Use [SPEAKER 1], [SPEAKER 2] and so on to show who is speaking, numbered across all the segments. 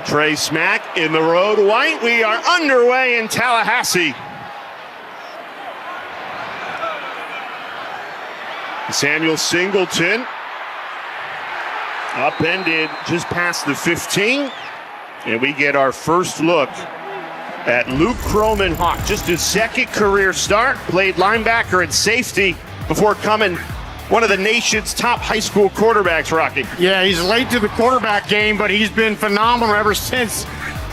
[SPEAKER 1] Trey Smack in the road white. We are underway in Tallahassee. Samuel Singleton upended just past the 15. And we get our first look at Luke Kromenhoek. Just his second career start. Played linebacker and safety before coming one of the nation's top high school quarterbacks, Rocky.
[SPEAKER 2] Yeah, he's late to the quarterback game, but he's been phenomenal ever since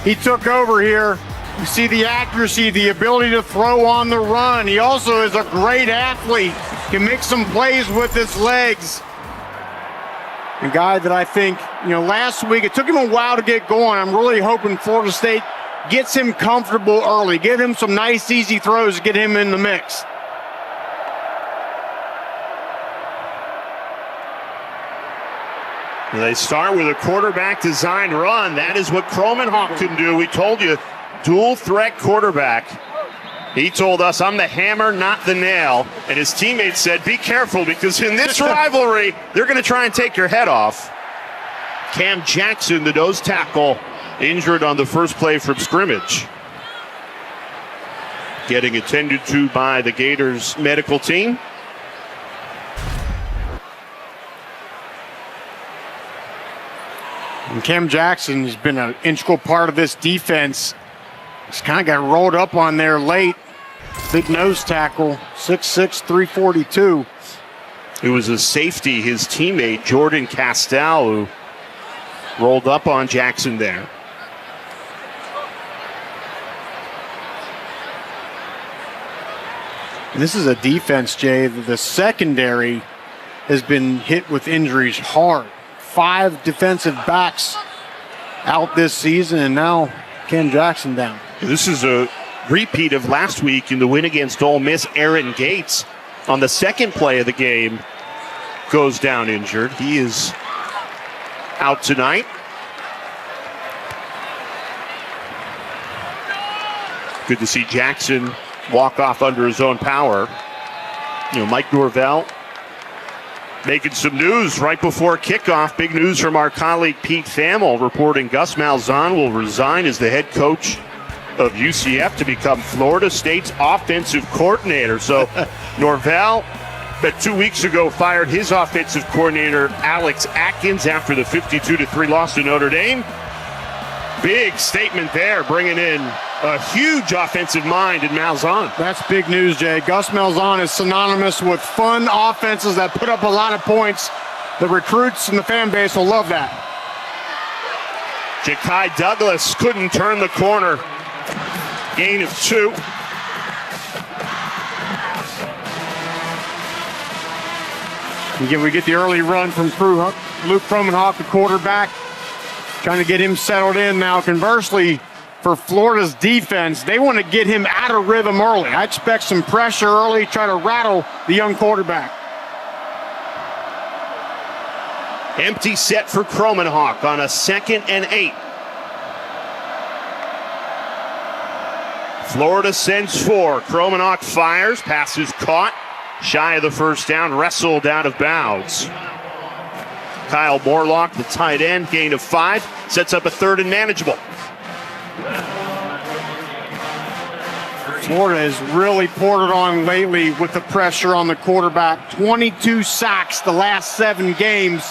[SPEAKER 2] he took over here. You see the accuracy, the ability to throw on the run. He also is a great athlete, can make some plays with his legs. A guy that I think, last week, it took him a while to get going. I'm really hoping Florida State gets him comfortable early, get him some nice, easy throws, get him in the mix.
[SPEAKER 1] They start with a quarterback design run. That is what Kromenhoek can do. We told you, dual threat quarterback. He told us, I'm the hammer, not the nail. And his teammates said, be careful, because in this rivalry, they're going to try and take your head off. Cam Jackson, the nose tackle, injured on the first play from scrimmage. Getting attended to by the Gators medical team.
[SPEAKER 2] And Cam Jackson has been an integral part of this defense. He's kind of got rolled up on there late. Big nose tackle, 6'6", 342.
[SPEAKER 1] It was a safety, his teammate, Jordan Castell, who rolled up on Jackson there.
[SPEAKER 2] This is a defense, Jay, that the secondary has been hit with injuries hard. 5 defensive backs out this season, and now Cam Jackson down.
[SPEAKER 1] This is a repeat of last week in the win against Ole Miss. Aaron Gates on the second play of the game goes down injured. He is out tonight. Good to see Jackson walk off under his own power. Mike Norvell making some news right before kickoff. Big news from our colleague Pete Thamel reporting Gus Malzahn will resign as the head coach of UCF to become Florida State's offensive coordinator. So Norvell, that 2 weeks ago, fired his offensive coordinator Alex Atkins after the 52-3 loss to Notre Dame. Big statement there, bringing in a huge offensive mind in Malzahn.
[SPEAKER 2] That's big news, Jay. Gus Malzahn is synonymous with fun offenses that put up a lot of points. The recruits and the fan base will love that.
[SPEAKER 1] Ja'Kai Douglas couldn't turn the corner. Gain of 2.
[SPEAKER 2] We get the early run from Luke Kromenhoek, the quarterback, trying to get him settled in now. Conversely, for Florida's defense, they want to get him out of rhythm early. I expect some pressure early, try to rattle the young quarterback.
[SPEAKER 1] Empty set for Kromenhoek on a 2nd and 8. Florida sends 4. Kromenhoek fires, pass is caught, shy of the first down, wrestled out of bounds. Kyle Morlock, the tight end, gain of 5, sets up a 3rd and manageable.
[SPEAKER 2] Florida has really poured it on lately with the pressure on the quarterback. 22 sacks the last 7 games.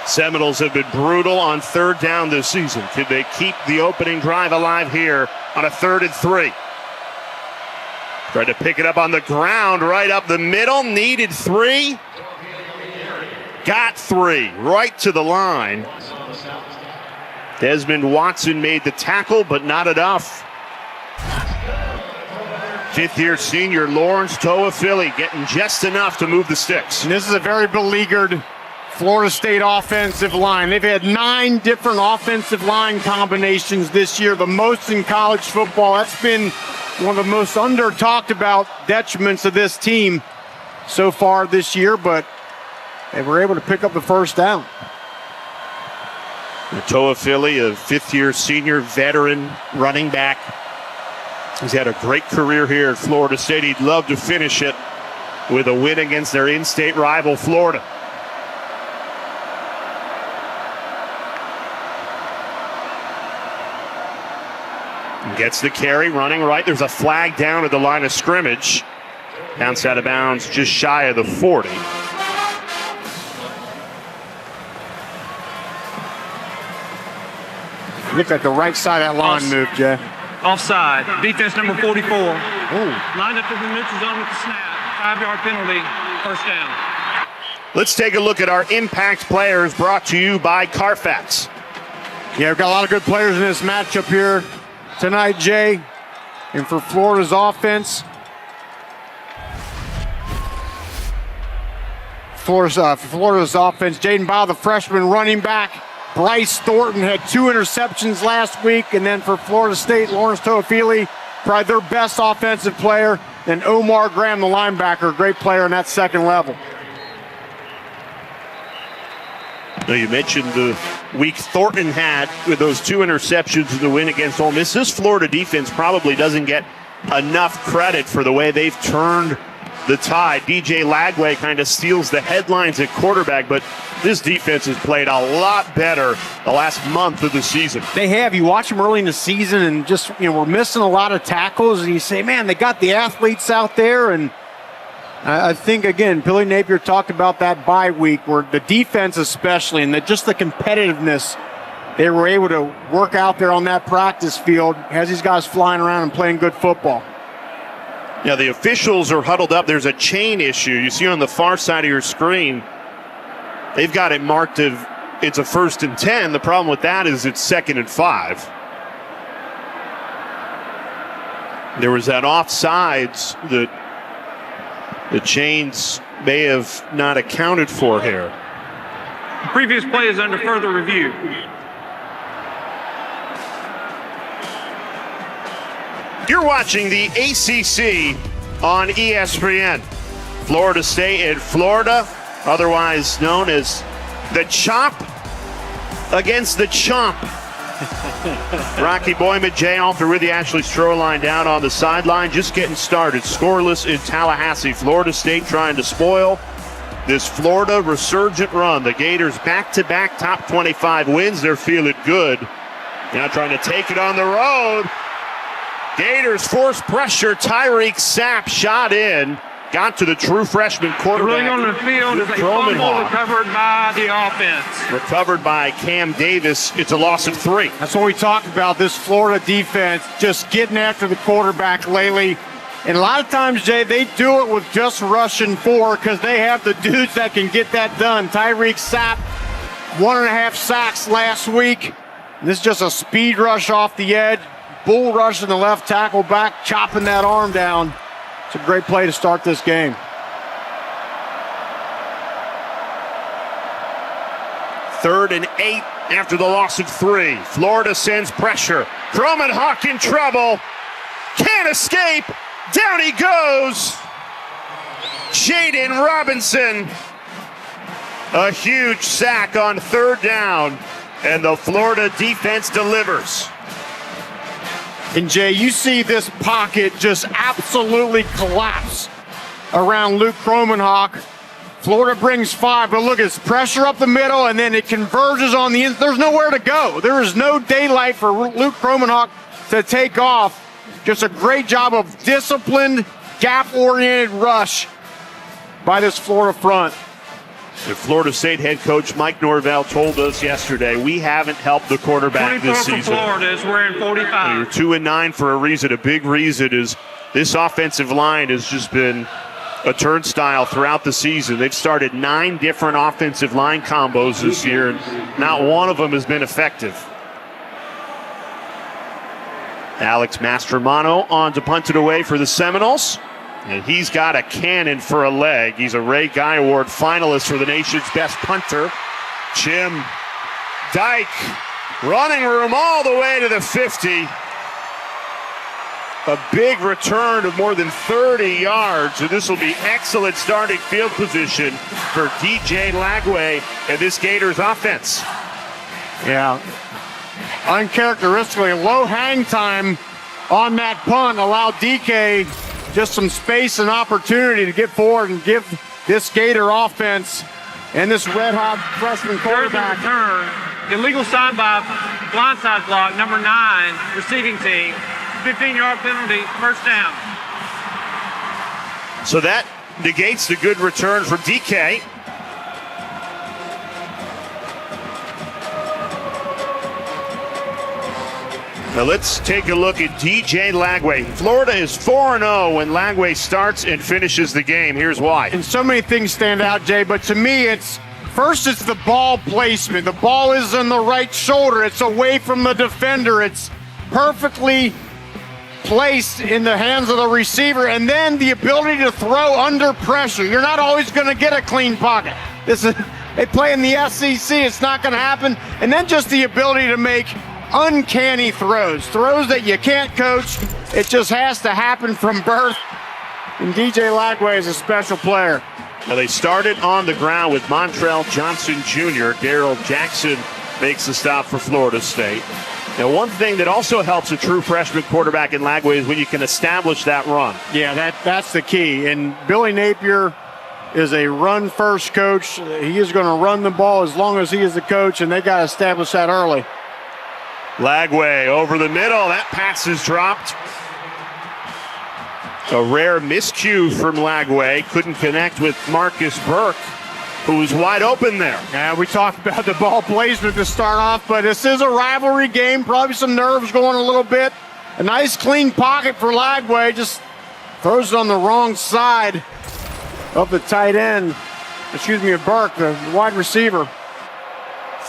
[SPEAKER 1] Seminoles have been brutal on 3rd down this season. Could they keep the opening drive alive here on a 3rd and 3? Tried to pick it up on the ground, right up the middle. Needed 3. Got 3. Right to the line. Desmond Watson made the tackle, but not enough. 5th-year senior Lawrence Toafili getting just enough to move the sticks.
[SPEAKER 2] And this is a very beleaguered Florida State offensive line. They've had 9 different offensive line combinations this year, the most in college football. That's been one of the most under-talked about detriments of this team so far this year, but they were able to pick up the first down.
[SPEAKER 1] Toafili, a 5th-year senior veteran running back. He's had a great career here at Florida State. He'd love to finish it with a win against their in-state rival, Florida. Gets the carry, running right. There's a flag down at the line of scrimmage. Bounce out of bounds just shy of the 40.
[SPEAKER 2] Look at the right side of that line move, Jay.
[SPEAKER 3] Offside. Defense number 44.
[SPEAKER 2] Oh.
[SPEAKER 3] Lined up to the neutral zone with the snap. 5-yard penalty. First down.
[SPEAKER 1] Let's take a look at our impact players brought to you by Carfax.
[SPEAKER 2] Yeah, we've got a lot of good players in this matchup here tonight, Jay. And for Florida's offense, Florida's offense, Jaden Bowell, the freshman running back. Bryce Thornton had 2 interceptions last week. And then for Florida State, Lawrence Toafili, probably their best offensive player. Then Omar Graham, the linebacker, great player in that second level.
[SPEAKER 1] Now you mentioned the week Thornton had with those 2 interceptions in the win against Ole Miss. This Florida defense probably doesn't get enough credit for the way they've turned the tide. DJ Lagway kind of steals the headlines at quarterback, but this defense has played a lot better the last month of the season.
[SPEAKER 2] They have. You watch them early in the season and just, we're missing a lot of tackles, and you say, man, they got the athletes out there. And I think, again, Billy Napier talked about that bye week where the defense especially and just the competitiveness they were able to work out there on that practice field has these guys flying around and playing good football.
[SPEAKER 1] Yeah, the officials are huddled up. There's a chain issue. You see on the far side of your screen, they've got it marked as it's a 1st and 10. The problem with that is it's 2nd and 5. There was that offsides that the chains may have not accounted for here.
[SPEAKER 3] The previous play is under further review.
[SPEAKER 1] You're watching the ACC on ESPN. Florida State and Florida, otherwise known as the Chop against the Chomp. Rocky Boyman, Jay Alter with you. Ashley Stroline down on the sideline, just getting started. Scoreless in Tallahassee. Florida State trying to spoil this Florida resurgent run. The Gators back-to-back top 25 wins. They're feeling good. Now trying to take it on the road. Gators force pressure. Tyreek Sapp shot in. Got to the true freshman quarterback.
[SPEAKER 3] Running on the field is a fumble recovered by the offense.
[SPEAKER 1] Recovered by Cam Davis. It's a loss of 3.
[SPEAKER 2] That's what we talked about, this Florida defense just getting after the quarterback lately. And a lot of times, Jay, they do it with just rushing 4 because they have the dudes that can get that done. Tyreek Sapp, 1.5 sacks last week. This is just a speed rush off the edge. Bull rush in the left tackle back, chopping that arm down. It's a great play to start this game.
[SPEAKER 1] 3rd and 8 after the loss of 3. Florida sends pressure. Kromenhoek in trouble. Can't escape. Down he goes. Jaden Robinson. A huge sack on 3rd down. And the Florida defense delivers.
[SPEAKER 2] And Jay, you see this pocket just absolutely collapse around Luke Kromenhoek. Florida brings 5, but look, it's pressure up the middle, and then it converges on the end. There's nowhere to go. There is no daylight for Luke Kromenhoek to take off. Just a great job of disciplined, gap-oriented rush by this Florida front.
[SPEAKER 1] The Florida State head coach Mike Norvell told us yesterday, we haven't helped the quarterback this season.
[SPEAKER 3] Florida is wearing 45.
[SPEAKER 1] You're 2-9 for a reason. A big reason is this offensive line has just been a turnstile throughout the season. They've started 9 different offensive line combos this year, and not one of them has been effective. Alex Mastromano on to punt it away for the Seminoles. And he's got a cannon for a leg. He's a Ray Guy Award finalist for the nation's best punter. Jim Dyke, running room all the way to the 50. A big return of more than 30 yards. And this will be excellent starting field position for DJ Lagway and this Gators offense.
[SPEAKER 2] Yeah. Uncharacteristically low hang time on that punt allowed DK just some space and opportunity to get forward and give this Gator offense and this red-hot freshman quarterback.
[SPEAKER 3] Return. Illegal side by blindside block, number 9, receiving team. 15-yard penalty, first down.
[SPEAKER 1] So that negates the good return for DK. Now let's take a look at DJ Lagway. Florida is 4-0 when Lagway starts and finishes the game. Here's why.
[SPEAKER 2] And so many things stand out, Jay, but to me, it's the ball placement. The ball is on the right shoulder. It's away from the defender. It's perfectly placed in the hands of the receiver, and then the ability to throw under pressure. You're not always going to get a clean pocket. They play in the SEC. It's not going to happen. And then just the ability to make uncanny throws that you can't coach. It just has to happen from birth. And DJ Lagway is a special player.
[SPEAKER 1] Now they started on the ground with Montrell Johnson Jr. Daryl Jackson makes the stop for Florida State. Now, one thing that also helps a true freshman quarterback in Lagway is when you can establish that run.
[SPEAKER 2] Yeah, that's the key. And Billy Napier is a run-first coach. He is going to run the ball as long as he is the coach, and they got to establish that early.
[SPEAKER 1] Lagway over the middle. That pass is dropped. A rare miscue from Lagway. Couldn't connect with Marcus Burke, who was wide open there.
[SPEAKER 2] Yeah, we talked about the ball placement to start off, but this is a rivalry game. Probably some nerves going a little bit. A nice clean pocket for Lagway. Just throws it on the wrong side of the tight end. Of Burke, the wide receiver.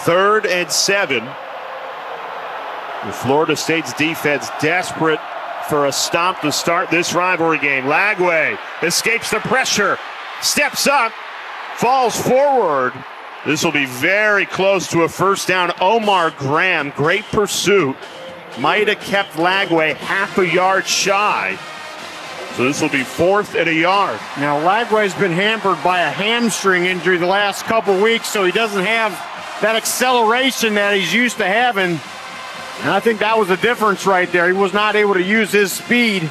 [SPEAKER 1] 3rd and 7. The Florida State's defense desperate for a stop to start this rivalry game. Lagway escapes the pressure, steps up, falls forward. This will be very close to a first down. Omar Graham, great pursuit. Might have kept Lagway half a yard shy. So this will be 4th and a yard.
[SPEAKER 2] Now Lagway's been hampered by a hamstring injury the last couple weeks, so he doesn't have that acceleration that he's used to having. And I think that was the difference right there. He was not able to use his speed.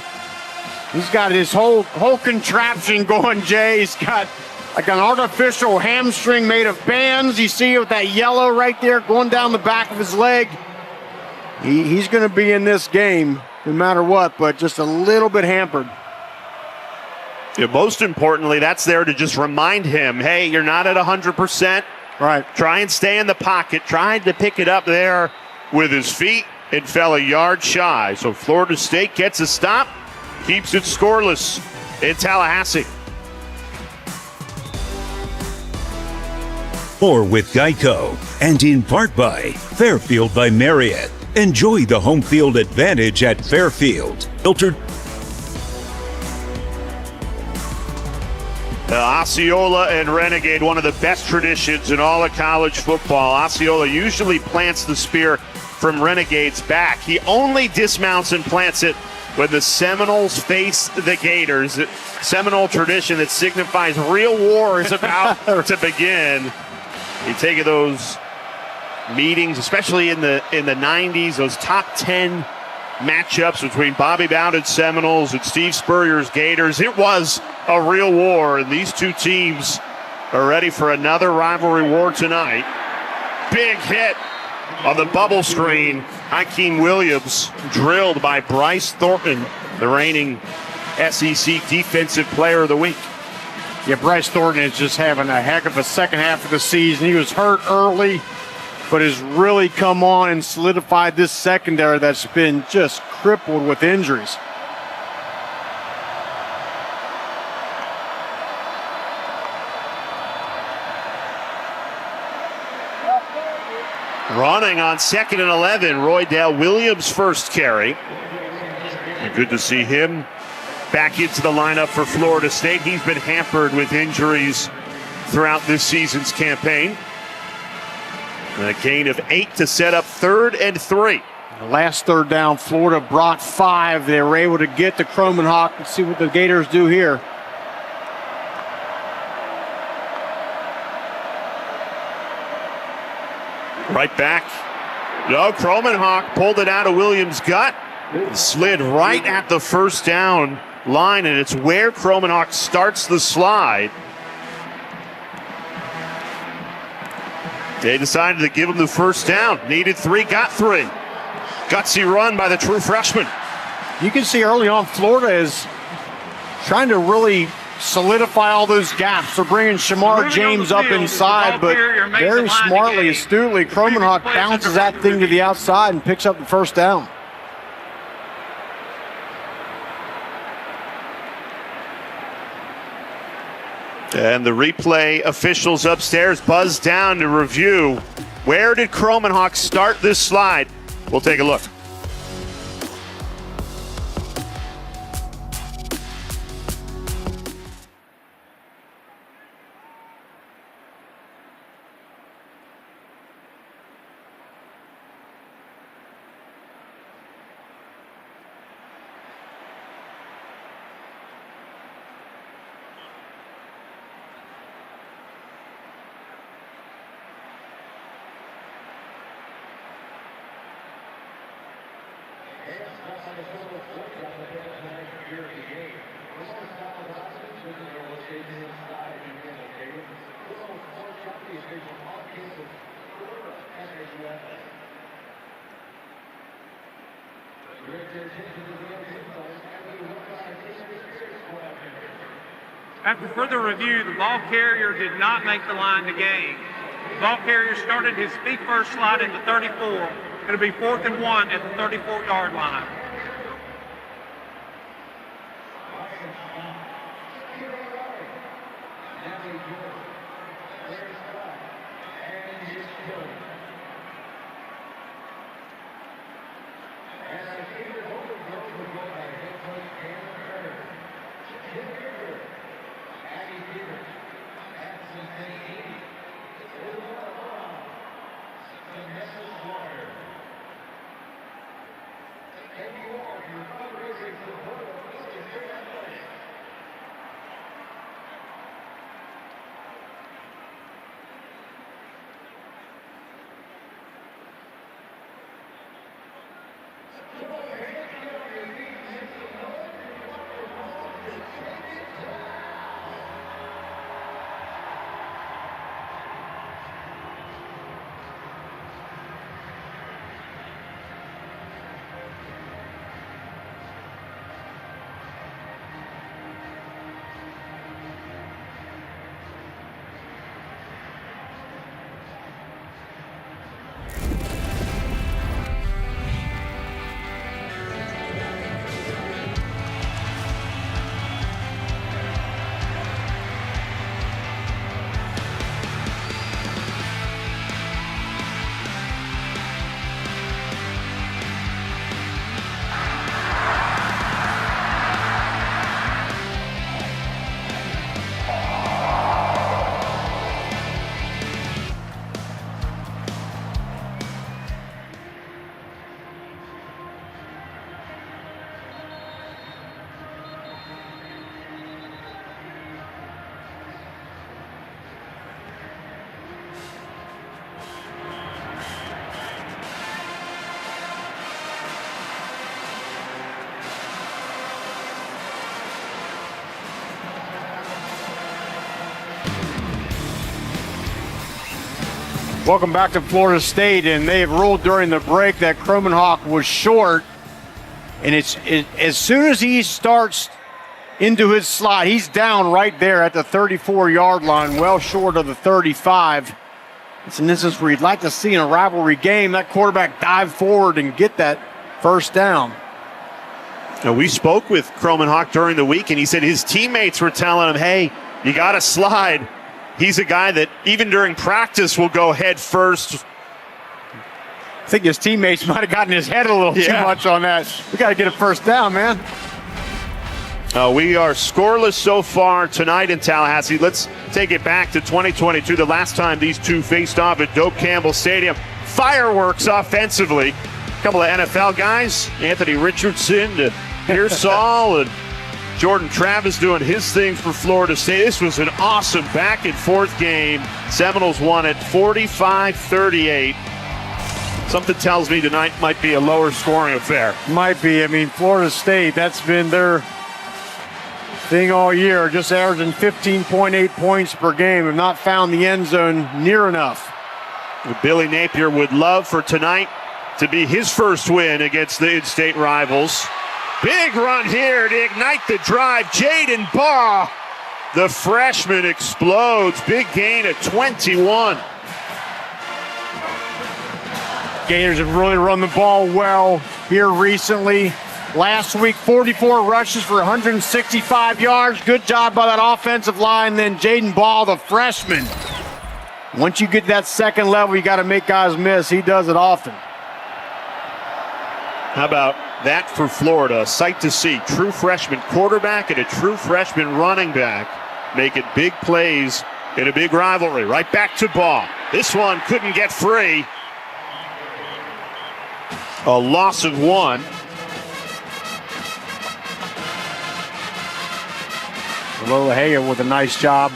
[SPEAKER 2] He's got his whole contraption going, Jay. He's got like an artificial hamstring made of bands. You see with that yellow right there going down the back of his leg. He's going to be in this game no matter what, but just a little bit hampered.
[SPEAKER 1] Yeah, most importantly, that's there to just remind him, hey, you're not at 100%.
[SPEAKER 2] Right.
[SPEAKER 1] Try and stay in the pocket. Tried to pick it up there with his feet. It fell a yard shy. So Florida State gets a stop, keeps it scoreless in Tallahassee.
[SPEAKER 4] More with Geico, and in part by Fairfield by Marriott. Enjoy the home field advantage at Fairfield. Filtered.
[SPEAKER 1] Osceola and Renegade, one of the best traditions in all of college football. Osceola usually plants the spear from Renegade's back. He only dismounts and plants it when the Seminoles face the Gators. Seminole tradition that signifies real war is about to begin. You take those meetings, especially in the 90s, those top 10 matchups between Bobby Bowden's Seminoles and Steve Spurrier's Gators. It was a real war, and these two teams are ready for another rivalry war tonight. Big hit on the bubble screen. Hakeem Williams drilled by Bryce Thornton, the reigning SEC Defensive Player of the Week.
[SPEAKER 2] Yeah, Bryce Thornton is just having a heck of a second half of the season. He was hurt early, but has really come on and solidified this secondary that's been just crippled with injuries.
[SPEAKER 1] Running on 2nd and 11, Roydell Williams' first carry. And good to see him back into the lineup for Florida State. He's been hampered with injuries throughout this season's campaign. And a gain of 8 to set up 3rd and 3.
[SPEAKER 2] The last third down, Florida brought 5. They were able to get to Cromenhawk. Let's see what the Gators do here.
[SPEAKER 1] Right back. No, Cromenhawk pulled it out of Williams' gut. Slid right at the first down line, and it's where Cromenhawk starts the slide. They decided to give him the first down. Needed 3, got 3. Gutsy run by the true freshman.
[SPEAKER 2] You can see early on Florida is trying to really solidify all those gaps. They're bringing Shamar James up inside, but very smartly, astutely, Kromenhoek bounces that thing to the outside and picks up the first down.
[SPEAKER 1] And the replay officials upstairs buzz down to review. Where did Kromenhoek start this slide? We'll take a look.
[SPEAKER 3] After further review, the ball carrier did not make the line to gain. The ball carrier started his speed first slide at the 34. It'll be 4th and 1 at the 34-yard line.
[SPEAKER 2] Welcome back to Florida State, and they have ruled during the break that Kromenhoek was short. And as soon as he starts into his slide, he's down right there at the 34-yard line, well short of the 35. It's an instance where you'd like to see in a rivalry game that quarterback dive forward and get that first down.
[SPEAKER 1] Now, we spoke with Kromenhoek during the week, and he said his teammates were telling him, hey, you got to slide. He's a guy that even during practice will go head first.
[SPEAKER 2] I think his teammates might have gotten his head a little too much on that. We got to get a first down, man.
[SPEAKER 1] We are scoreless so far tonight in Tallahassee. Let's take it back to 2022, the last time these two faced off at Doak Campbell Stadium. Fireworks offensively. A couple of NFL guys, Anthony Richardson to Pearsall and Jordan Travis doing his thing for Florida State. This was an awesome back and forth game. Seminoles won it 45-38. Something tells me tonight might be a lower scoring affair.
[SPEAKER 2] Might be. I mean, Florida State, that's been their thing all year, just averaging 15.8 points per game. Have not found the end zone near enough.
[SPEAKER 1] Billy Napier would love for tonight to be his first win against the in-state rivals. Big run here to ignite the drive. Jaden Baugh, the freshman, explodes. Big gain of 21.
[SPEAKER 2] Gators have really run the ball well here recently. Last week, 44 rushes for 165 yards. Good job by that offensive line. Then Jaden Baugh, the freshman. Once you get to that second level, you got to make guys miss. He does it often.
[SPEAKER 1] How about that for Florida? A sight to see. True freshman quarterback and a true freshman running back making big plays in a big rivalry. Right back to Baugh. This one couldn't get free. A loss of 1.
[SPEAKER 2] Lola Hager with a nice job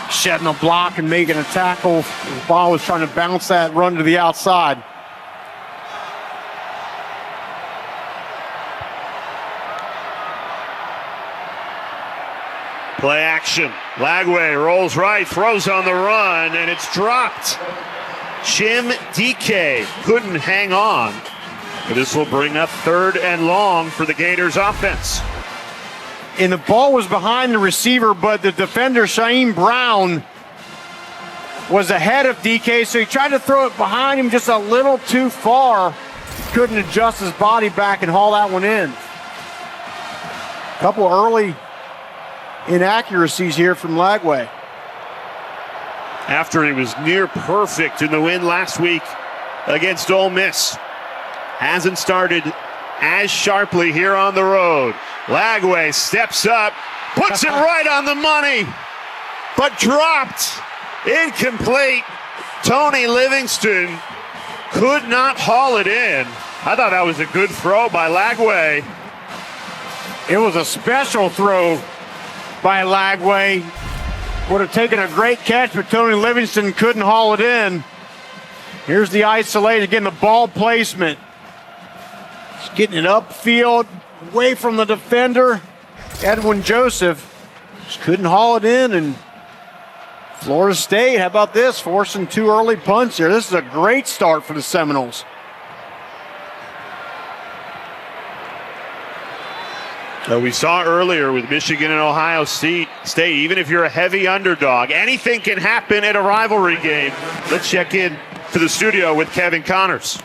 [SPEAKER 2] shedding a block and making a tackle. The ball was trying to bounce that run to the outside.
[SPEAKER 1] Play action. Lagway rolls right, throws on the run, and it's dropped. Chim DK couldn't hang on. But this will bring up 3rd and long for the Gators offense.
[SPEAKER 2] And the ball was behind the receiver, but the defender, Shaim Brown, was ahead of DK, so he tried to throw it behind him just a little too far. Couldn't adjust his body back and haul that one in. A couple early inaccuracies here from Lagway.
[SPEAKER 1] After he was near perfect in the win last week against Ole Miss. Hasn't started as sharply here on the road. Lagway steps up, puts it right on the money, but dropped. Incomplete. Tony Livingston could not haul it in. I thought that was a good throw by Lagway.
[SPEAKER 2] It was a special throw by Lagway. Would have taken a great catch, but Tony Livingston couldn't haul it in. Here's the isolation. Again, the ball placement. He's getting it upfield, away from the defender. Edwin Joseph just couldn't haul it in. And Florida State, how about this? Forcing 2 early punts here. This is a great start for the Seminoles.
[SPEAKER 1] We saw earlier with Michigan and Ohio State, even if you're a heavy underdog, anything can happen at a rivalry game. Let's check in to the studio with Kevin Connors.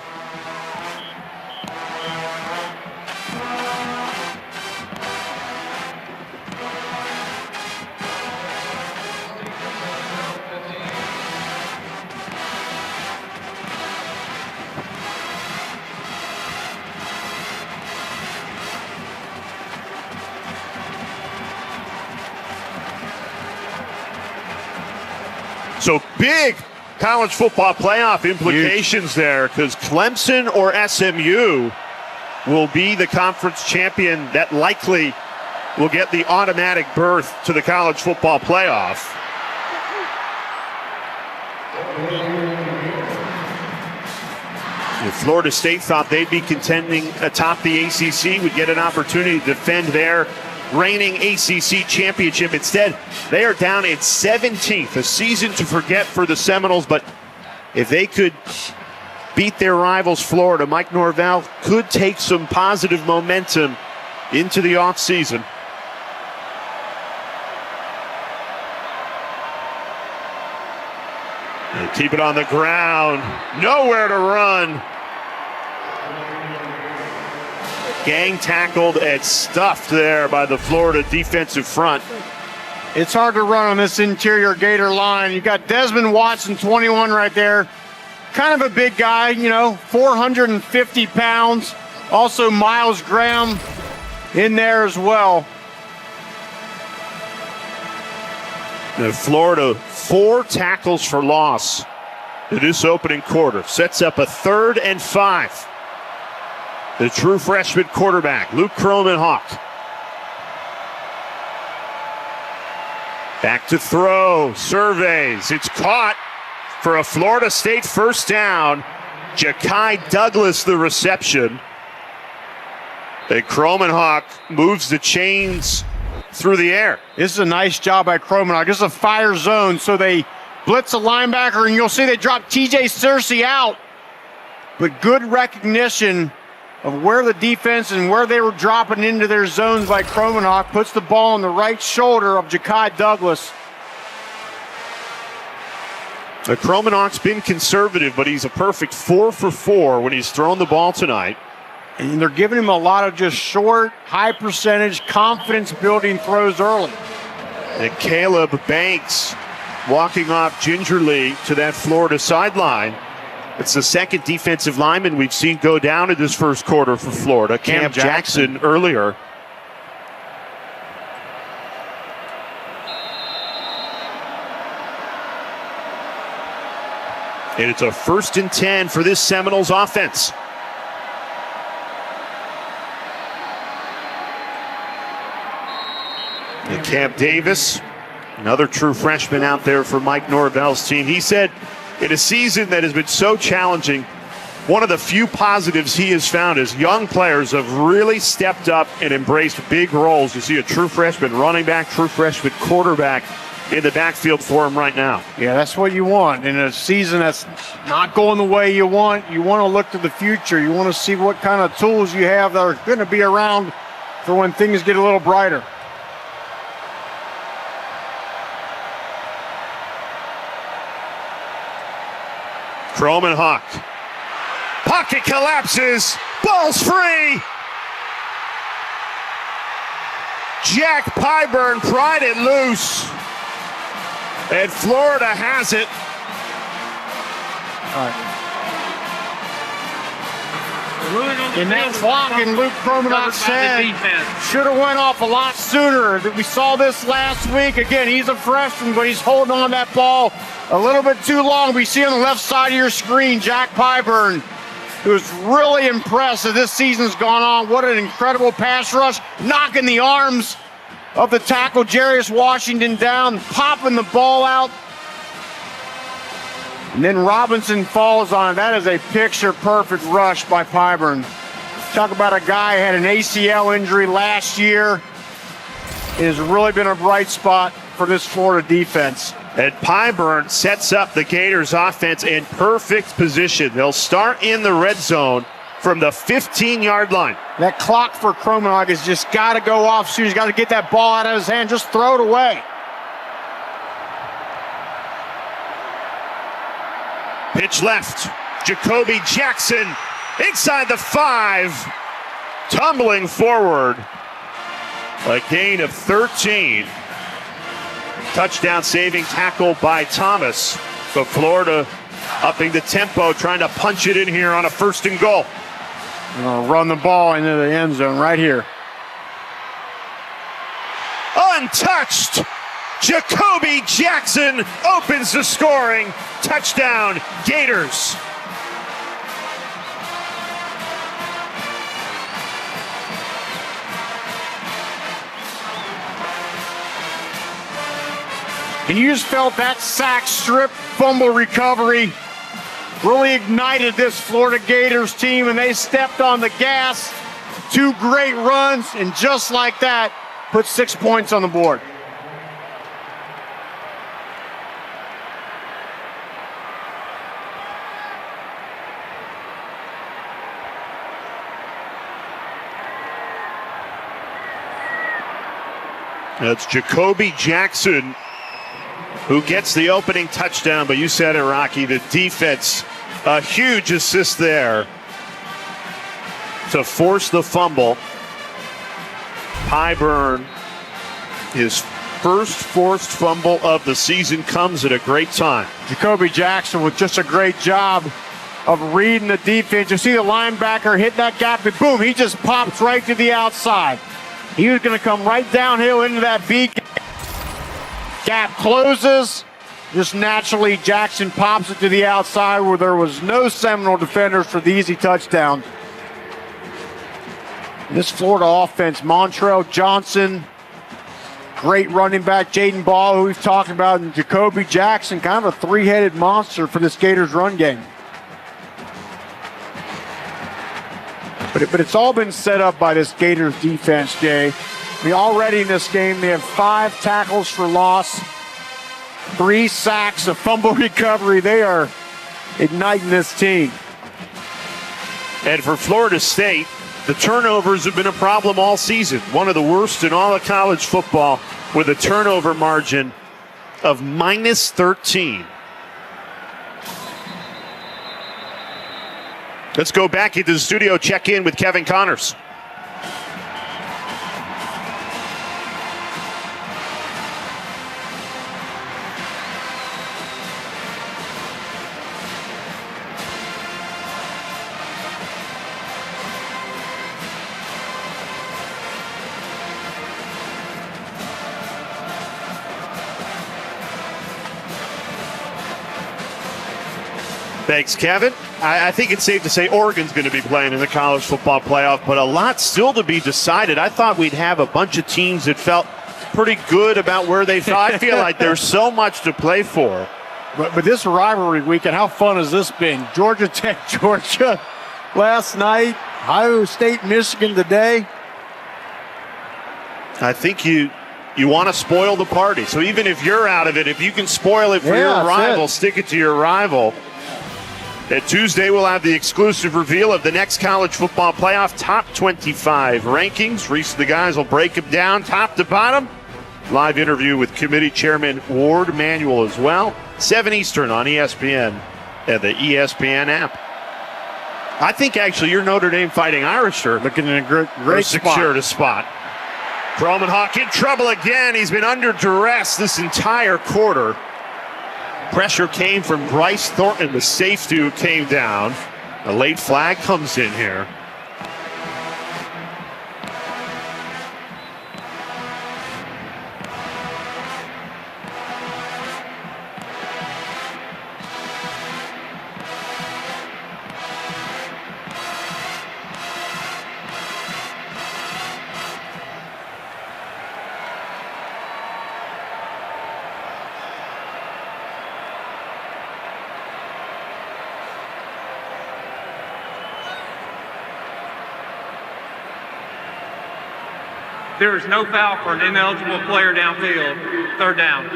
[SPEAKER 1] So big college football playoff implications there, because Clemson or SMU will be the conference champion that likely will get the automatic berth to the college football playoff. If Florida State thought they'd be contending atop the ACC, would get an opportunity to defend their reigning ACC championship. Instead, they are down at 17th, a season to forget for the Seminoles. But if they could beat their rivals, Florida, Mike Norvell could take some positive momentum into the offseason. They keep it on the ground, nowhere to run. Gang tackled and stuffed there by the Florida defensive front.
[SPEAKER 2] It's hard to run on this interior Gator line. You got Desmond Watson, 21 right there. Kind of a big guy, 450 pounds. Also Miles Graham in there as well.
[SPEAKER 1] Now Florida, 4 tackles for loss in this opening quarter. Sets up a 3rd and 5. The true freshman quarterback, Luke Kromenhoek. Back to throw, surveys. It's caught for a Florida State first down. Ja'Kai Douglas, the reception. And Kromenhoek moves the chains through the air.
[SPEAKER 2] This is a nice job by Kromenhoek. This is a fire zone, so they blitz a linebacker, and you'll see they drop TJ Searcy out. But good recognition of where the defense and where they were dropping into their zones by Kromenhoek. Puts the ball on the right shoulder of Ja'Kai Douglas.
[SPEAKER 1] Kromenhoek's been conservative, but he's a perfect 4 for 4 when he's thrown the ball tonight.
[SPEAKER 2] And they're giving him a lot of just short, high percentage, confidence-building throws early.
[SPEAKER 1] And Caleb Banks walking off gingerly to that Florida sideline. It's the second defensive lineman we've seen go down in this first quarter for Florida. Cam Jackson earlier. And it's a 1st and 10 for this Seminoles offense. And Camp Davis, another true freshman out there for Mike Norvell's team. He said, in a season that has been so challenging, one of the few positives he has found is young players have really stepped up and embraced big roles. You see a true freshman running back, true freshman quarterback in the backfield for him right now.
[SPEAKER 2] Yeah, that's what you want. In a season that's not going the way you want to look to the future. You want to see what kind of tools you have that are going to be around for when things get a little brighter.
[SPEAKER 1] Kromenhoek. Pocket collapses. Ball's free. Jack Pyburn pried it loose. And Florida has it.
[SPEAKER 2] All right. In that clock, and Luke Kromenhoek said, should have went off a lot sooner. We saw this last week. Again, he's a freshman, but he's holding on that ball a little bit too long. We see on the left side of your screen, Jack Pyburn, who's really impressed as this season's gone on. What an incredible pass rush, knocking the arms of the tackle, Jarius Washington, down, popping the ball out. And then Robinson falls on it. That is a picture-perfect rush by Pyburn. Talk about a guy who had an ACL injury last year. It has really been a bright spot for this Florida defense.
[SPEAKER 1] And Pyburn sets up the Gators offense in perfect position. They'll start in the red zone from the 15-yard line.
[SPEAKER 2] That clock for Kromenhoek has just got to go off soon. He's got to get that ball out of his hand. Just throw it away.
[SPEAKER 1] Pitch left. Jacoby Jackson inside the 5. Tumbling forward. A gain of 13. Touchdown saving tackle by Thomas. So Florida upping the tempo, trying to punch it in here on a 1st and goal.
[SPEAKER 2] Run the ball into the end zone right here.
[SPEAKER 1] Untouched. Jacoby Jackson opens the scoring. Touchdown, Gators.
[SPEAKER 2] And you just felt that sack, strip, fumble recovery really ignited this Florida Gators team, and they stepped on the gas. 2 great runs, and just like that, put 6 points on the board.
[SPEAKER 1] That's Jacoby Jackson who gets the opening touchdown, but you said it, Rocky, the defense, a huge assist there to force the fumble. Pyburn, his first forced fumble of the season, comes at a great time.
[SPEAKER 2] Jacoby Jackson with just a great job of reading the defense. You see the linebacker hit that gap, and boom, he just pops right to the outside. He was going to come right downhill into that B gap, closes. Just naturally, Jackson pops it to the outside where there was no Seminole defenders for the easy touchdown. This Florida offense, Montrell Johnson, great running back, Jaden Ball, who we've talked about, and Jacoby Jackson, kind of a 3-headed monster for this Gators run game. But it's all been set up by this Gators defense, Jay. I mean, already in this game, they have 5 tackles for loss, 3 sacks, a fumble recovery. They are igniting this team.
[SPEAKER 1] And for Florida State, the turnovers have been a problem all season. One of the worst in all of college football, with a turnover margin of minus 13. Let's go back into the studio, check in with Kevin Connors. Thanks, Kevin. I think it's safe to say Oregon's going to be playing in the college football playoff, but a lot still to be decided. I thought we'd have a bunch of teams that felt pretty good about where they thought. I feel like there's so much to play for.
[SPEAKER 2] But this rivalry weekend, how fun has this been? Georgia Tech, Georgia last night, Ohio State, Michigan today.
[SPEAKER 1] I think you want to spoil the party. So even if you're out of it, if you can spoil it for your rival, stick it to your rival. And Tuesday, we'll have the exclusive reveal of the next college football playoff top 25 rankings. Reese and the guys will break them down top to bottom. Live interview with committee chairman Ward Manuel as well. 7 Eastern on ESPN and the ESPN app. I think actually your Notre Dame Fighting Irish are
[SPEAKER 2] looking in a great
[SPEAKER 1] secured a spot. Kromenhoek in trouble again. He's been under duress this entire quarter. Pressure came from Bryce Thornton, the safety who came down. A late flag comes in here.
[SPEAKER 3] There is no foul for an ineligible player downfield. Third down.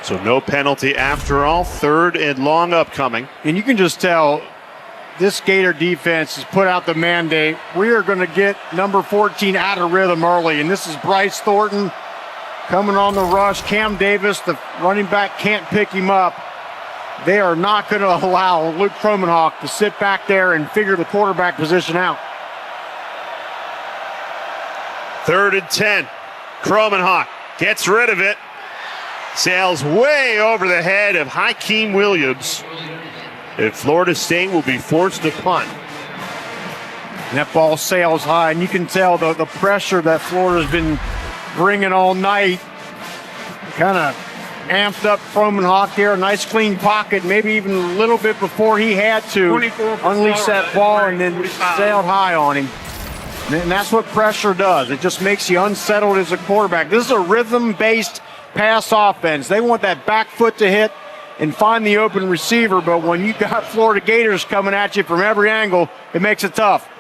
[SPEAKER 1] So no penalty after all. Third and long upcoming.
[SPEAKER 2] And you can just tell this Gator defense has put out the mandate. We are going to get number 14 out of rhythm early. And this is Bryce Thornton coming on the rush. Cam Davis, the running back, can't pick him up. They are not going to allow Luke Kromenhoek to sit back there and figure the quarterback position out.
[SPEAKER 1] 3rd and 10. Kromenhoek gets rid of it. Sails way over the head of Hakeem Williams. And Florida State will be forced to punt.
[SPEAKER 2] And that ball sails high, and you can tell the pressure that Florida's been bringing all night kind of amped up Kromenhoek here. A nice clean pocket, maybe even a little bit before he had to unleash that ball, and then sailed high on him. And that's what pressure does. It just makes you unsettled as a quarterback. This is a rhythm-based pass offense. They want that back foot to hit and find the open receiver, but when you got Florida Gators coming at you from every angle, it makes it tough.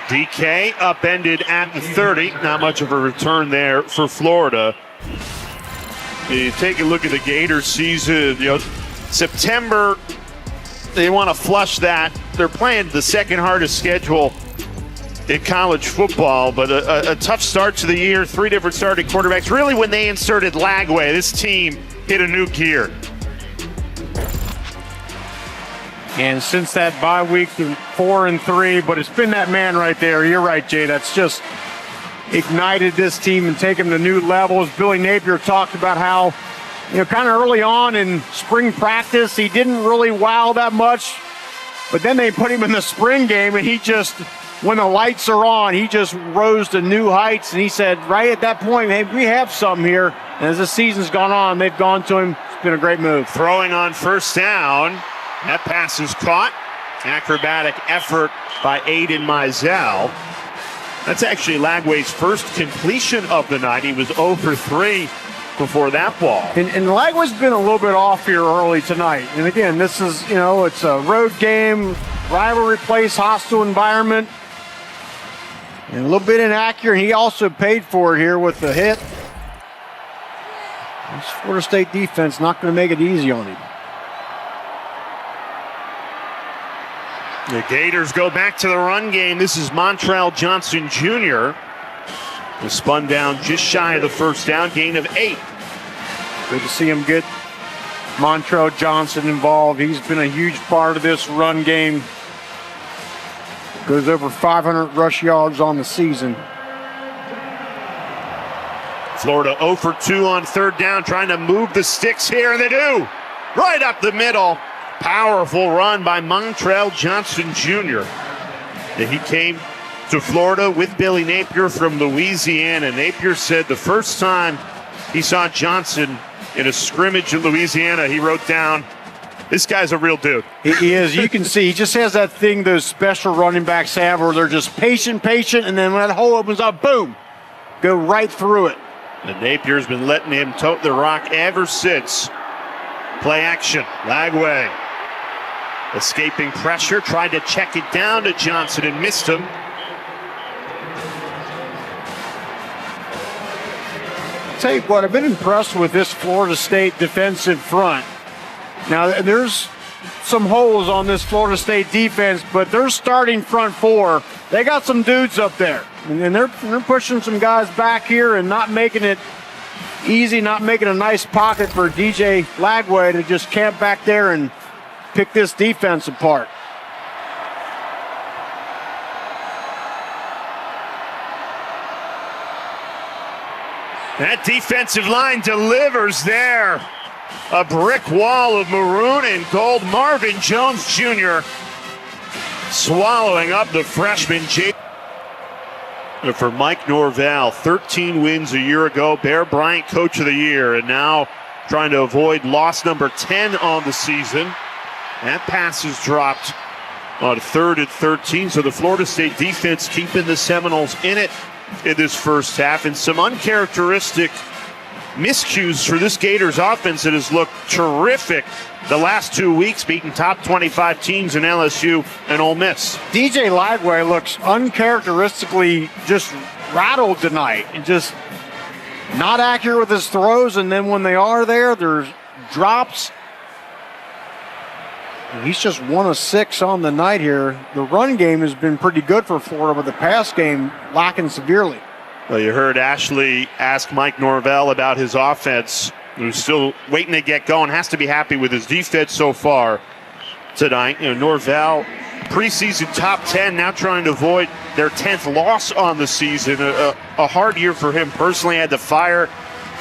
[SPEAKER 1] DK upended at the 30. Not much of a return there for Florida. You take a look at the Gators season, September, they want to flush that. They're playing the second hardest schedule in college football, but a tough start to the year. 3 different starting quarterbacks. Really, when they inserted Lagway, this team hit a new gear.
[SPEAKER 2] And since that bye week, 4-3, but it's been that man right there. You're right, Jay. That's just ignited this team and taken them to new levels. Billy Napier talked about how, kind of early on in spring practice, he didn't really wow that much. But then they put him in the spring game, and he just, when the lights are on, he just rose to new heights. And he said, right at that point, hey, we have something here. And as the season's gone on, they've gone to him. It's been a great move.
[SPEAKER 1] Throwing on first down. That pass is caught. Acrobatic effort by Aiden Mizell. That's actually Lagway's first completion of the night. He was 0 for 3 before that ball.
[SPEAKER 2] And Lagway's been a little bit off here early tonight. And again, this is, it's a road game, rivalry place, hostile environment. And a little bit inaccurate. He also paid for it here with the hit. This Florida State defense not going to make it easy on him.
[SPEAKER 1] The Gators go back to the run game. This is Montrell Johnson Jr. He spun down just shy of the first down, gain of 8.
[SPEAKER 2] Good to see him get Montrell Johnson involved. He's been a huge part of this run game. Goes over 500 rush yards on the season.
[SPEAKER 1] Florida 0 for 2 on third down, trying to move the sticks here, and they do. Right up the middle. Powerful run by Montrell Johnson Jr. He came to Florida with Billy Napier from Louisiana. Napier said the first time he saw Johnson in a scrimmage in Louisiana, he wrote down, this guy's a real dude.
[SPEAKER 2] He is. You can see he just has that thing those special running backs have where they're just patient, and then when that hole opens up, boom, go right through it.
[SPEAKER 1] And Napier's been letting him tote the rock ever since. Play action, Lagway. Escaping pressure, tried to check it down to Johnson and missed him.
[SPEAKER 2] Tell you what, I've been impressed with this Florida State defensive front. Now, there's some holes on this Florida State defense, but their starting front four, they got some dudes up there. And they're pushing some guys back here and not making it easy, not making a nice pocket for DJ Lagway to just camp back there and pick this defense apart.
[SPEAKER 1] That defensive line delivers there. A brick wall of maroon and gold. Marvin Jones Jr. swallowing up the freshman. For Mike Norvell, 13 wins a year ago, Bear Bryant Coach of the Year, and now trying to avoid loss number 10 on the season. That pass is dropped on 3rd and 13, so the Florida State defense keeping the Seminoles in it in this first half, and some uncharacteristic miscues for this Gators offense that has looked terrific the last 2 weeks, beating top 25 teams in LSU and Ole Miss.
[SPEAKER 2] DJ Lagway looks uncharacteristically just rattled tonight and just not accurate with his throws, and then when they are there, there's drops. And he's just 1 of 6 on the night here. The run game has been pretty good for Florida, but the pass game lacking severely.
[SPEAKER 1] Well, you heard Ashley ask Mike Norvell about his offense, who's still waiting to get going. Has to be happy with his defense so far tonight. Norvell, preseason top 10, now trying to avoid their 10th loss on the season. A hard year for him personally. Had to fire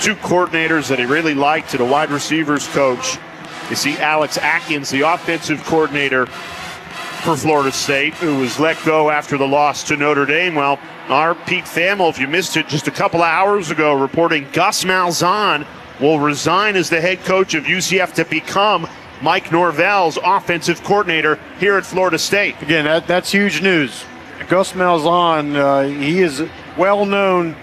[SPEAKER 1] 2 coordinators that he really liked and a wide receivers coach. You see Alex Atkins, the offensive coordinator for Florida State, who was let go after the loss to Notre Dame. Well, our Pete Thamel, if you missed it just a couple of hours ago, reporting Gus Malzahn will resign as the head coach of UCF to become Mike Norvell's offensive coordinator here at Florida State.
[SPEAKER 2] Again, that's huge news. Gus Malzahn, he is well known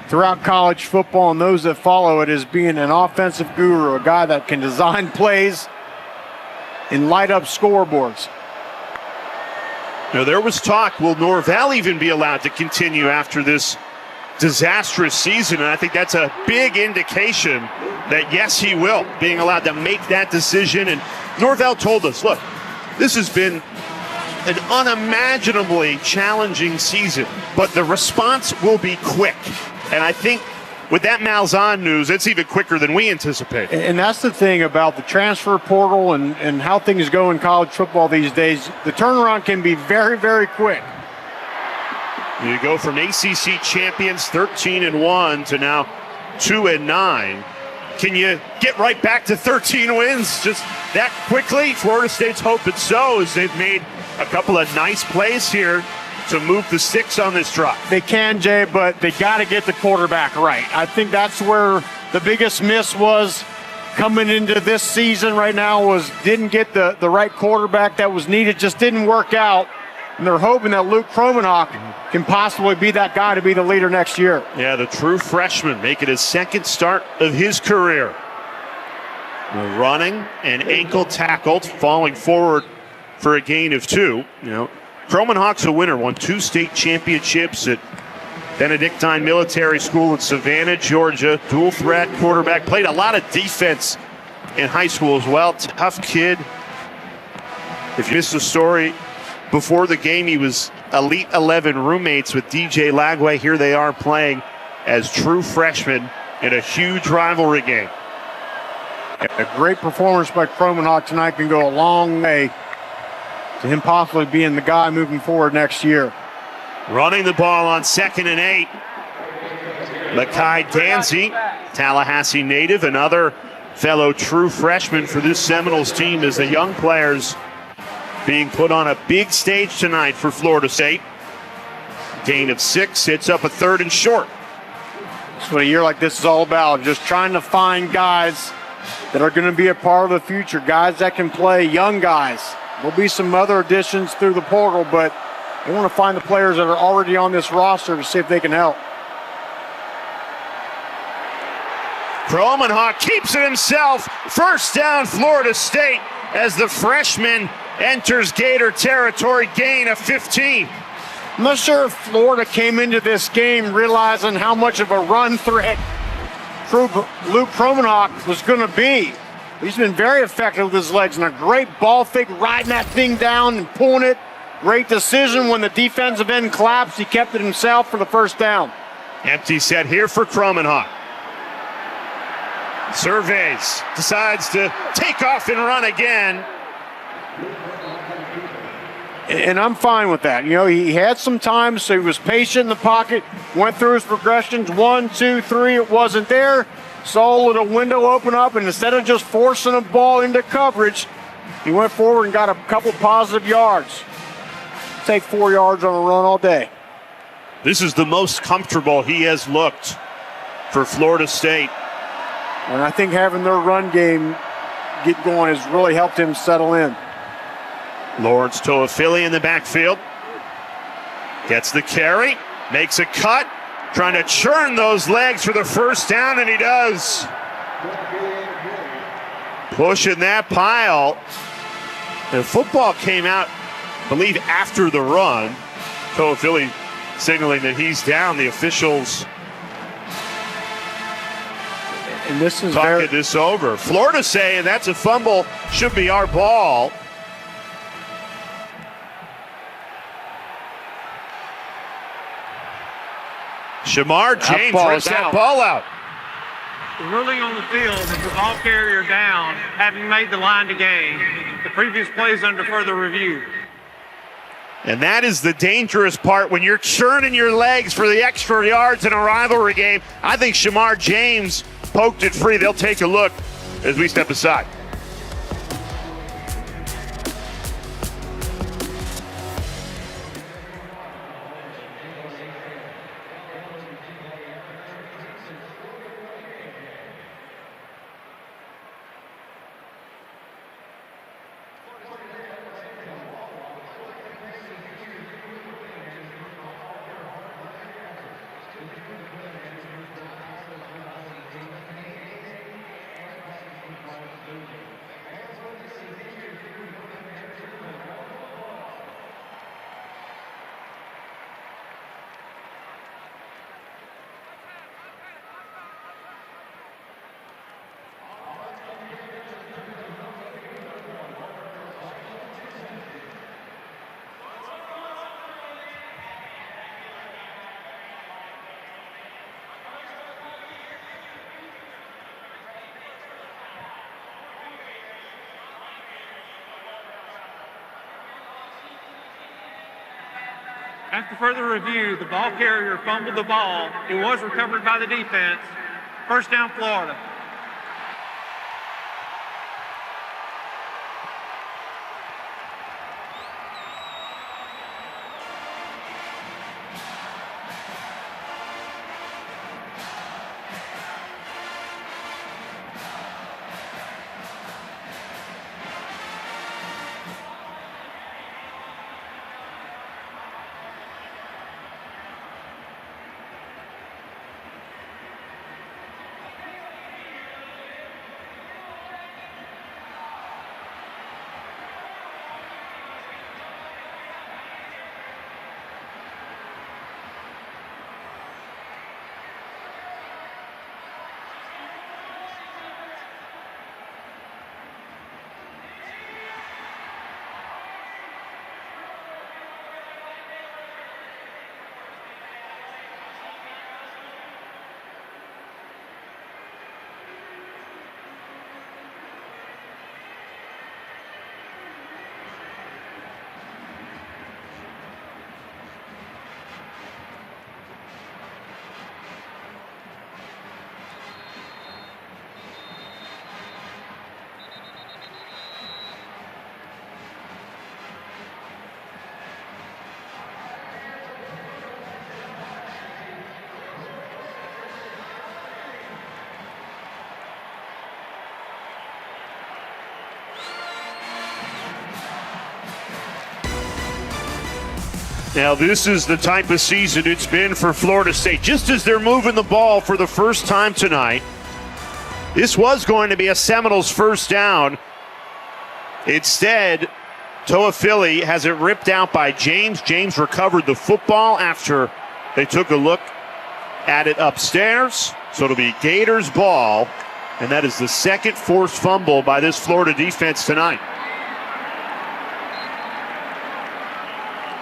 [SPEAKER 2] throughout college football and those that follow it as being an offensive guru, a guy that can design plays and light up scoreboards.
[SPEAKER 1] Now, there was talk, will Norvell even be allowed to continue after this disastrous season? And I think that's a big indication that, yes, he will, being allowed to make that decision. And Norvell told us, look, this has been an unimaginably challenging season, but the response will be quick. And I think with that Malzahn news, it's even quicker than we anticipated.
[SPEAKER 2] And that's the thing about the transfer portal and how things go in college football these days. The turnaround can be very, very quick.
[SPEAKER 1] You go from ACC champions 13-1 to now 2-9. Can you get right back to 13 wins just that quickly? Florida State's hoping so, as they've made a couple of nice plays here to move the sticks on this drive.
[SPEAKER 2] They can, Jay, but they got to get the quarterback right. I think that's where the biggest miss was coming into this season right now, was didn't get the right quarterback that was needed, just didn't work out. And they're hoping that Luke Kromenhoek can possibly be that guy to be the leader next year.
[SPEAKER 1] Yeah, the true freshman making his second start of his career. Running and ankle tackled, falling forward for a gain of 2. Kromenhoek's a winner, won 2 state championships at Benedictine Military School in Savannah, Georgia. Dual threat quarterback. Played a lot of defense in high school as well. Tough kid. If you missed the story, before the game he was Elite 11 roommates with DJ Lagway. Here they are playing as true freshmen in a huge rivalry game.
[SPEAKER 2] A great performance by Kromenhoek tonight can go a long way to him possibly being the guy moving forward next year.
[SPEAKER 1] Running the ball on 2nd and 8. Makai Danzy, Tallahassee native, another fellow true freshman for this Seminoles team as the young players being put on a big stage tonight for Florida State. Gain of 6, hits up a 3rd and short.
[SPEAKER 2] That's what a year like this is all about, just trying to find guys that are going to be a part of the future, guys that can play, young guys. There'll be some other additions through the portal, but they want to find the players that are already on this roster to see if they can help.
[SPEAKER 1] Kromenhoek keeps it himself. First down, Florida State, as the freshman enters Gator territory. Gain of 15.
[SPEAKER 2] I'm not sure if Florida came into this game realizing how much of a run threat Luke Kromenhoek was going to be. He's been very effective with his legs and a great ball fake, riding that thing down and pulling it. Great decision when the defensive end collapsed. He kept it himself for the first down.
[SPEAKER 1] Empty set here for Kromenhoek. Surveys, decides to take off and run again.
[SPEAKER 2] And I'm fine with that. You know, he had some time, so he was patient in the pocket, went through his progressions, 1, 2, 3, it wasn't there. Saw a little window open up, and instead of just forcing a ball into coverage, he went forward and got a couple positive yards. Take 4 yards on a run all day.
[SPEAKER 1] This is the most comfortable he has looked for Florida State.
[SPEAKER 2] And I think having their run game get going has really helped him settle in.
[SPEAKER 1] Lawrence Toafili in the backfield. Gets the carry, makes a cut, trying to churn those legs for the first down, and he does. Pushing that pile. The football came out, I believe, after the run. Toafili signaling that he's down. The officials
[SPEAKER 2] and this is
[SPEAKER 1] talking this over. Florida saying that's a fumble, should be our ball. Shamar James rips that ball out.
[SPEAKER 3] The ruling on the field is the ball carrier down, having made the line to gain. The previous play is under further review.
[SPEAKER 1] And that is the dangerous part when you're churning your legs for the extra yards in a rivalry game. I think Shamar James poked it free. They'll take a look as we step aside.
[SPEAKER 3] After further review, the ball carrier fumbled the ball. It was recovered by the defense. First down, Florida.
[SPEAKER 1] Now, this is the type of season it's been for Florida State. Just as they're moving the ball for the first time tonight, this was going to be a Seminoles first down. Instead, Toafili has it ripped out by James. James recovered the football after they took a look at it upstairs. So it'll be Gators ball, and that is the second forced fumble by this Florida defense tonight.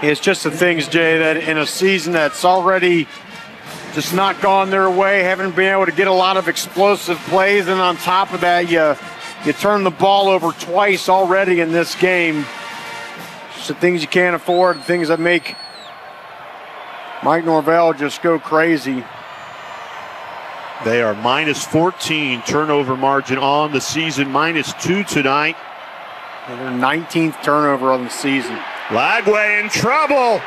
[SPEAKER 2] It's just the things, Jay, that in a season that's already just not gone their way, haven't been able to get a lot of explosive plays, and on top of that, you turn the ball over twice already in this game. It's the things you can't afford, the things that make Mike Norvell just go crazy.
[SPEAKER 1] They are minus 14 turnover margin on the season, minus 2 tonight.
[SPEAKER 2] And their 19th turnover on the season.
[SPEAKER 1] Lagway in trouble.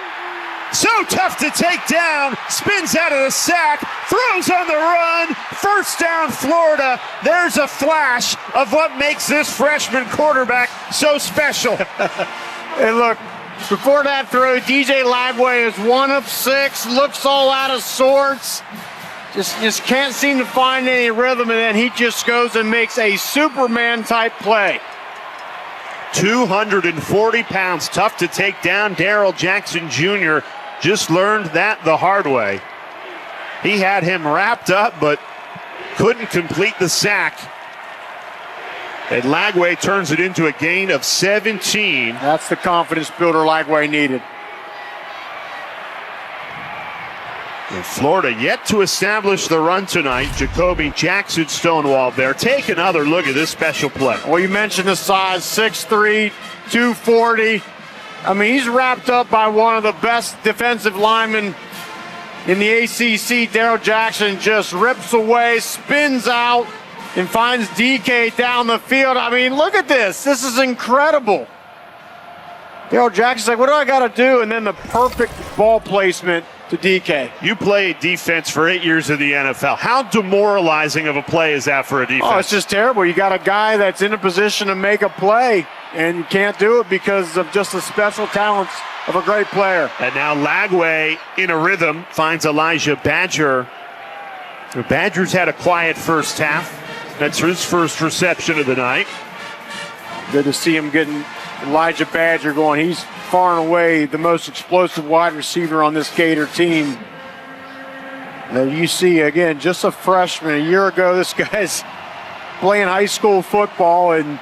[SPEAKER 1] So tough to take down. Spins out of the sack. Throws on the run. First down, Florida. There's a flash of what makes this freshman quarterback so special.
[SPEAKER 2] Hey, look, before that throw, DJ Lagway is 1 of 6. Looks all out of sorts. Just can't seem to find any rhythm, and then he just goes and makes a Superman-type play.
[SPEAKER 1] 240 pounds, tough to take down. Darrell Jackson Jr. just learned that the hard way. He had him wrapped up, but couldn't complete the sack. And Lagway turns it into a gain of 17.
[SPEAKER 2] That's the confidence builder Lagway needed.
[SPEAKER 1] And Florida yet to establish the run tonight. Jacoby Jackson stonewalled there. Take another look at this special play.
[SPEAKER 2] Well, you mentioned the size, 6'3", 240. I mean, he's wrapped up by one of the best defensive linemen in the ACC. Darrell Jackson just rips away, spins out, and finds DK down the field. I mean, look at this. This is incredible. Darrell Jackson's like, what do I got to do? And then the perfect ball placement to DK.
[SPEAKER 1] You played defense for 8 years in the NFL. How demoralizing of a play is that for a defense?
[SPEAKER 2] Oh, it's just terrible. You got a guy that's in a position to make a play, and you can't do it because of just the special talents of a great player.
[SPEAKER 1] And now Lagway in a rhythm finds Elijah Badger. The Badger's had a quiet first half. That's his first reception of the night.
[SPEAKER 2] Good to see him getting Elijah Badger going. He's far and away the most explosive wide receiver on this Gator team. Now you see, again, just a freshman. A year ago, this guy's playing high school football, and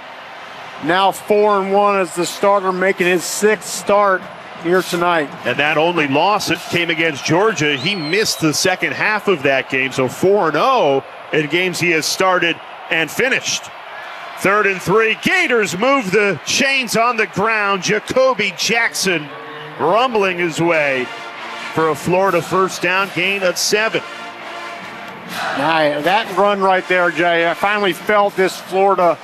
[SPEAKER 2] now 4-1 as the starter, making his 6th start here tonight.
[SPEAKER 1] And that only loss that came against Georgia, he missed the second half of that game. So 4-0 in games he has started and finished. 3rd and 3. Gators move the chains on the ground. Jacoby Jackson rumbling his way for a Florida first down, gain of 7.
[SPEAKER 2] Now, that run right there, Jay, I finally felt this Florida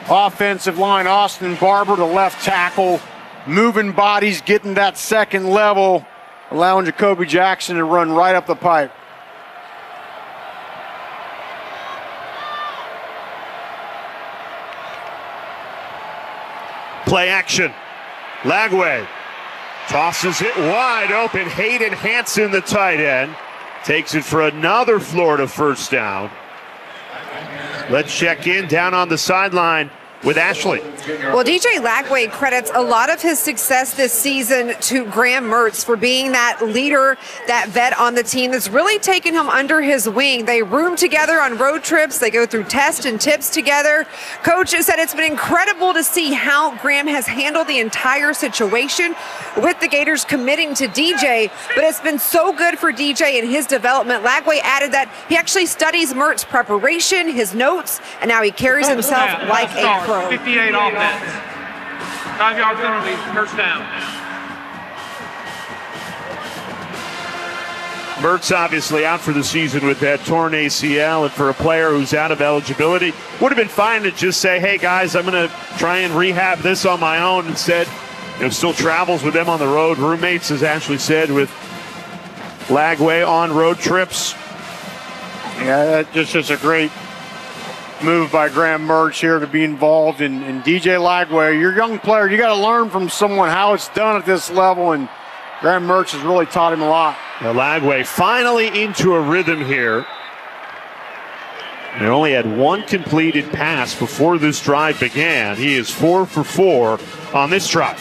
[SPEAKER 2] offensive line. Austin Barber, the left tackle, moving bodies, getting that second level, allowing Jacoby Jackson to run right up the pipe.
[SPEAKER 1] Play action. Lagway tosses it wide open. Hayden Hanson, the tight end, takes it for another Florida first down. Let's check in down on the sideline with Ashley.
[SPEAKER 5] Well, DJ Lagway credits a lot of his success this season to Graham Mertz for being that leader, that vet on the team that's really taken him under his wing. They room together on road trips. They go through tests and tips together. Coach has said it's been incredible to see how Graham has handled the entire situation with the Gators committing to DJ, but it's been so good for DJ and his development. Lagway added that he actually studies Mertz' preparation, his notes, and now he carries himself like a pro.
[SPEAKER 3] 58 offense. 5-yard penalty, first down.
[SPEAKER 1] Mertz obviously out for the season with that torn ACL, and for a player who's out of eligibility, would have been fine to just say, hey guys, I'm going to try and rehab this on my own. Instead, still travels with them on the road. Roommates, as Ashley said, with Lagway on road trips.
[SPEAKER 2] Yeah, that's just a great move by Graham Mertz here to be involved in DJ Lagway. You're a young player. You got to learn from someone how it's done at this level, and Graham Mertz has really taught him a lot.
[SPEAKER 1] Now Lagway finally into a rhythm here. He only had one completed pass before this drive began. He is 4 for 4 on this drive.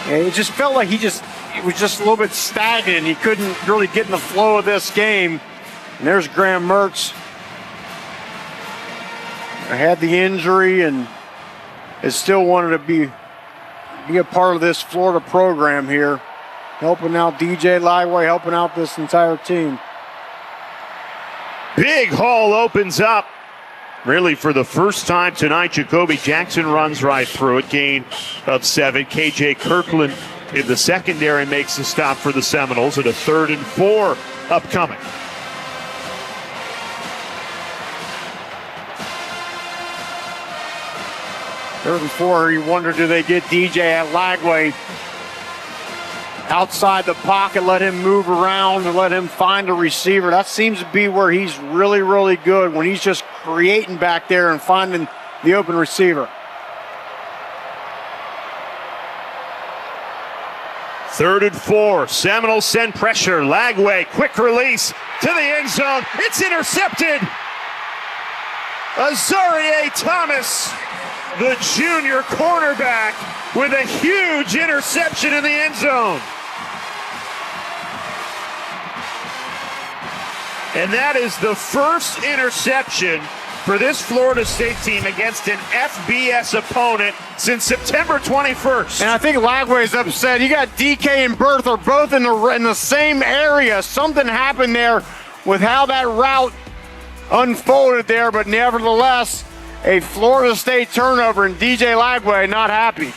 [SPEAKER 2] Yeah, it just felt like it was just a little bit stagnant. He couldn't really get in the flow of this game. And there's Graham Mertz. I had the injury and is still wanted to be a part of this Florida program here, helping out DJ Lagway, helping out this entire team.
[SPEAKER 1] Big hole opens up. Really, for the first time tonight, Jacoby Jackson runs right through it. Gain of 7. KJ Kirkland in the secondary makes the stop for the Seminoles at a 3rd and 4 upcoming.
[SPEAKER 2] Third and 4, you wonder, do they get DJ at Lagway outside the pocket, let him move around and let him find a receiver? That seems to be where he's really, really good, when he's just creating back there and finding the open receiver.
[SPEAKER 1] 3rd and 4. Seminoles send pressure. Lagway, quick release to the end zone. It's intercepted. Azarie Thomas, the junior cornerback, with a huge interception in the end zone. And that is the first interception for this Florida State team against an FBS opponent since September 21st.
[SPEAKER 2] And I think Lagway's upset. You got DK and Berth are both in the same area. Something happened there with how that route unfolded there, but nevertheless, a Florida State turnover, and DJ Lagway not happy.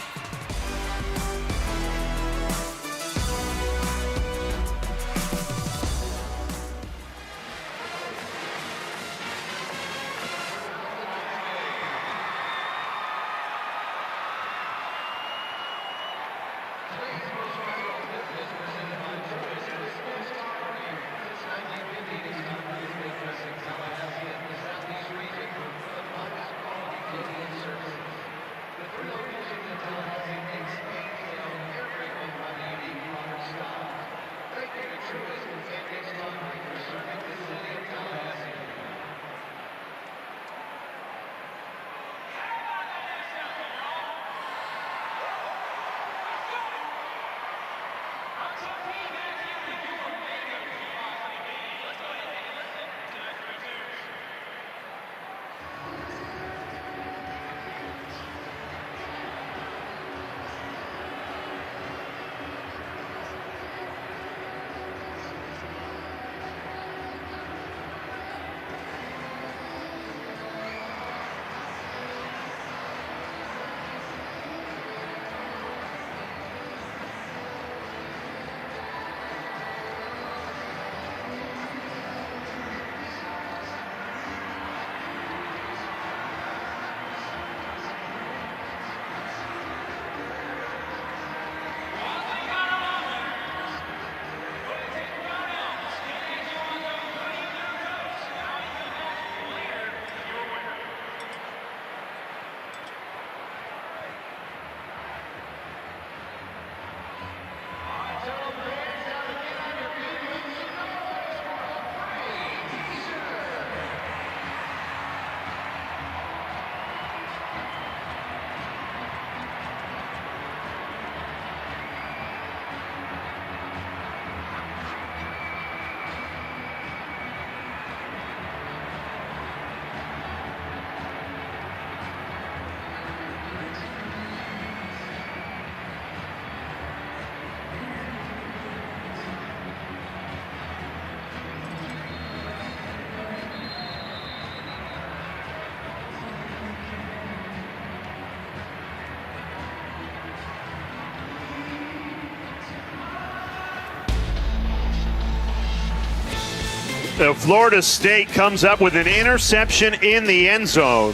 [SPEAKER 1] Florida State comes up with an interception in the end zone.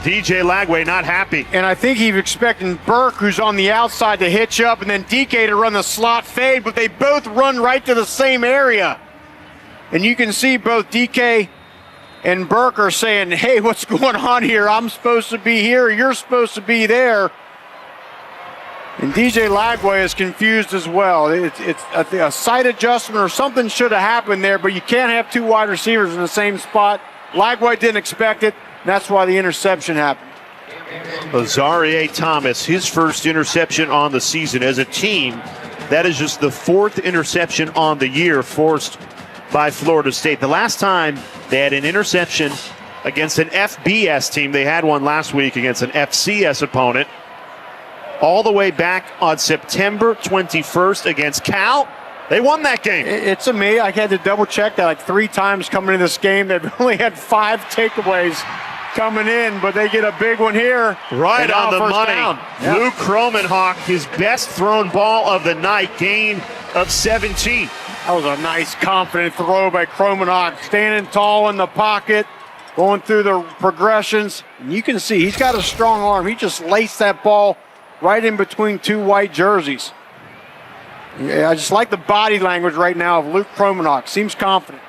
[SPEAKER 1] DJ Lagway not happy.
[SPEAKER 2] And I think he's expecting Burke, who's on the outside, to hitch up, and then DK to run the slot fade, but they both run right to the same area. And you can see both DK and Burke are saying, hey, what's going on here? I'm supposed to be here, you're supposed to be there. And DJ Lagway is confused as well. It's a sight adjustment or something should have happened there, but you can't have two wide receivers in the same spot. Lagway didn't expect it, and that's why the interception happened.
[SPEAKER 1] Azarie Thomas, his first interception on the season as a team. That is just the fourth interception on the year forced by Florida State. The last time they had an interception against an FBS team, they had one last week against an FCS opponent. All the way back on September 21st against Cal. They won that game.
[SPEAKER 2] It's amazing. I had to double check that like 3 times coming into this game. They've only had 5 takeaways coming in, but they get a big one here.
[SPEAKER 1] Right on the money.
[SPEAKER 2] Yeah.
[SPEAKER 1] Luke Kromenhoek, his best thrown ball of the night, gain of 17.
[SPEAKER 2] That was a nice, confident throw by Kromenhoek, standing tall in the pocket, going through the progressions. And you can see he's got a strong arm. He just laced that ball right in between 2 white jerseys. Yeah, I just like the body language right now of Luke Kromenhoek. Seems confident.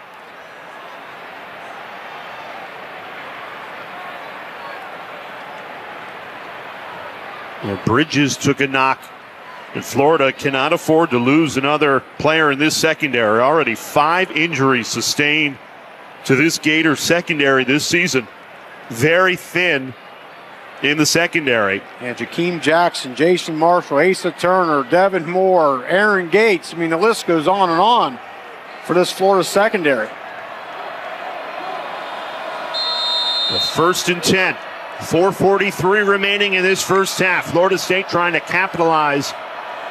[SPEAKER 1] Bridges took a knock, and Florida cannot afford to lose another player in this secondary. Already 5 injuries sustained to this Gator secondary this season. Very thin in the secondary.
[SPEAKER 2] And Jakeem Jackson, Jason Marshall, Asa Turner, Devin Moore, Aaron Gates. I mean, the list goes on and on for this Florida secondary.
[SPEAKER 1] The 1st and 10. 4:43 remaining in this first half. Florida State trying to capitalize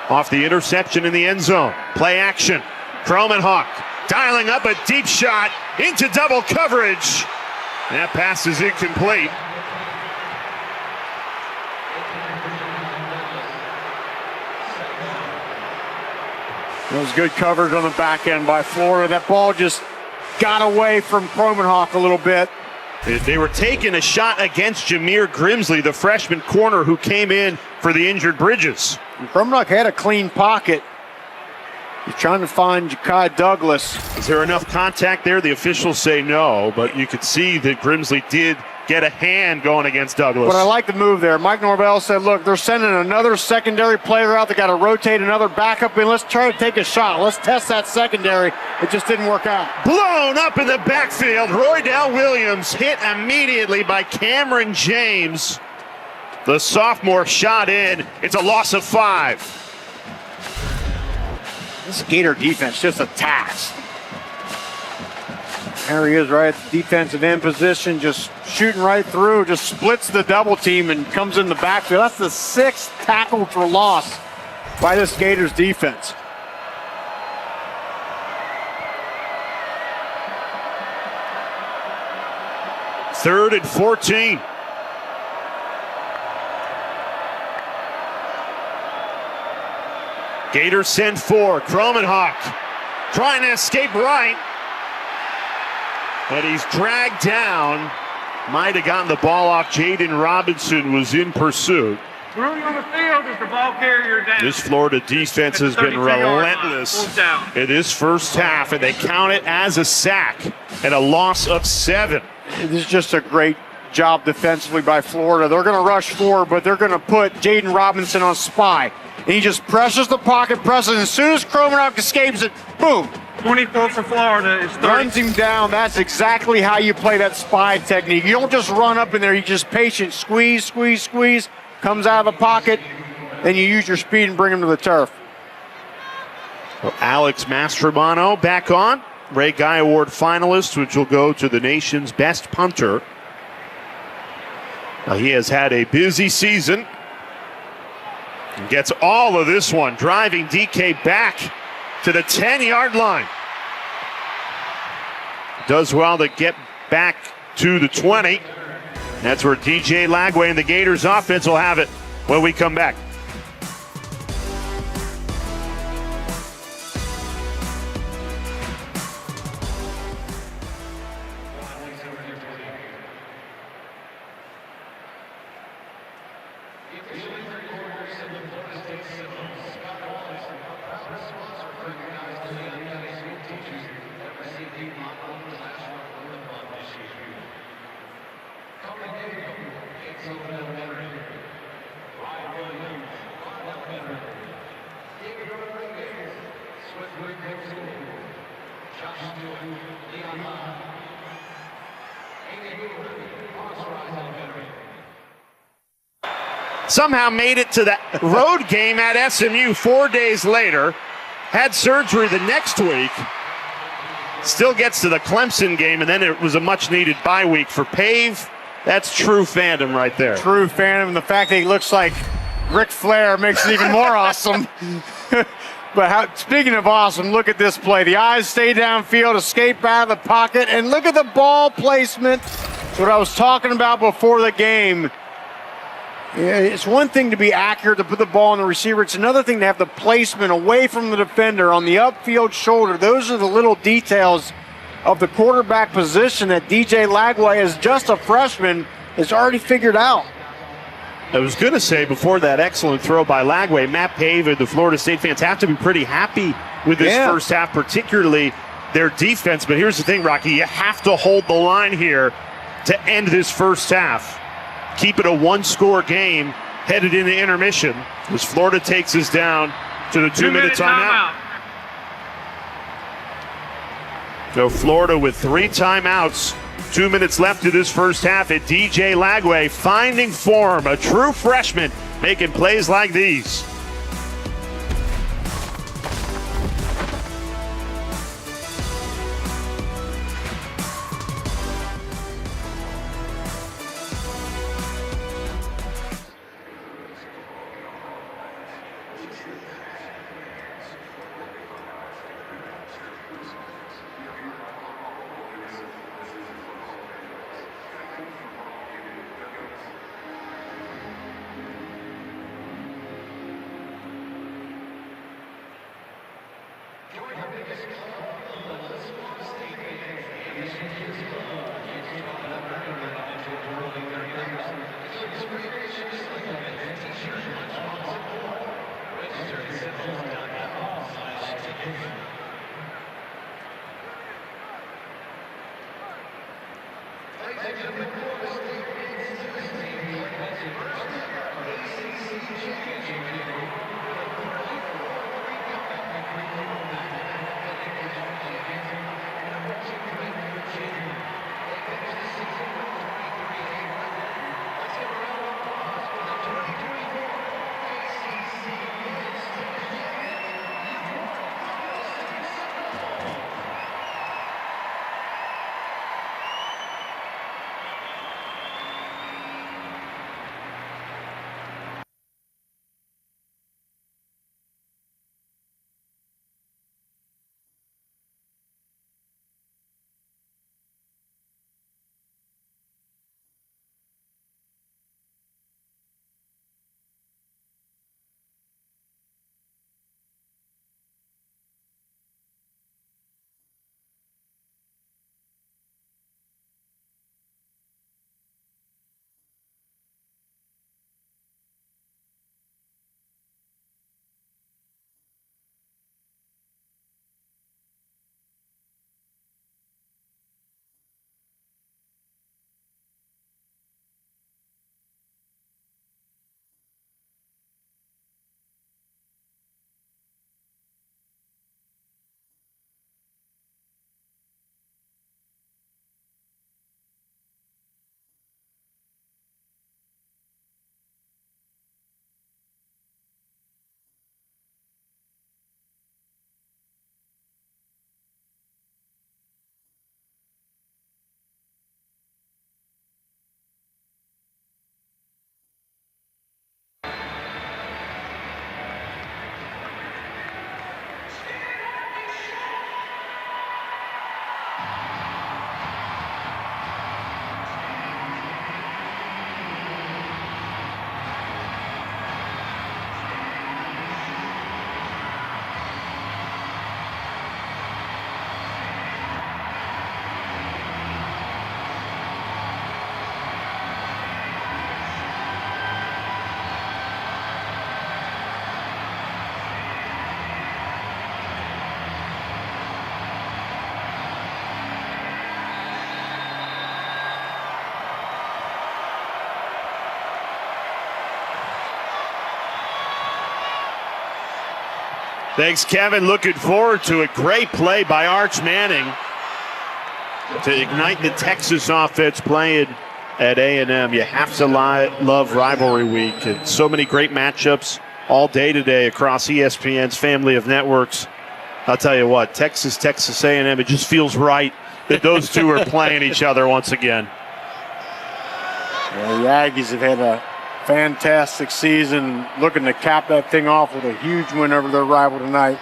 [SPEAKER 1] off the interception in the end zone. Play action. Kromenhoek dialing up a deep shot into double coverage. That pass is incomplete.
[SPEAKER 2] It was good coverage on the back end by Florida. That ball just got away from Kromenhoek a little bit.
[SPEAKER 1] They were taking a shot against Jameer Grimsley, the freshman corner who came in for the injured Bridges.
[SPEAKER 2] And Kromenhoek had a clean pocket. He's trying to find Ja'Kai Douglas.
[SPEAKER 1] Is there enough contact there? The officials say no, but you could see that Grimsley did get a hand going against Douglas.
[SPEAKER 2] But I like the move there. Mike Norvell said, look, they're sending another secondary player out. They got to rotate another backup in. Let's try to take a shot. Let's test that secondary. It just didn't work out.
[SPEAKER 1] Blown up in the backfield. Roydell Williams hit immediately by Cameron James. The sophomore shot in. It's a loss of 5.
[SPEAKER 2] This Gator defense just attacks. There he is right at the defensive end position, just shooting right through, just splits the double team and comes in the backfield. That's the 6th tackle for loss by this Gators defense.
[SPEAKER 1] Third and 14. Gators send 4. Kromenhoek trying to escape right. But he's dragged down. Might have gotten the ball off. Jaden Robinson was in pursuit.
[SPEAKER 3] Ruling on the field is the ball carrier down.
[SPEAKER 1] This Florida defense has been relentless in this first half, and they count it as a sack and a loss of 7.
[SPEAKER 2] This is just a great job defensively by Florida. They're going to rush forward, but they're going to put Jaden Robinson on spy. And he just presses the pocket, presses, and as soon as Kromenhoek escapes it, boom.
[SPEAKER 3] 24 for Florida is 30.
[SPEAKER 2] Runs him down. That's exactly how you play that spy technique. You don't just run up in there. You just patient, squeeze, squeeze, squeeze. Comes out of the pocket, then you use your speed and bring him to the turf.
[SPEAKER 1] Well, Alex Mastrobano back on. Ray Guy Award finalist, which will go to the nation's best punter. Now, he has had a busy season. And gets all of this one, driving DK back to the 10-yard line. Does well to get back to the 20. That's where DJ Lagway and the Gators offense will have it when we come back. Somehow made it to the road game at SMU 4 days later. Had surgery the next week. Still gets to the Clemson game, and then it was a much-needed bye week for Pave. That's true fandom right there.
[SPEAKER 2] True fandom, and the fact that he looks like Ric Flair makes it even more awesome. But speaking of awesome, look at this play. The eyes stay downfield, escape out of the pocket, and look at the ball placement. That's what I was talking about before the game. It's one thing to be accurate, to put the ball on the receiver. It's another thing to have the placement away from the defender on the upfield shoulder. Those are the little details of the quarterback position that DJ Lagway, as just a freshman, has already figured out.
[SPEAKER 1] I was going to say, before that excellent throw by Lagway, Matt Pave and the Florida State fans have to be pretty happy with this first half, particularly their defense. But here's the thing, Rocky, you have to hold the line here to end this first half. Keep it a one-score game headed into intermission as Florida takes us down to the 2-minute timeout. So Florida with 3 timeouts, 2 minutes left to this first half, and DJ Lagway finding form, a true freshman making plays like these. Thanks, Kevin. Looking forward to it. Great play by Arch Manning. to ignite the Texas offense playing at A&M. You have to love rivalry week, and so many great matchups all day today across ESPN's family of networks. I'll tell you what, Texas A&M, it just feels right that those two are playing each other once again.
[SPEAKER 2] Yeah, the Aggies have had a fantastic season, looking to cap that thing off with a huge win over their rival tonight.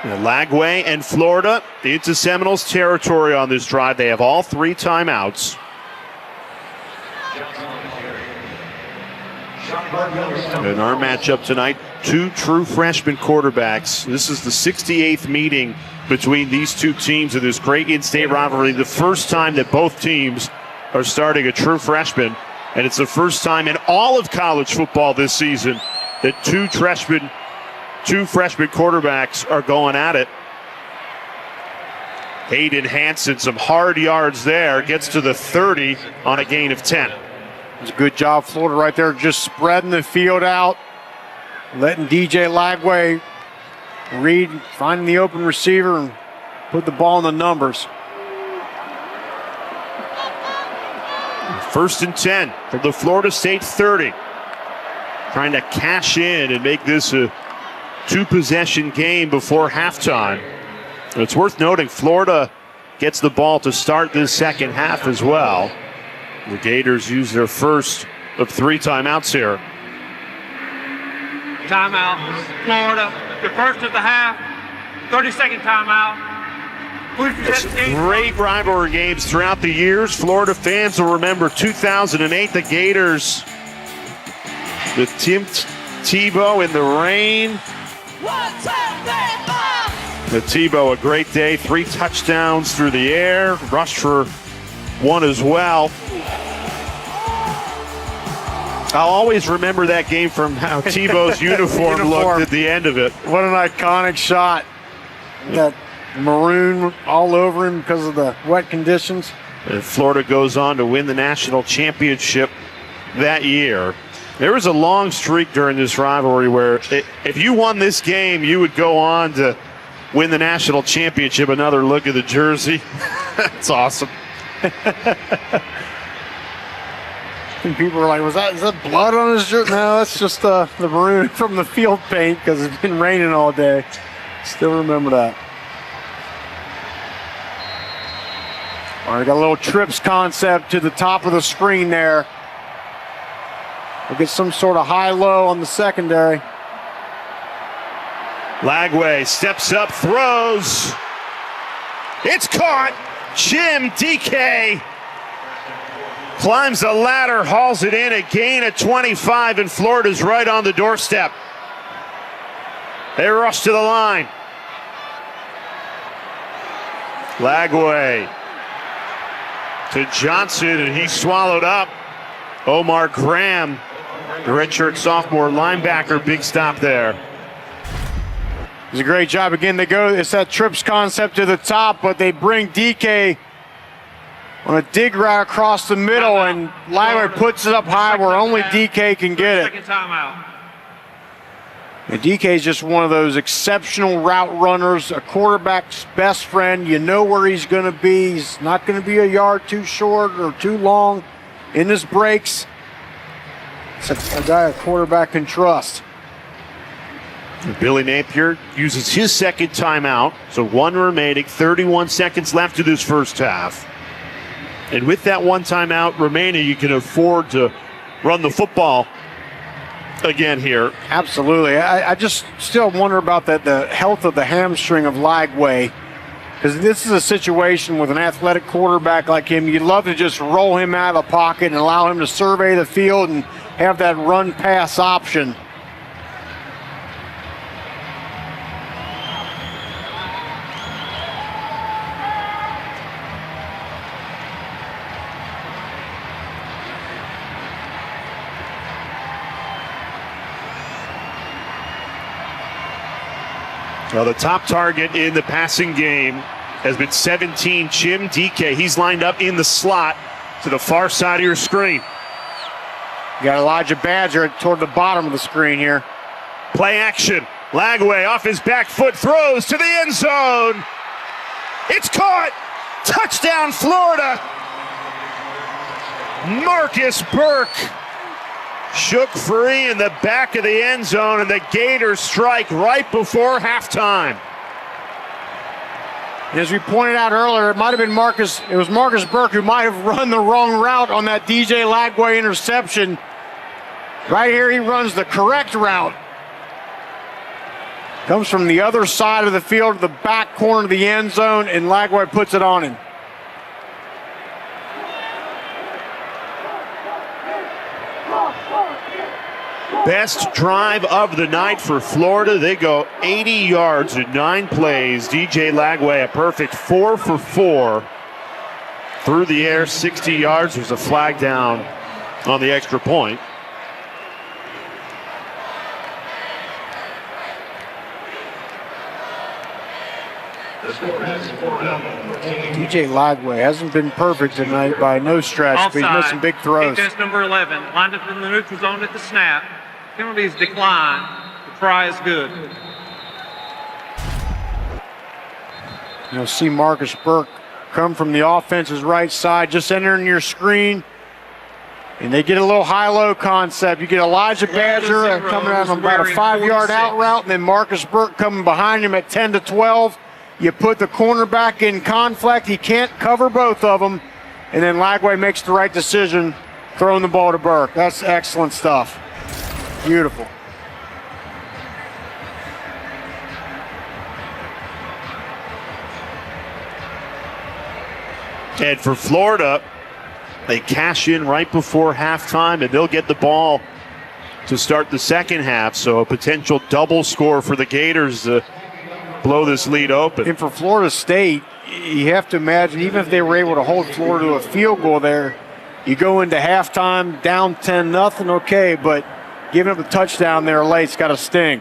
[SPEAKER 1] Lagway and Florida into Seminoles territory on this drive. They have all 3 timeouts. In our matchup tonight, 2 true freshman quarterbacks. This is the 68th meeting between these 2 teams in this great in-state rivalry. The first time that both teams are starting a true freshman, and it's the first time in all of college football this season that 2 freshman quarterbacks are going at it. Hayden Hansen, some hard yards there, gets to the 30 on a gain of 10.
[SPEAKER 2] It's a good job, Florida, right there, just spreading the field out, letting DJ Lagway read, finding the open receiver, and put the ball in the numbers.
[SPEAKER 1] 1st and 10 from the Florida State 30. Trying to cash in and make this a 2-possession game before halftime. And it's worth noting Florida gets the ball to start this second half as well. The Gators use their first of 3 timeouts here.
[SPEAKER 3] Timeout, Florida. The first of the half. 30-second timeout.
[SPEAKER 1] Great rivalry games throughout the years. Florida fans will remember 2008, the Gators with Tim Tebow in the rain.
[SPEAKER 6] 1, 2, 3, 4.
[SPEAKER 1] The Tebow, a great day. 3 touchdowns through the air. Rushed for 1 as well. I'll always remember that game from how Tebow's uniform looked at the end of it.
[SPEAKER 2] What an iconic shot. That maroon all over him because of the wet conditions.
[SPEAKER 1] And Florida goes on to win the national championship that year. There was a long streak during this rivalry where if you won this game, you would go on to win the national championship. Another look at the jersey. That's awesome.
[SPEAKER 2] And people were like, is that blood on his shirt? No, that's just the maroon from the field paint because it's been raining all day. Still remember that. All right, got a little trips concept to the top of the screen there. We'll get some sort of high-low on the secondary.
[SPEAKER 1] Lagway steps up, throws. It's caught. Jim DK climbs the ladder, hauls it in, a gain of 25, and Florida's right on the doorstep. They rush to the line. Lagway to Johnson, and he's swallowed up. Omar Graham, the redshirt sophomore linebacker, big stop there.
[SPEAKER 2] It's a great job. Again, it's that trips concept to the top, but they bring DK on a dig route across the middle, and Lagway puts it up high where only DK can get it.
[SPEAKER 3] Second timeout.
[SPEAKER 2] And DK is just one of those exceptional route runners, a quarterback's best friend. You know where he's going to be. He's not going to be a yard too short or too long in his breaks. It's a guy a quarterback can trust.
[SPEAKER 1] Billy Napier uses his second timeout, so 1 remaining, 31 seconds left of this first half. And with that 1 timeout remaining, you can afford to run the football again here.
[SPEAKER 2] Absolutely. I just still wonder about the health of the hamstring of Lagway, because this is a situation with an athletic quarterback like him. You'd love to just roll him out of the pocket and allow him to survey the field and have that run-pass option.
[SPEAKER 1] Well, the top target in the passing game has been 17, Jim DK. He's lined up in the slot to the far side of your screen.
[SPEAKER 2] You got Elijah Badger toward the bottom of the screen here.
[SPEAKER 1] Play action. Lagway off his back foot, throws to the end zone. It's caught. Touchdown, Florida. Marcus Burke shook free in the back of the end zone, and the Gators strike right before halftime.
[SPEAKER 2] As we pointed out earlier, it might have been Marcus Burke who might have run the wrong route on that DJ Lagway interception. Right here, he runs the correct route. Comes from the other side of the field to the back corner of the end zone, and Lagway puts it on him.
[SPEAKER 1] Best drive of the night for Florida. They go 80 yards in 9 plays. DJ Lagway, a perfect 4 for 4. Through the air, 60 yards. There's a flag down on the extra point.
[SPEAKER 2] DJ Lagway hasn't been perfect tonight by no stretch, but he's missing big throws.
[SPEAKER 3] Defense number 11, lined up in the neutral zone at the snap. Penalties decline. The try is good.
[SPEAKER 2] You'll see Marcus Burke come from the offense's right side, just entering your screen. And they get a little high-low concept. You get Elijah Badger coming out on about a 5-yard out route, and then Marcus Burke coming behind him at 10 to 12. You put the cornerback in conflict. He can't cover both of them. And then Lagway makes the right decision, throwing the ball to Burke. That's excellent stuff. Beautiful.
[SPEAKER 1] And for Florida, they cash in right before halftime, and they'll get the ball to start the second half. So a potential double score for the Gators to blow this lead open.
[SPEAKER 2] And for Florida State, you have to imagine, even if they were able to hold Florida to a field goal there, you go into halftime down 10-0, okay, but giving up a touchdown there late's got to sting.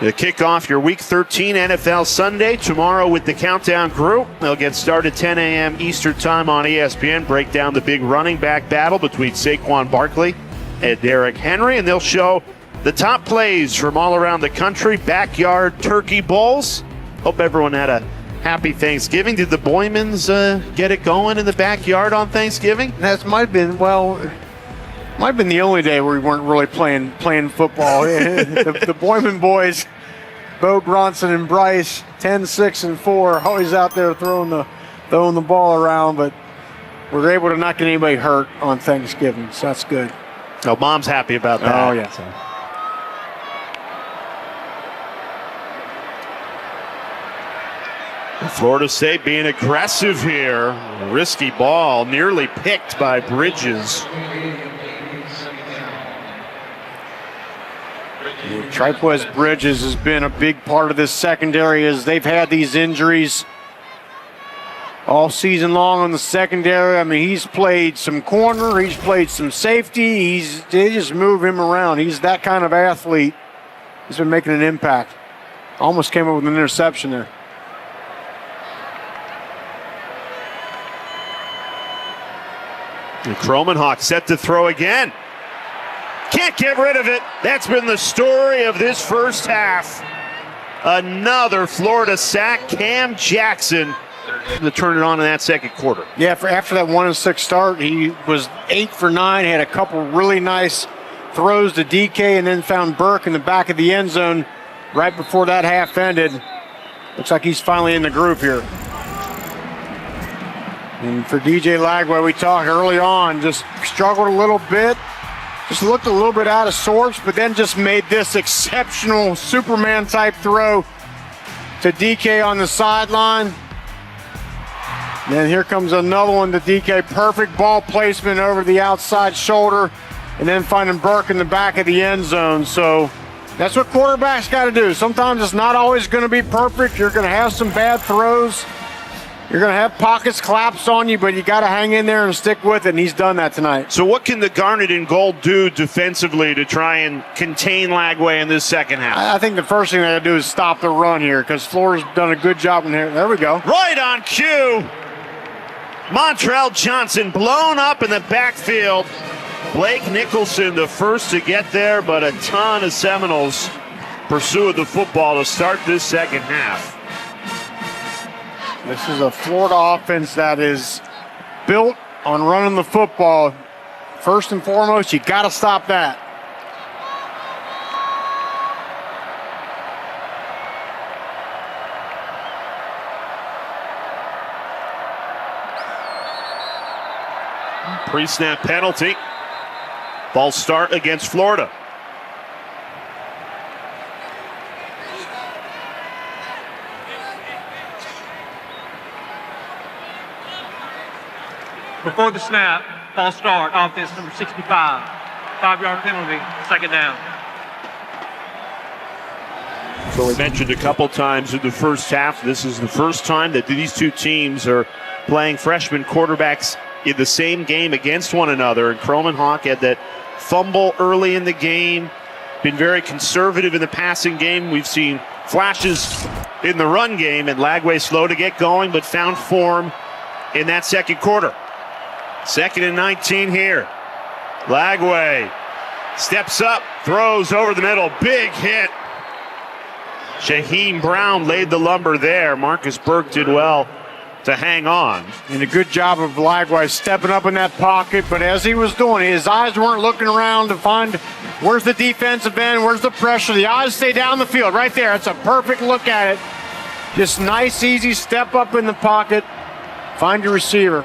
[SPEAKER 1] To kick off your Week 13 NFL Sunday tomorrow with the Countdown Crew. They'll get started 10 a.m. Eastern Time on ESPN, break down the big running back battle between Saquon Barkley and Derrick Henry, and they'll show the top plays from all around the country, backyard turkey bowls. Hope everyone had a happy Thanksgiving. Did the Boymans get it going in the backyard on Thanksgiving?
[SPEAKER 2] That might have been, might have been the only day where we weren't really playing football. the Boyman boys, Bo Bronson and Bryce, 10, 6, and 4, always out there throwing the ball around, but we're able to not get anybody hurt on Thanksgiving, so that's good.
[SPEAKER 1] Oh, Mom's happy about that.
[SPEAKER 2] Oh, yeah.
[SPEAKER 1] Florida State being aggressive here. A risky ball, nearly picked by Bridges.
[SPEAKER 2] Tripuez Bridges has been a big part of this secondary as they've had these injuries all season long on the secondary. I mean, he's played some corner, he's played some safety, they just move him around. He's that kind of athlete. He's been making an impact. Almost came up with an interception there.
[SPEAKER 1] And Kromenhoek set to throw again. Can't get rid of it. That's been the story of this first half. Another Florida sack. Cam Jackson to turn it on in that second quarter.
[SPEAKER 2] Yeah, after that 1-6 start, he was 8 for 9, had a couple really nice throws to DK, and then found Burke in the back of the end zone right before that half ended. Looks like he's finally in the groove here. And for DJ Lagway, we talked early on, just struggled a little bit, just looked a little bit out of sorts, but then just made this exceptional Superman type throw to DK on the sideline. Then here comes another one to DK. Perfect ball placement over the outside shoulder, and then finding Burke in the back of the end zone. So that's what quarterbacks got to do. Sometimes it's not always going to be perfect. You're going to have some bad throws. You're going to have pockets collapse on you, but you got to hang in there and stick with it, and he's done that tonight.
[SPEAKER 1] So what can the Garnet and Gold do defensively to try and contain Lagway in this second half?
[SPEAKER 2] I think the first thing they got to do is stop the run here because Florida's done a good job in here. There we go.
[SPEAKER 1] Right on cue. Montrell Johnson blown up in the backfield. Blake Nicholson the first to get there, but a ton of Seminoles pursuing the football to start this second half.
[SPEAKER 2] This is a Florida offense that is built on running the football. First and foremost, you got to stop that.
[SPEAKER 1] Pre-snap penalty. Ball start against Florida.
[SPEAKER 3] Before the snap, false start, offense number 65. 5-yard penalty, second down.
[SPEAKER 1] So we mentioned a couple times in the first half, this is the first time that these two teams are playing freshman quarterbacks in the same game against one another. And Kromenhoek had that fumble early in the game, been very conservative in the passing game. We've seen flashes in the run game, and Lagway slow to get going, but found form in that second quarter. 2nd and 19 here. Lagway steps up, throws over the middle, big hit. Shaheem Brown laid the lumber there. Marcus Burke did well to hang on.
[SPEAKER 2] And a good job of Lagway stepping up in that pocket, but as he was doing, his eyes weren't looking around to find where's the defensive end, where's the pressure. The eyes stay down the field right there. It's a perfect look at it. Just nice, easy step up in the pocket, find your receiver.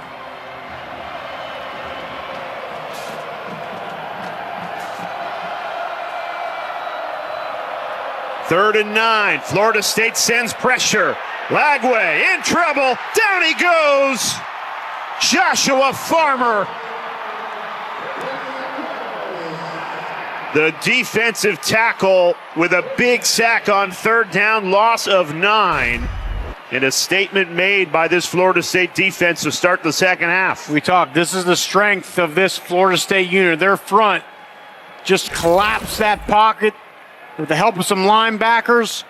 [SPEAKER 1] Third and 9. Florida State sends pressure. Lagway in trouble. Down he goes. Joshua Farmer. The defensive tackle with a big sack on third down, loss of 9. And a statement made by this Florida State defense to start the second half.
[SPEAKER 2] We talked, this is the strength of this Florida State unit. Their front just collapsed that pocket with the help of some linebackers.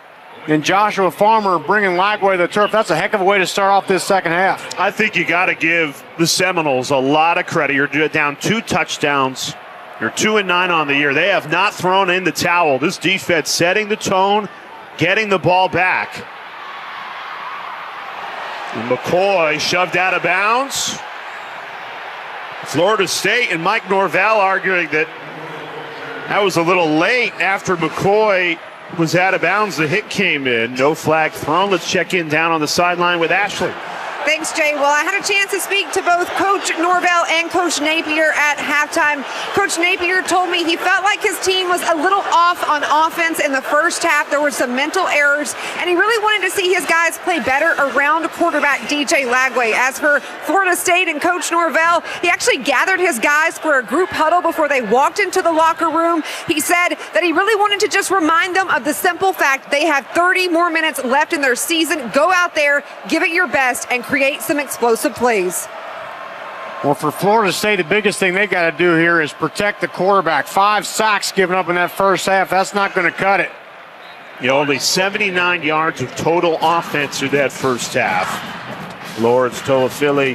[SPEAKER 2] And Joshua Farmer bringing Lagway to the turf. That's a heck of a way to start off this second half.
[SPEAKER 1] I think you got to give the Seminoles a lot of credit. You're down 2 touchdowns. You're 2-9 on the year. They have not thrown in the towel. This defense setting the tone, getting the ball back. And McCoy shoved out of bounds. Florida State and Mike Norvell arguing that was a little late after McCoy was out of bounds. The hit came in. No flag thrown. Let's check in down on the sideline with Ashley.
[SPEAKER 5] Thanks, Jay. Well, I had a chance to speak to both Coach Norvell and Coach Napier at halftime. Coach Napier told me he felt like his team was a little off on offense in the first half. There were some mental errors, and he really wanted to see his guys play better around quarterback DJ Lagway. As for Florida State and Coach Norvell, he actually gathered his guys for a group huddle before they walked into the locker room. He said that he really wanted to just remind them of the simple fact they have 30 more minutes left in their season. Go out there, give it your best, and create some explosive plays.
[SPEAKER 2] Well, for Florida State, the biggest thing they got to do here is protect the quarterback. 5 sacks given up in that first half. That's not going to cut it.
[SPEAKER 1] Only 79 yards of total offense through that first half. Lawrence Toafili,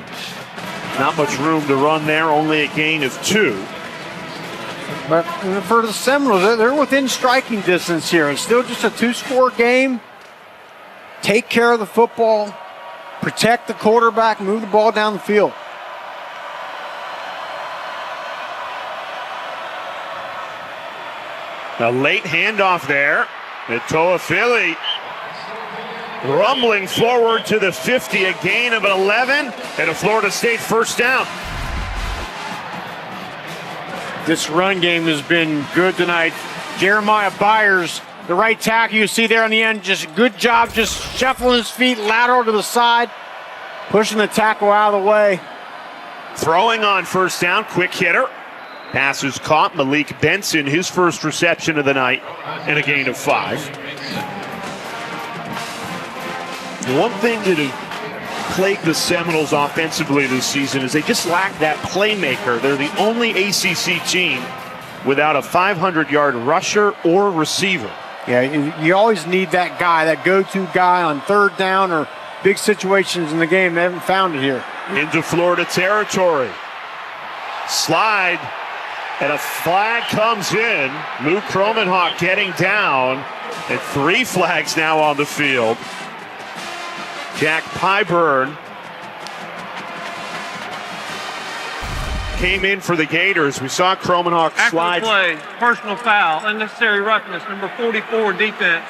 [SPEAKER 1] not much room to run there, only a gain of 2.
[SPEAKER 2] But for the Seminoles, they're within striking distance here. It's still just a 2-score game. Take care of the football, protect the quarterback, move the ball down the field.
[SPEAKER 1] A late handoff there. And Toafili rumbling forward to the 50, a gain of 11, and a Florida State first down.
[SPEAKER 2] This run game has been good tonight. Jeremiah Byers, the right tackle you see there on the end, just good job just shuffling his feet lateral to the side, pushing the tackle out of the way.
[SPEAKER 1] Throwing on first down, quick hitter. Passes caught. Malik Benson, his first reception of the night, and a gain of 5. One thing that has plagued the Seminoles offensively this season is they just lack that playmaker. They're the only ACC team without a 500-yard rusher or receiver.
[SPEAKER 2] Yeah, you always need that guy, that go-to guy on third down or big situations in the game. They haven't found it here.
[SPEAKER 1] Into Florida territory. Slide, and a flag comes in. Luke Kromenhoek getting down. And 3 flags now on the field. Jack Pyburn came in for the Gators. We saw Kromenhoek slide.
[SPEAKER 3] Play, personal foul, unnecessary roughness, number 44 defense,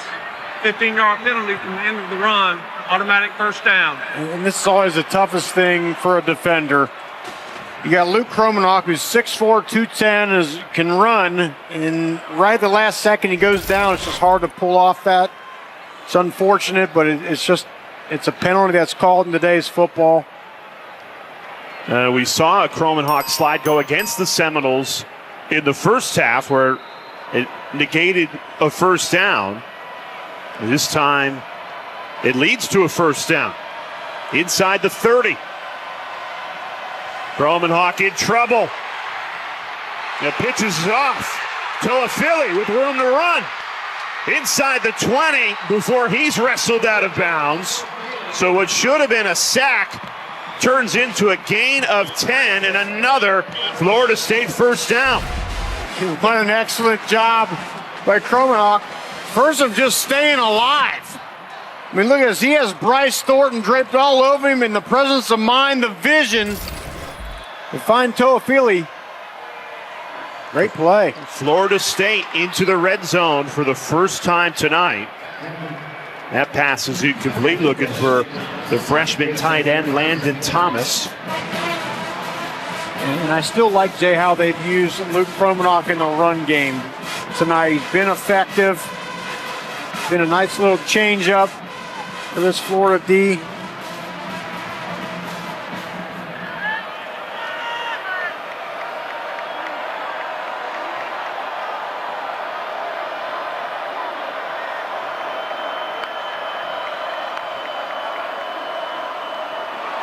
[SPEAKER 3] 15-yard penalty from the end of the run, automatic first down.
[SPEAKER 2] And this is always the toughest thing for a defender. You got Luke Kromenhoek, who's 6'4", 210, can run, and right at the last second he goes down. It's just hard to pull off that. It's unfortunate, but it's a penalty that's called in today's football.
[SPEAKER 1] We saw a Kromenhoek slide go against the Seminoles in the first half where it negated a first down. This time it leads to a first down inside the 30. Kromenhoek in trouble. The pitches is off. Toafili with room to run. Inside the 20 before he's wrestled out of bounds. So what should have been a sack turns into a gain of 10 and another Florida State first down.
[SPEAKER 2] He's done an excellent job by Kromenhoek. First of just staying alive. I mean, look at this. He has Bryce Thornton draped all over him in the presence of mind, the vision to find Toafili. Great play.
[SPEAKER 1] Florida State into the red zone for the first time tonight. That pass is incomplete, looking for the freshman tight end Landon Thomas.
[SPEAKER 2] And I still like, Jay, how they've used Luke Kromenhoek in the run game tonight. He's been effective. Been a nice little change up for this Florida D.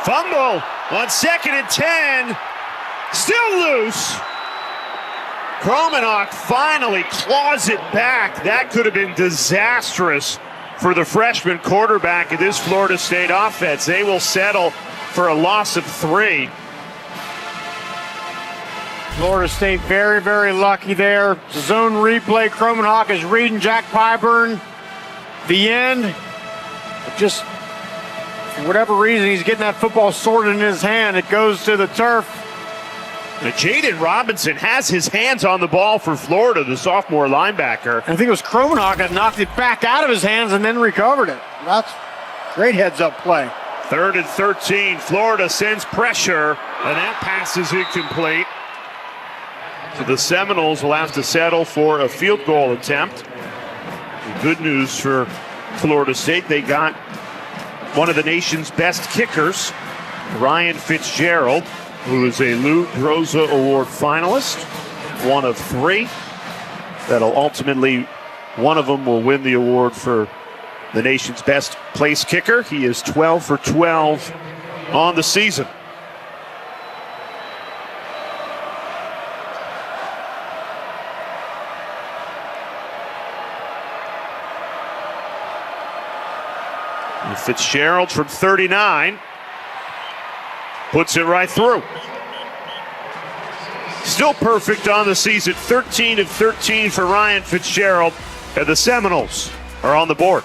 [SPEAKER 1] Fumble on 2nd and 10. Still loose. Kromenhoek finally claws it back. That could have been disastrous for the freshman quarterback of this Florida State offense. They will settle for a loss of 3.
[SPEAKER 2] Florida State very, very lucky there. Zone replay. Kromenhoek is reading Jack Pyburn. The end. Just for whatever reason, he's getting that football sorted in his hand. It goes to the turf.
[SPEAKER 1] Jaden Robinson has his hands on the ball for Florida, the sophomore linebacker.
[SPEAKER 2] I think it was Kromenhoek that knocked it back out of his hands and then recovered it. That's great heads-up play.
[SPEAKER 1] 3rd and 13. Florida sends pressure, and that pass is incomplete. So the Seminoles will have to settle for a field goal attempt. Good news for Florida State. They got one of the nation's best kickers, Ryan Fitzgerald, who is a Lou Groza Award finalist, one of 3. That'll ultimately, one of them will win the award for the nation's best place kicker. He is 12 for 12 on the season. And Fitzgerald from 39 puts it right through. Still perfect on the season, 13 of 13 for Ryan Fitzgerald, and the Seminoles are on the board.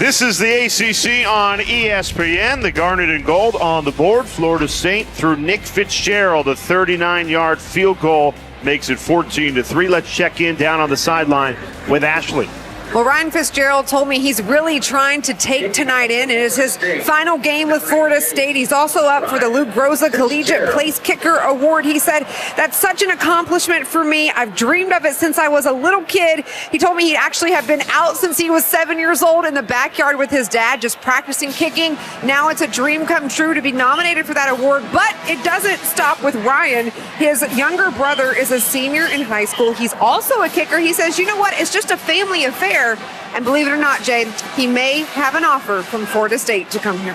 [SPEAKER 1] This is the ACC on ESPN. The Garnet and Gold on the board. Florida State through Nick Fitzgerald. A 39-yard field goal makes it 14-3. Let's check in down on the sideline with Ashley.
[SPEAKER 5] Well, Ryan Fitzgerald told me he's really trying to take tonight in. It is his final game with Florida State. He's also up for the Luke Groza Collegiate Place Kicker Award. He said, that's such an accomplishment for me. I've dreamed of it since I was a little kid. He told me he actually had been out since he was 7 years old in the backyard with his dad, just practicing kicking. Now it's a dream come true to be nominated for that award, but it doesn't stop with Ryan. His younger brother is a senior in high school. He's also a kicker. He says, you know what? It's just a family affair. And believe it or not, Jay, he may have an offer from Florida State to come here.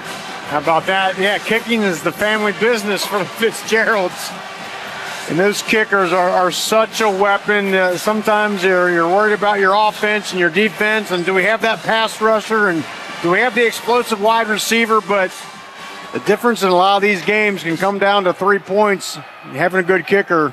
[SPEAKER 2] How about that? Yeah, kicking is the family business for the Fitzgeralds. And those kickers are such a weapon. Sometimes you're worried about your offense and your defense, and do we have that pass rusher, and do we have the explosive wide receiver? But the difference in a lot of these games can come down to 3 points. Having a good kicker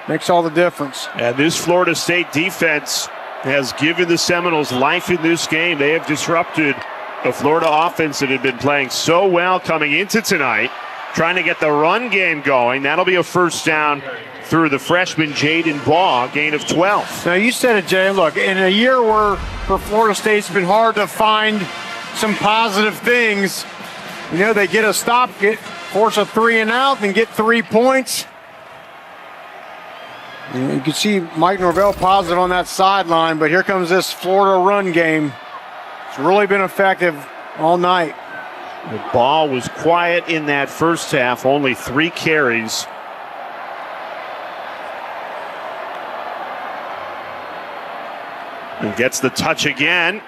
[SPEAKER 2] makes all the difference.
[SPEAKER 1] And this Florida State defense has given the Seminoles life in this game. They have disrupted the Florida offense that had been playing so well coming into tonight, trying to get the run game going. That'll be a first down through the freshman Jaden Baugh, gain of 12.
[SPEAKER 2] Now, you said it, Jay. Look, in a year where for Florida State it's been hard to find some positive things, you know, they get a stop, force a 3 and out, and get 3 points. You can see Mike Norvell positive on that sideline, but here comes this Florida run game. It's really been effective all night.
[SPEAKER 1] The ball was quiet in that first half, only 3 carries. And gets the touch again.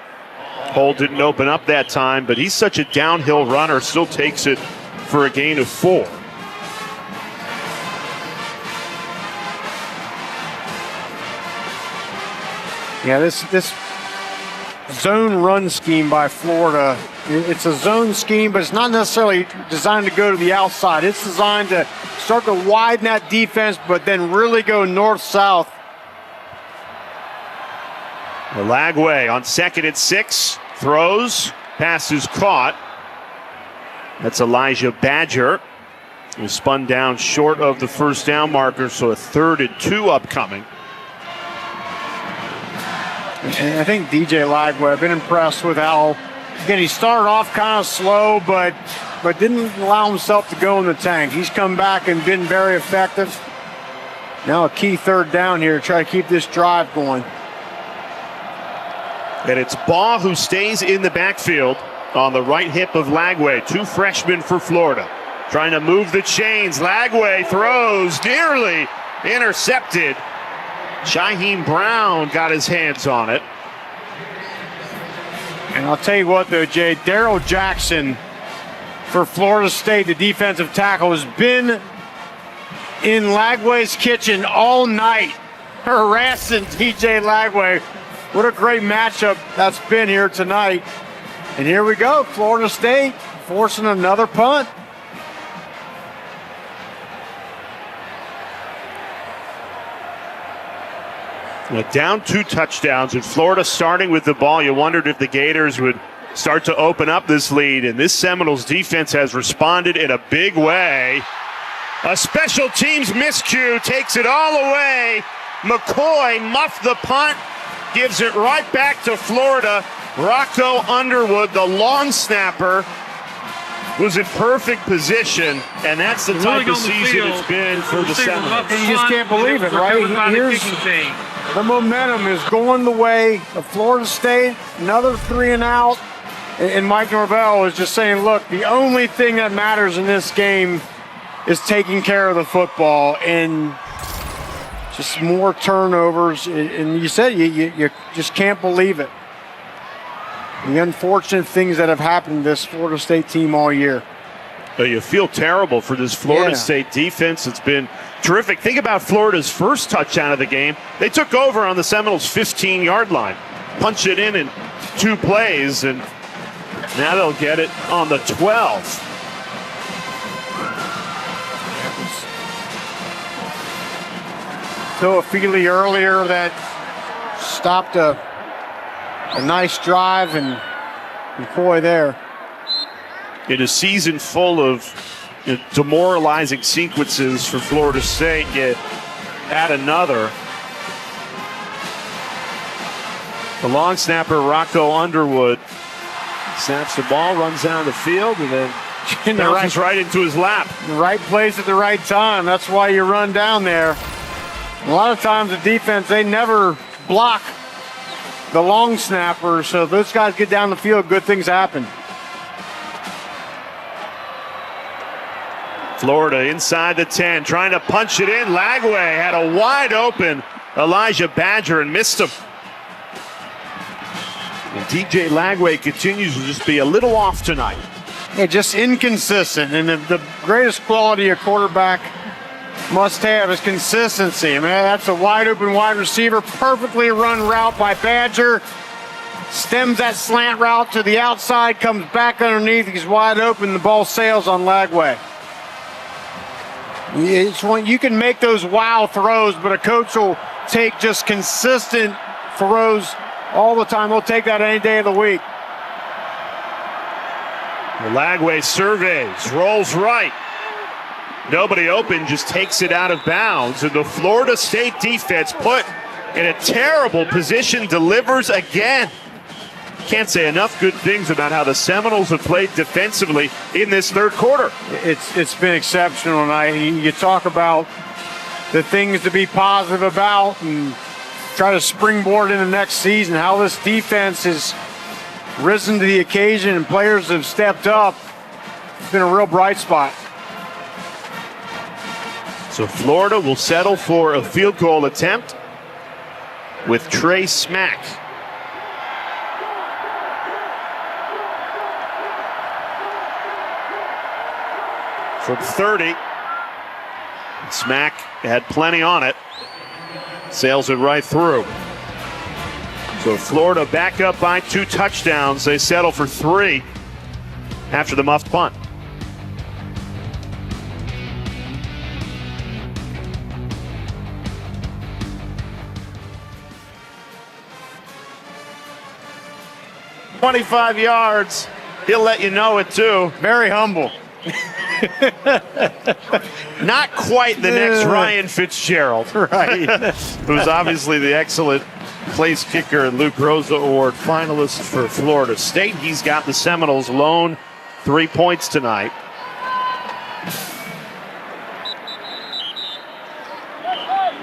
[SPEAKER 1] Cole didn't open up that time, but he's such a downhill runner, still takes it for a gain of 4.
[SPEAKER 2] Yeah, this zone run scheme by Florida, it's a zone scheme, but it's not necessarily designed to go to the outside. It's designed to start to widen that defense, but then really go north-south.
[SPEAKER 1] Lagway on 2nd and 6, throws, pass is caught. That's Elijah Badger, who spun down short of the first down marker, so a 3rd and 2 upcoming.
[SPEAKER 2] And I think DJ Lagway, I've been impressed with how, again, he started off kind of slow, but didn't allow himself to go in the tank. He's come back and been very effective. Now a key 3rd down here to try to keep this drive going.
[SPEAKER 1] And it's Baugh who stays in the backfield on the right hip of Lagway. 2 freshmen for Florida. Trying to move the chains. Lagway throws, nearly intercepted. Shaheem Brown got his hands on it.
[SPEAKER 2] And I'll tell you what, though, Jay, Darrell Jackson for Florida State, the defensive tackle, has been in Lagway's kitchen all night, harassing DJ Lagway. What a great matchup that's been here tonight. And here we go, Florida State forcing another punt.
[SPEAKER 1] Down 2 touchdowns, and Florida starting with the ball. You wondered if the Gators would start to open up this lead, and this Seminoles defense has responded in a big way. A special teams miscue takes it all away. McCoy muffed the punt, gives it right back to Florida. Rocco Underwood, the long snapper, was in perfect position, and that's the type of season it's been for the Seminoles.
[SPEAKER 2] And you just can't believe it, right? Here's the momentum is going the way of Florida State. Another 3 and out, and Mike Norvell is just saying, look, the only thing that matters in this game is taking care of the football, and just more turnovers. And you said you just can't believe it. The unfortunate things that have happened to this Florida State team all year.
[SPEAKER 1] You feel terrible for this Florida State defense. It's been terrific. Think about Florida's first touchdown of the game. They took over on the Seminoles' 15-yard line, punched it in 2 plays, and now they'll get it on the 12.
[SPEAKER 2] Toafili earlier that stopped a nice drive, and McCoy there.
[SPEAKER 1] In a season full of demoralizing sequences for Florida State, you add another. The long snapper, Rocco Underwood, snaps the ball, runs down the field, and then bounces right into his lap.
[SPEAKER 2] The right place at the right time. That's why you run down there. A lot of times the defense, they never block the long snapper, so if those guys get down the field, good things happen.
[SPEAKER 1] Florida inside the 10, trying to punch it in. Lagway had a wide open Elijah Badger and missed him. And DJ Lagway continues to just be a little off tonight.
[SPEAKER 2] Yeah, just inconsistent. And the greatest quality a quarterback must have is consistency. I mean, that's a wide open wide receiver, perfectly run route by Badger. Stems that slant route to the outside, comes back underneath. He's wide open. The ball sails on Lagway. It's one, you can make those wow throws, but a coach will take just consistent throws all the time. He'll take that any day of the week.
[SPEAKER 1] Lagway surveys, rolls right. Nobody open, just takes it out of bounds. And the Florida State defense put in a terrible position, delivers again. Can't say enough good things about how the Seminoles have played defensively in this third quarter.
[SPEAKER 2] It's been exceptional tonight. You talk about the things to be positive about and try to springboard into next season, how this defense has risen to the occasion and players have stepped up. It's been a real bright spot.
[SPEAKER 1] So Florida will settle for a field goal attempt with Trey Smack. From 30. Smack had plenty on it. Sails it right through. So Florida back up by 2 touchdowns. They settle for 3 after the muffed punt. "25 yards. He'll let you know it too."
[SPEAKER 2] Very humble.
[SPEAKER 1] Not quite the next Ryan Fitzgerald.
[SPEAKER 2] Right.
[SPEAKER 1] Who's obviously the excellent place kicker and Luke Rosa Award finalist for Florida State. He's got the Seminoles' lone 3 points tonight.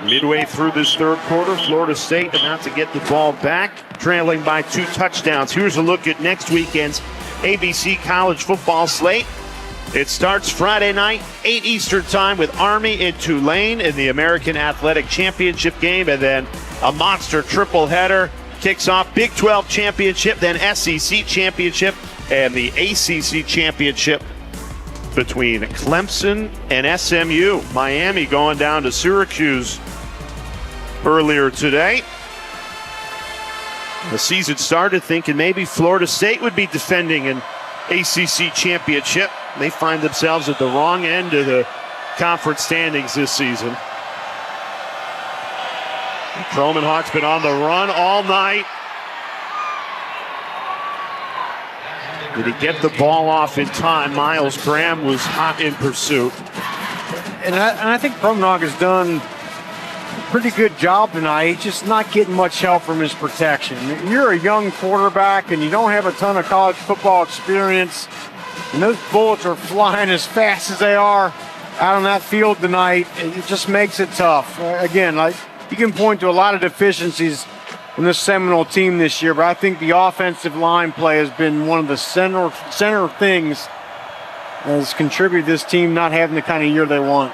[SPEAKER 1] Midway through this third quarter, Florida State about to get the ball back, trailing by 2 touchdowns. Here's a look at next weekend's ABC College football slate. It starts Friday night, 8 Eastern time, with Army in Tulane in the American Athletic Championship game, and then a monster triple header kicks off Big 12 Championship, then SEC Championship, and the ACC Championship between Clemson and SMU. Miami going down to Syracuse earlier today. The season started thinking maybe Florida State would be defending an ACC championship. They find themselves at the wrong end of the conference standings this season. Kromenhoek's been on the run all night. Did he get the ball off in time? Miles Graham was hot in pursuit.
[SPEAKER 2] And I think Kromenhoek has done a pretty good job tonight. He's just not getting much help from his protection. You're a young quarterback and you don't have a ton of college football experience. And those bullets are flying as fast as they are out on that field tonight. It just makes it tough. Again, you can point to a lot of deficiencies in this Seminole team this year, but I think the offensive line play has been one of the center things that has contributed to this team not having the kind of year they want.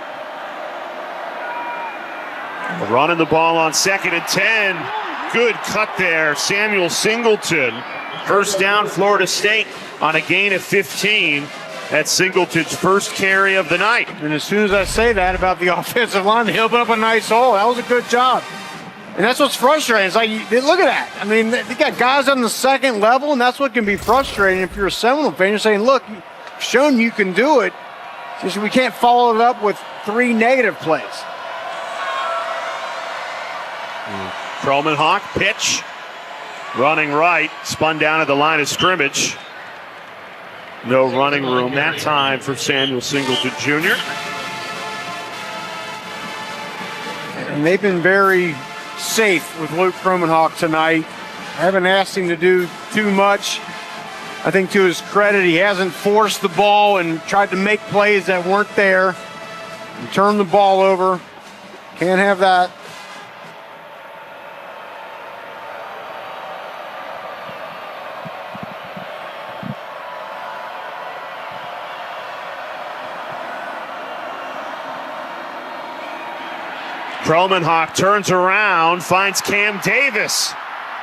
[SPEAKER 1] Running the ball on 2nd and 10. Good cut there. Samuel Singleton. First down, Florida State on a gain of 15. That's Singleton's first carry of the night.
[SPEAKER 2] And as soon as I say that about the offensive line, they open up a nice hole. That was a good job. And that's what's frustrating. It's like, look at that. I mean, they got guys on the second level, and that's what can be frustrating if you're a Seminole fan. You're saying, look, you've shown you can do it. Just we can't follow it up with 3 negative plays.
[SPEAKER 1] Kromenhoek pitch. Running right. Spun down at the line of scrimmage. No running room that time for Samuel Singleton Jr.
[SPEAKER 2] And they've been very safe with Luke Kromenhoek tonight. I haven't asked him to do too much. I think to his credit, he hasn't forced the ball and tried to make plays that weren't there and turn the ball over. Can't have that.
[SPEAKER 1] Kromenhoek turns around, finds Cam Davis.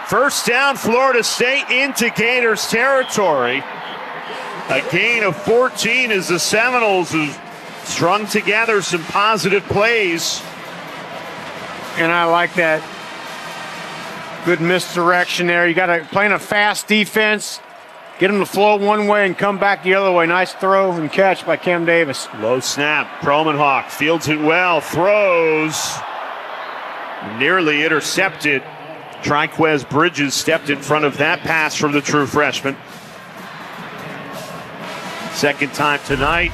[SPEAKER 1] First down, Florida State into Gators territory. A gain of 14 as the Seminoles have strung together some positive plays.
[SPEAKER 2] And I like that. Good misdirection there. You got to play in a fast defense, get them to flow one way and come back the other way. Nice throw and catch by Cam Davis.
[SPEAKER 1] Low snap. Kromenhoek fields it well, throws. Nearly intercepted. Triquez Bridges stepped in front of that pass from the true freshman. Second time tonight.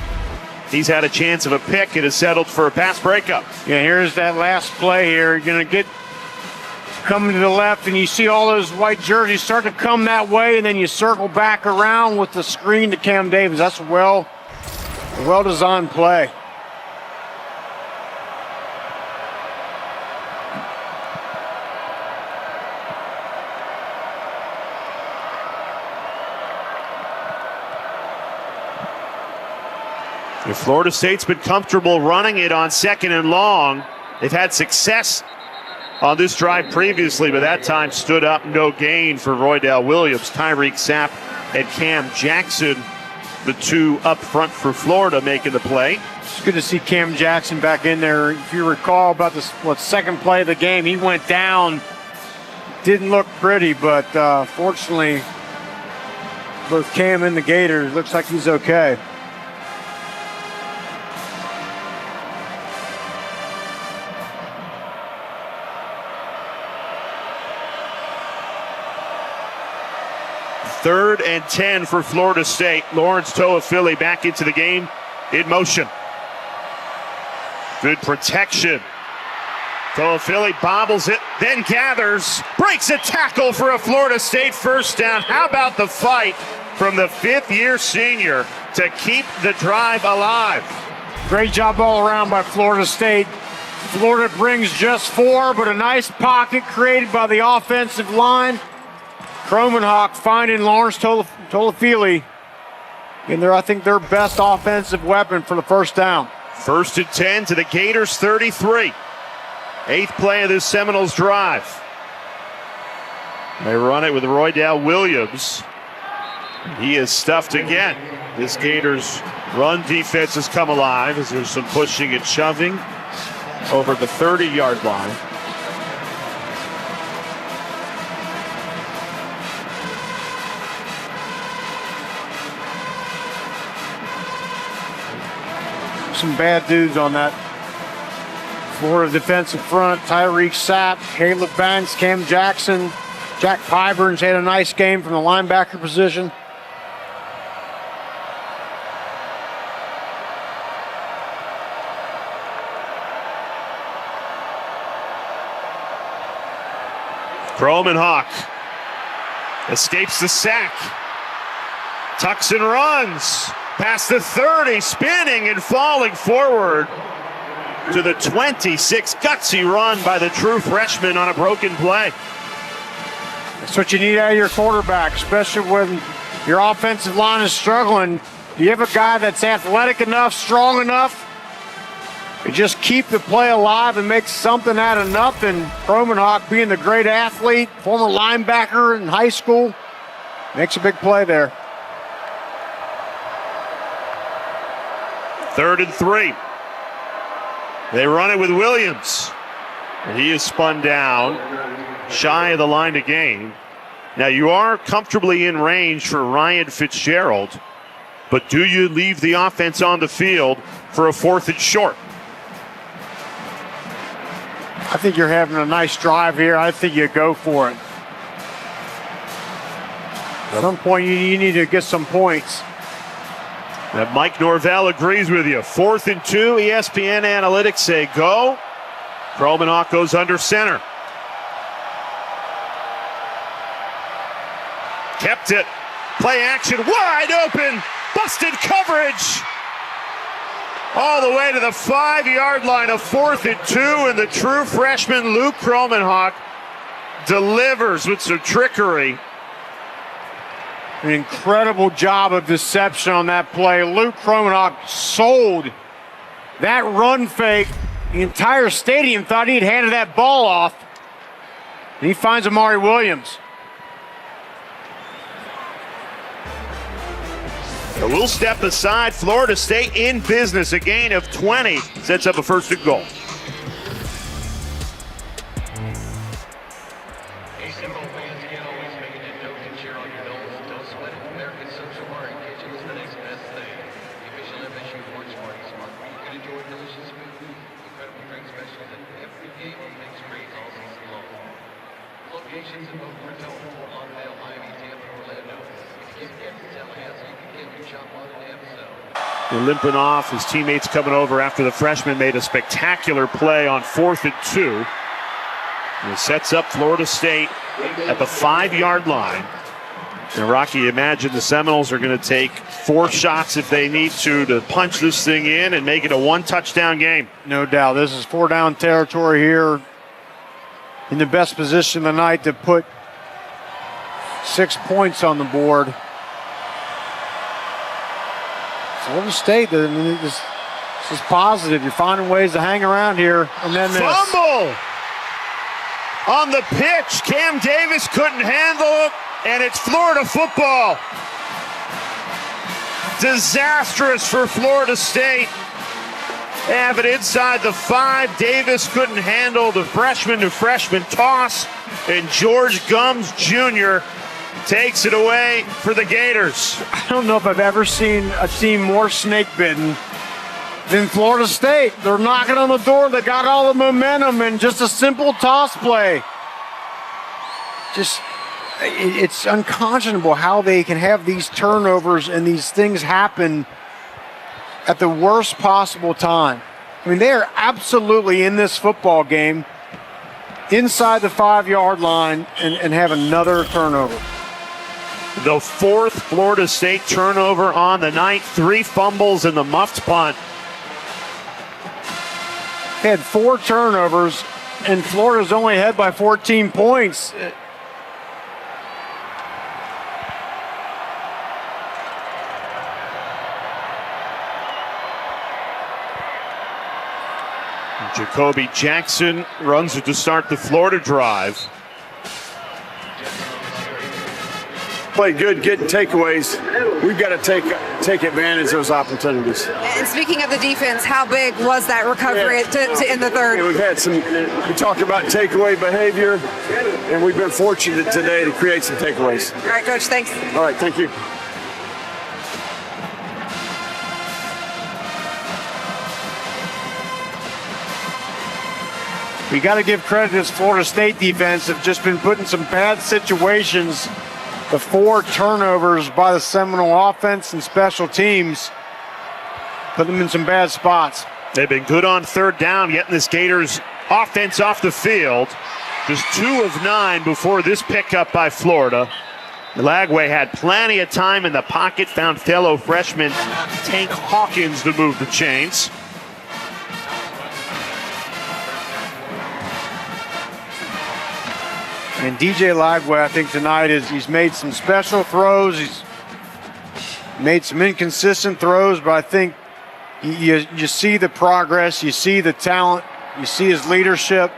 [SPEAKER 1] He's had a chance of a pick and has settled for a pass breakup.
[SPEAKER 2] Yeah, here's that last play here. You're going to get coming to the left, and you see all those white jerseys start to come that way, and then you circle back around with the screen to Cam Davis. That's a well-designed play.
[SPEAKER 1] If Florida State's been comfortable running it on second and long, they've had success on this drive previously, but that time stood up, no gain for Roydell Williams. Tyreek Sapp and Cam Jackson, the two up front for Florida, making the play.
[SPEAKER 2] It's good to see Cam Jackson back in there. If you recall about the second play of the game, he went down. Didn't look pretty, but fortunately, both Cam and the Gators, looks like he's okay.
[SPEAKER 1] Third and 10 for Florida State. Lawrence Toafili back into the game in motion. Good protection. Toafili bobbles it, then gathers, breaks a tackle for a Florida State first down. How about the fight from the fifth-year senior to keep the drive alive?
[SPEAKER 2] Great job all around by Florida State. Florida brings just 4, but a nice pocket created by the offensive line. Kromenhoek finding Lawrence Toafili. And they're, I think, their best offensive weapon for the first down.
[SPEAKER 1] First and 10 to the Gators 33. Eighth play of this Seminoles drive. They run it with Roydell Williams. He is stuffed again. This Gators run defense has come alive as there's some pushing and shoving over the 30-yard line.
[SPEAKER 2] Some bad dudes on that Florida defensive front. Tyreek Sapp, Caleb Banks, Cam Jackson, Jack Pyburn's had a nice game from the linebacker position.
[SPEAKER 1] Kromenhoek escapes the sack. Tucks and runs. Past the 30, spinning and falling forward to the 26. Gutsy run by the true freshman on a broken play.
[SPEAKER 2] That's what you need out of your quarterback, especially when your offensive line is struggling. Do you have a guy that's athletic enough, strong enough to just keep the play alive and make something out of nothing? Kromenhoek, being the great athlete, former linebacker in high school, makes a big play there.
[SPEAKER 1] 3rd and 3. They run it with Williams. And he is spun down, shy of the line to gain. Now you are comfortably in range for Ryan Fitzgerald, but do you leave the offense on the field for a 4th and short?
[SPEAKER 2] I think you're having a nice drive here. I think you go for it. At some point, you need to get some points.
[SPEAKER 1] And Mike Norvell agrees with you. 4th and 2. ESPN analytics say go. Kromenhoek goes under center. Kept it. Play action wide open. Busted coverage. All the way to the 5-yard line of 4th and 2. And the true freshman Luke Kromenhoek delivers with some trickery.
[SPEAKER 2] An incredible job of deception on that play. Luke Kromenhoek sold that run fake. The entire stadium thought he'd handed that ball off. And he finds Amari Williams.
[SPEAKER 1] So we'll step aside. Florida State in business. A gain of 20. Sets up a 1st and goal. Limping off, his teammates coming over after the freshman made a spectacular play on 4th and 2. And it sets up Florida State at the 5-yard line. And Rocky, imagine the Seminoles are going to take 4 shots if they need to punch this thing in and make it a 1-touchdown game.
[SPEAKER 2] No doubt. This is 4-down territory here. In the best position of the night to put 6 points on the board. Florida State, this is positive. You're finding ways to hang around here. And then this.
[SPEAKER 1] Fumble on the pitch. Cam Davis couldn't handle it, and it's Florida football. Disastrous for Florida State. They have it inside the 5. Davis couldn't handle the freshman-to-freshman toss, and George Gums Jr. takes it away for the Gators.
[SPEAKER 2] I don't know if I've ever seen a team more snake-bitten than Florida State. They're knocking on the door. They got all the momentum and just a simple toss play. It's unconscionable how they can have these turnovers and these things happen at the worst possible time. I mean, they are absolutely in this football game inside the 5-yard line and have another turnover.
[SPEAKER 1] The 4th Florida State turnover on the night. 3 fumbles and the muffed punt.
[SPEAKER 2] They had 4 turnovers, and Florida's only ahead by 14 points.
[SPEAKER 1] Jacoby Jackson runs it to start the Florida drive.
[SPEAKER 7] Played good, getting takeaways. We've got to take advantage of those opportunities.
[SPEAKER 5] And speaking of the defense, how big was that recovery to in the 3rd?
[SPEAKER 7] Yeah, we've had some, we talked about takeaway behavior, and we've been fortunate today to create some takeaways.
[SPEAKER 5] All right, Coach, thanks.
[SPEAKER 7] All right, thank you.
[SPEAKER 2] We got to give credit to this Florida State defense. Have just been put in some bad situations. The 4 turnovers by the Seminole offense and special teams put them in some bad spots.
[SPEAKER 1] They've been good on 3rd down, getting this Gators offense off the field. Just 2 of 9 before this pickup by Florida. Lagway had plenty of time in the pocket, found fellow freshman Tank Hawkins to move the chains.
[SPEAKER 2] And DJ Lagway, I think tonight he's made some special throws. He's made some inconsistent throws, but I think you see the progress, you see the talent, you see his leadership.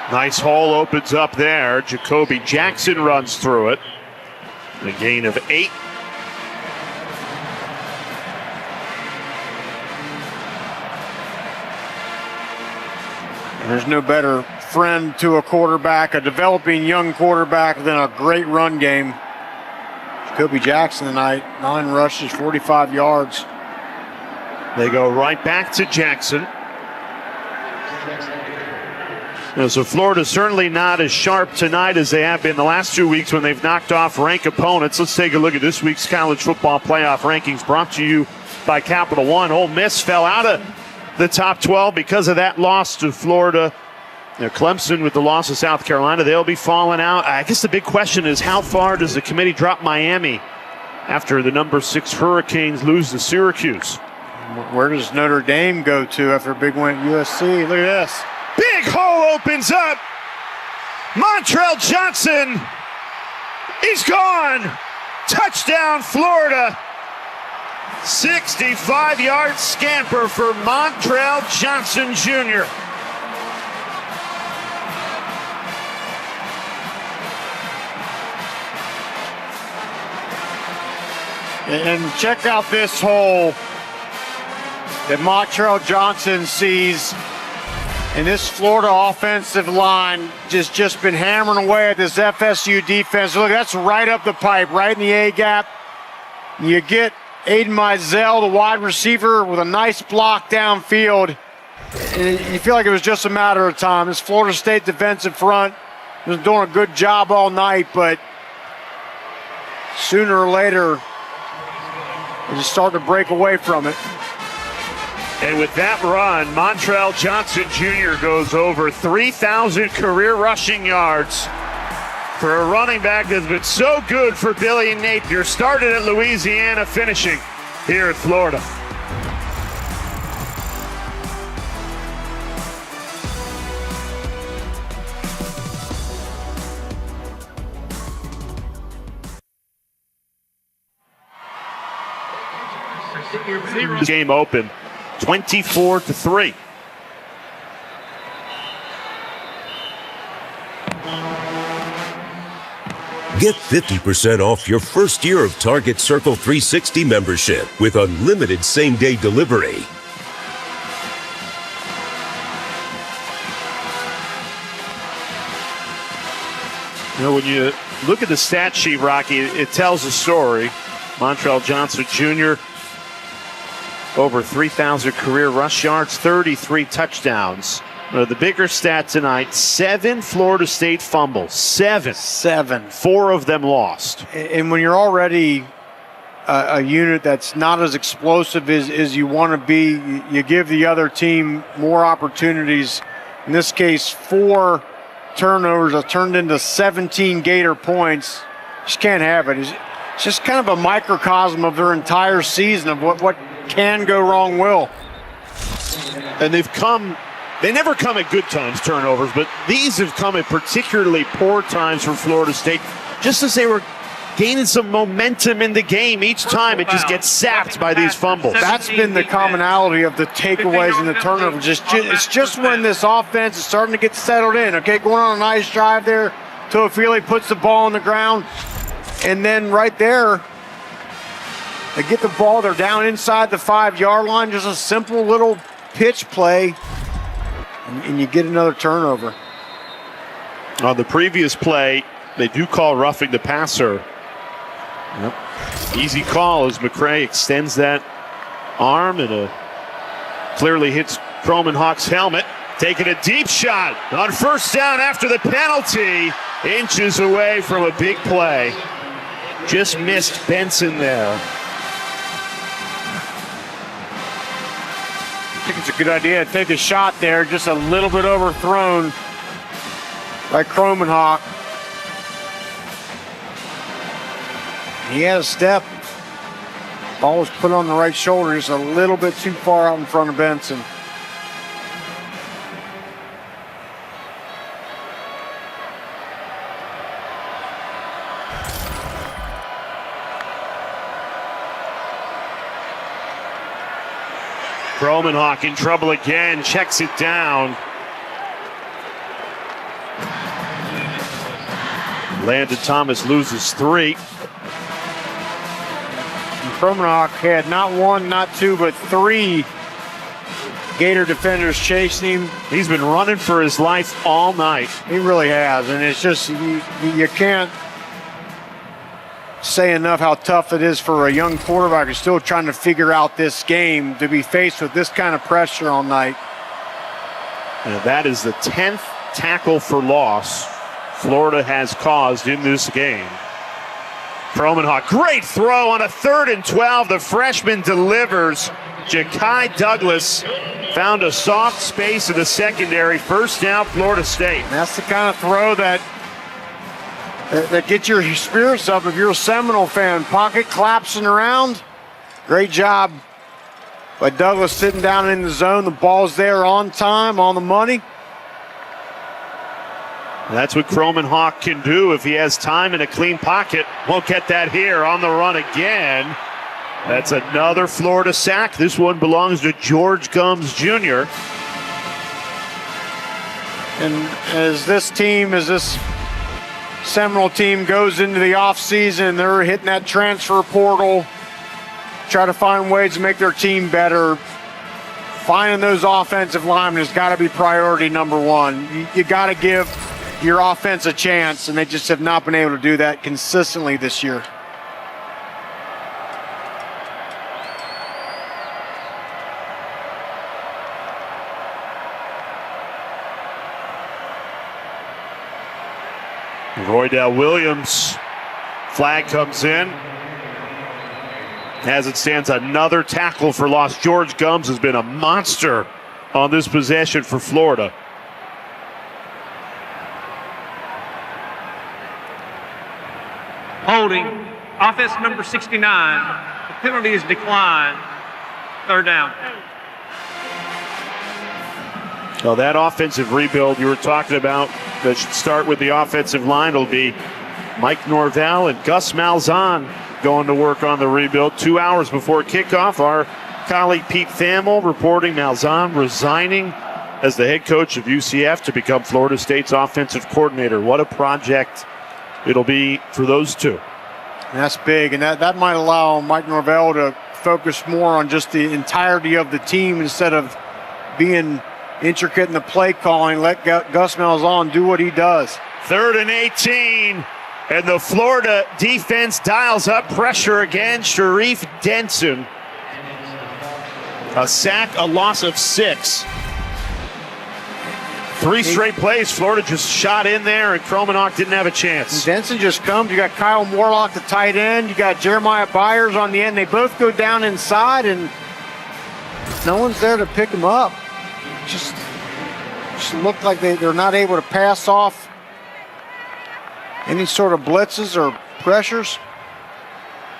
[SPEAKER 1] Nice hole opens up there. Jacoby Jackson runs through it. A gain of 8.
[SPEAKER 2] There's no better friend to a quarterback, a developing young quarterback, than a great run game. Jacoby Jackson tonight, 9 rushes, 45 yards.
[SPEAKER 1] They go right back to Jackson. So Florida certainly not as sharp tonight as they have been the last 2 weeks when they've knocked off ranked opponents. Let's take a look at this week's college football playoff rankings brought to you by Capital One. Ole Miss fell out of the top 12 because of that loss to Florida. Clemson with the loss of South Carolina, they'll be falling out. I guess the big question is how far does the committee drop Miami after the number 6 Hurricanes lose to Syracuse?
[SPEAKER 2] Where does Notre Dame go to after a big win at USC? Look at this.
[SPEAKER 1] Big hole opens up. Montrell Johnson, he's gone. Touchdown, Florida. 65-yard scamper for Montrell Johnson Jr.
[SPEAKER 2] And check out this hole that Montrell Johnson sees. And this Florida offensive line just been hammering away at this FSU defense. Look, that's right up the pipe, right in the A-gap. You get Aiden Mizell, the wide receiver, with a nice block downfield. And you feel like it was just a matter of time. This Florida State defensive front was doing a good job all night, but sooner or later, they just started to break away from it.
[SPEAKER 1] And with that run, Montrell Johnson Jr. goes over 3,000 career rushing yards for a running back that's been so good for Billy Napier. Started at Louisiana, finishing here at Florida. Game open. 24-3.
[SPEAKER 4] Get 50% off your first year of Target Circle 360 membership with unlimited same-day delivery.
[SPEAKER 1] When you look at the stat sheet, Rocky, it tells a story. Montrell Johnson Jr., over 3,000 career rush yards, 33 touchdowns. The bigger stat tonight, 7 Florida State fumbles. 7. 4 of them lost.
[SPEAKER 2] And when you're already a unit that's not as explosive as you want to be, you give the other team more opportunities. In this case, 4 turnovers have turned into 17 Gator points. Just can't have it. It's just kind of a microcosm of their entire season of what can go wrong will.
[SPEAKER 1] And they never come at good times, turnovers, but these have come at particularly poor times for Florida State. Just as they were gaining some momentum in the game, each time it just gets sapped by these fumbles.
[SPEAKER 2] That's been the commonality of the takeaways and the turnovers. It's just when this offense is starting to get settled in. Okay, going on a nice drive there. Toafili puts the ball on the ground. And then right there, they get the ball. They're down inside the 5-yard line. Just a simple little pitch play. And you get another turnover.
[SPEAKER 1] On the previous play, they do call roughing the passer. Yep. Easy call as McCray extends that arm and clearly hits Croman-Hawk's helmet. Taking a deep shot on first down after the penalty. Inches away from a big play. Just missed Benson there.
[SPEAKER 2] I think it's a good idea to take a shot there, just a little bit overthrown by Croman-Hawk. He had a step. Ball was put on the right shoulder, just a little bit too far out in front of Benson.
[SPEAKER 1] Croman-Hawk in trouble again, checks it down. Landon Thomas loses 3.
[SPEAKER 2] Croman-Hawk had not 1, not 2, but 3 Gator defenders chasing him.
[SPEAKER 1] He's been running for his life all night.
[SPEAKER 2] He really has, and it's just, you can't say enough how tough it is for a young quarterback who's still trying to figure out this game to be faced with this kind of pressure all night.
[SPEAKER 1] And that is the 10th tackle for loss Florida has caused in this game. Cromenhawk, great throw on a 3rd and 12. The freshman delivers. Ja'Kai Douglas found a soft space in the secondary. First down, Florida State.
[SPEAKER 2] And that's the kind of throw that gets your spirits up if you're a Seminole fan. Pocket collapsing around. Great job by Douglas sitting down in the zone. The ball's there on time, on the money.
[SPEAKER 1] That's what Cromenhawk can do if he has time in a clean pocket. Won't get that here. On the run again. That's another Florida sack. This one belongs to George Gumbs Jr.
[SPEAKER 2] And as this Seminole team goes into the offseason, they're hitting that transfer portal, try to find ways to make their team better. Finding those offensive linemen has got to be priority number one. You got to give your offense a chance, and they just have not been able to do that consistently this year.
[SPEAKER 1] Roydell Williams, flag comes in. As it stands, another tackle for loss. George Gumbs has been a monster on this possession for Florida.
[SPEAKER 3] Holding, offense number 69. The penalty is declined. 3rd down.
[SPEAKER 1] Well, that offensive rebuild you were talking about that should start with the offensive line. It'll be Mike Norvell and Gus Malzahn going to work on the rebuild. 2 hours before kickoff, our colleague Pete Thamel reporting Malzahn resigning as the head coach of UCF to become Florida State's offensive coordinator. What a project it'll be for those two.
[SPEAKER 2] And that's big, and that might allow Mike Norvell to focus more on just the entirety of the team instead of being intricate in the play calling. Let Gus Malzahn do what he does.
[SPEAKER 1] 3rd and 18, and the Florida defense dials up pressure again. Sharif Denson, a sack, a loss of 6. 3 straight plays, Florida just shot in there, and Cromenhawk didn't have a chance.
[SPEAKER 2] Denson just comes. You got Kyle Morlock, the tight end. You got Jeremiah Byers on the end. They both go down inside, and no one's there to pick them up. Just look like they're not able to pass off any sort of blitzes or pressures.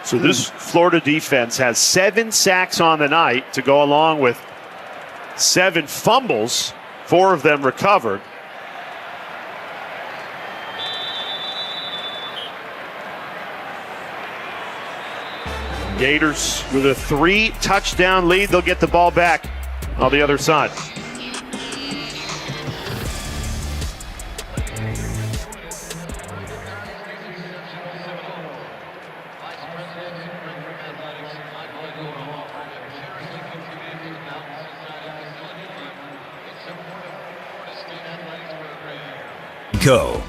[SPEAKER 1] So this Florida defense has 7 sacks on the night to go along with 7 fumbles. 4 of them recovered. Gators with a 3-touchdown lead. They'll get the ball back on the other side.
[SPEAKER 4] Go.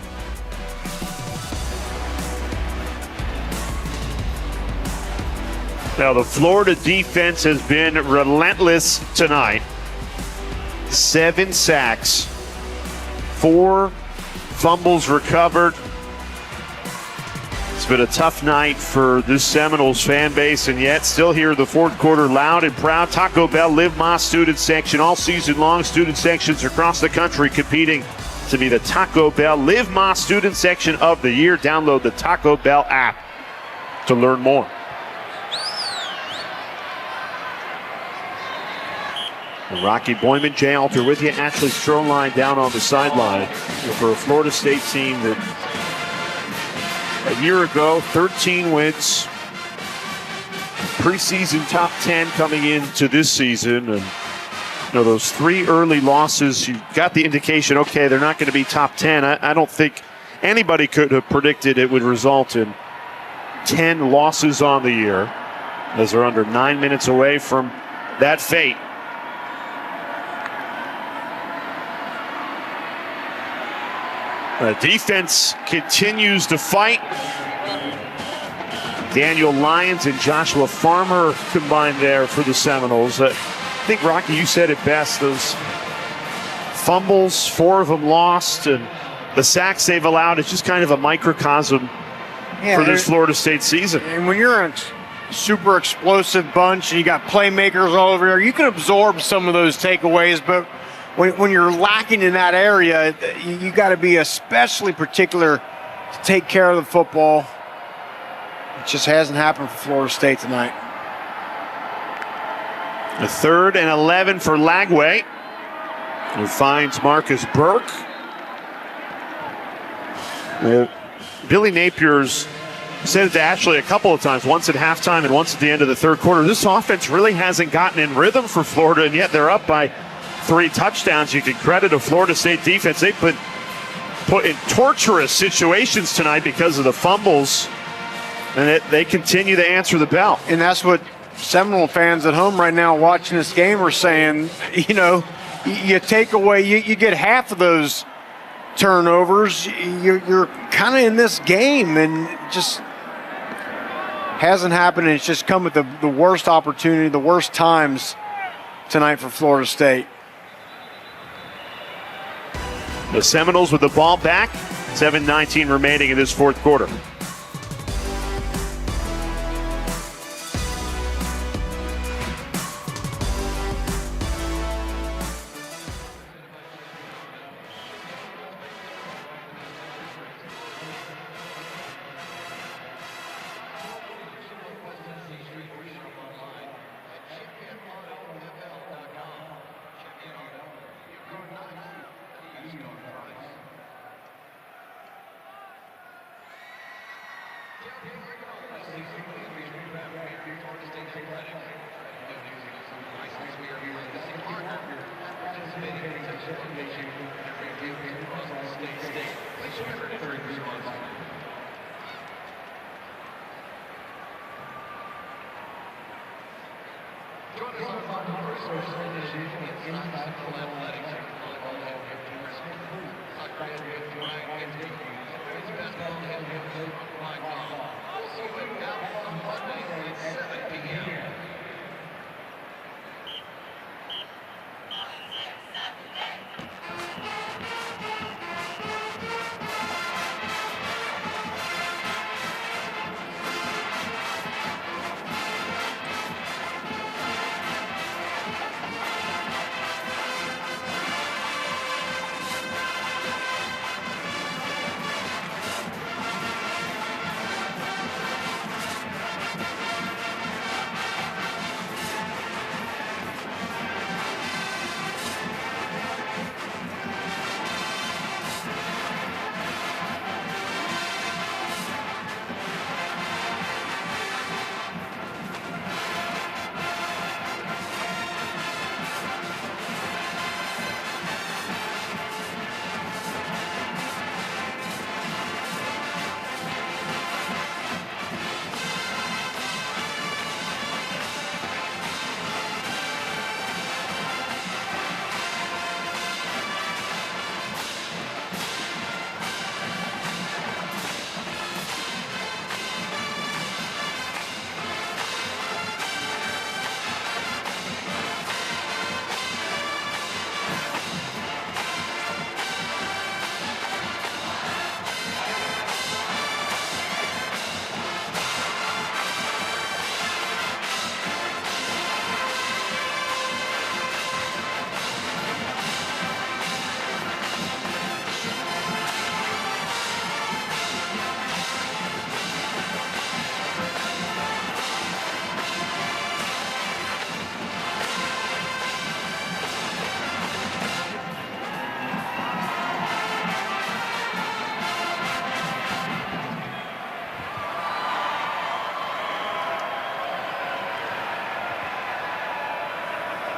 [SPEAKER 1] Now the Florida defense has been relentless tonight. 7 sacks, 4 fumbles recovered. It's been a tough night for this Seminoles fan base, and yet still here the 4th quarter loud and proud. Taco Bell Live Ma student section all season long. Student sections across the country competing to be the Taco Bell Live Ma student section of the year. Download the Taco Bell app to learn more. Rocky Boyman, Jay Alter with you. Ashley Stroline down on the sideline for a Florida State team that a year ago, 13 wins, preseason top 10 coming into this season. And those 3 early losses, you got the indication, okay, they're not going to be top 10. I don't think anybody could have predicted it would result in 10 losses on the year, as they're under 9 minutes away from that fate. The defense continues to fight. Daniel Lyons and Joshua Farmer combined there for the Seminoles. I think, Rocky, you said it best. Those fumbles, 4 of them lost, and the sacks they've allowed is just kind of a microcosm for this Florida State season.
[SPEAKER 2] And when you're a super explosive bunch and you got playmakers all over here, you can absorb some of those takeaways, but when you're lacking in that area, you got to be especially particular to take care of the football. It just hasn't happened for Florida State tonight.
[SPEAKER 1] The 3rd and 11 for Lagway, who finds Marcus Burke. Billy Napier's said it to Ashley a couple of times, once at halftime and once at the end of the 3rd quarter. This offense really hasn't gotten in rhythm for Florida, and yet they're up by 3 touchdowns. You can credit a Florida State defense. They've been put in torturous situations tonight because of the fumbles, and they continue to answer the bell.
[SPEAKER 2] And that's what Seminole fans at home right now watching this game are saying. You know, you take away, you get half of those turnovers, you're kind of in this game, and just hasn't happened. And it's just come at the worst opportunity, the worst times tonight for Florida State.
[SPEAKER 1] The Seminoles with the ball back, 7:19 remaining in this 4th quarter.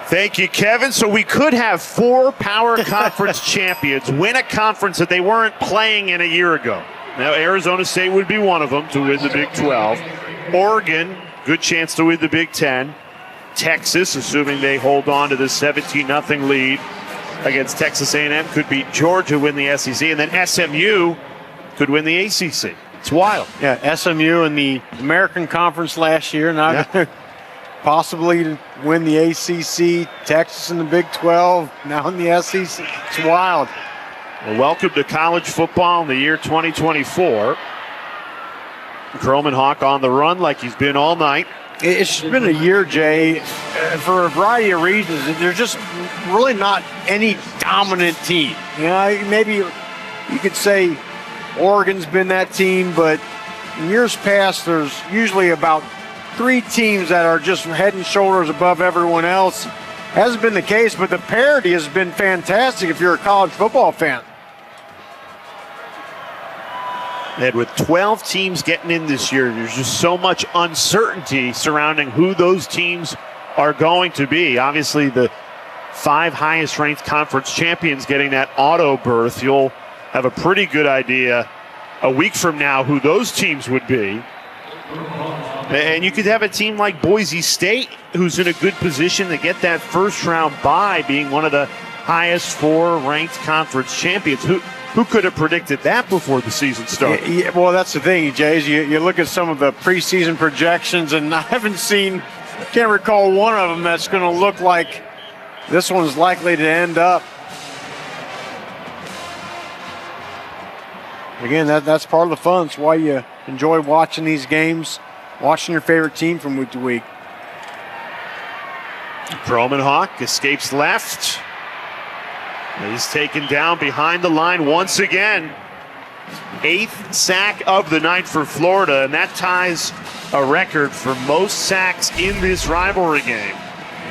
[SPEAKER 1] Thank you, Kevin. So we could have 4 Power Conference champions win a conference that they weren't playing in a year ago. Now, Arizona State would be one of them to win the Big 12. Oregon, good chance to win the Big 10. Texas, assuming they hold on to this 17-0 lead against Texas A&M, could beat Georgia, win the SEC, and then SMU could win the ACC. It's wild.
[SPEAKER 2] Yeah, SMU in the American Conference last year, not possibly to win the ACC. Texas in the Big 12, now in the SEC. It's wild.
[SPEAKER 1] Well, welcome to college football in the year 2024. Croman Hawk on the run like he's been all night.
[SPEAKER 2] It's been a year, Jay, for a variety of reasons. There's just really not any dominant team. You know, maybe you could say Oregon's been that team, but in years past, there's usually about 3 teams that are just head and shoulders above everyone else. Hasn't been the case, but the parity has been fantastic if you're a college football fan.
[SPEAKER 1] And with 12 teams getting in this year, there's just so much uncertainty surrounding who those teams are going to be. Obviously, the 5 highest ranked conference champions getting that auto berth. You'll have a pretty good idea a week from now who those teams would be. And you could have a team like Boise State who's in a good position to get that first round bye, being one of the highest 4 ranked conference champions. Who could have predicted that before the season started?
[SPEAKER 2] Yeah, well, that's the thing, Jay, is you look at some of the preseason projections, and I can't recall one of them that's going to look like this one's likely to end up. Again, that's part of the fun. It's why you enjoy watching these games, watching your favorite team from week to week.
[SPEAKER 1] Croman Hawk escapes left. He's taken down behind the line once again. 8th sack of the night for Florida, and that ties a record for most sacks in this rivalry game.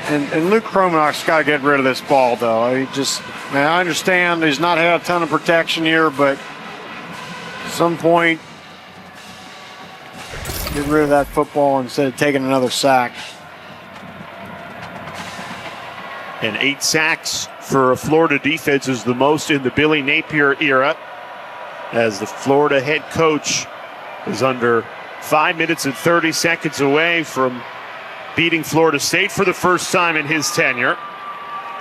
[SPEAKER 2] And Luke Croman's got to get rid of this ball, though. I understand he's not had a ton of protection here, but at some point, get rid of that football instead of taking another sack.
[SPEAKER 1] And 8 sacks for a Florida defense is the most in the Billy Napier era, as the Florida head coach is under 5 minutes and 30 seconds away from beating Florida State for the first time in his tenure.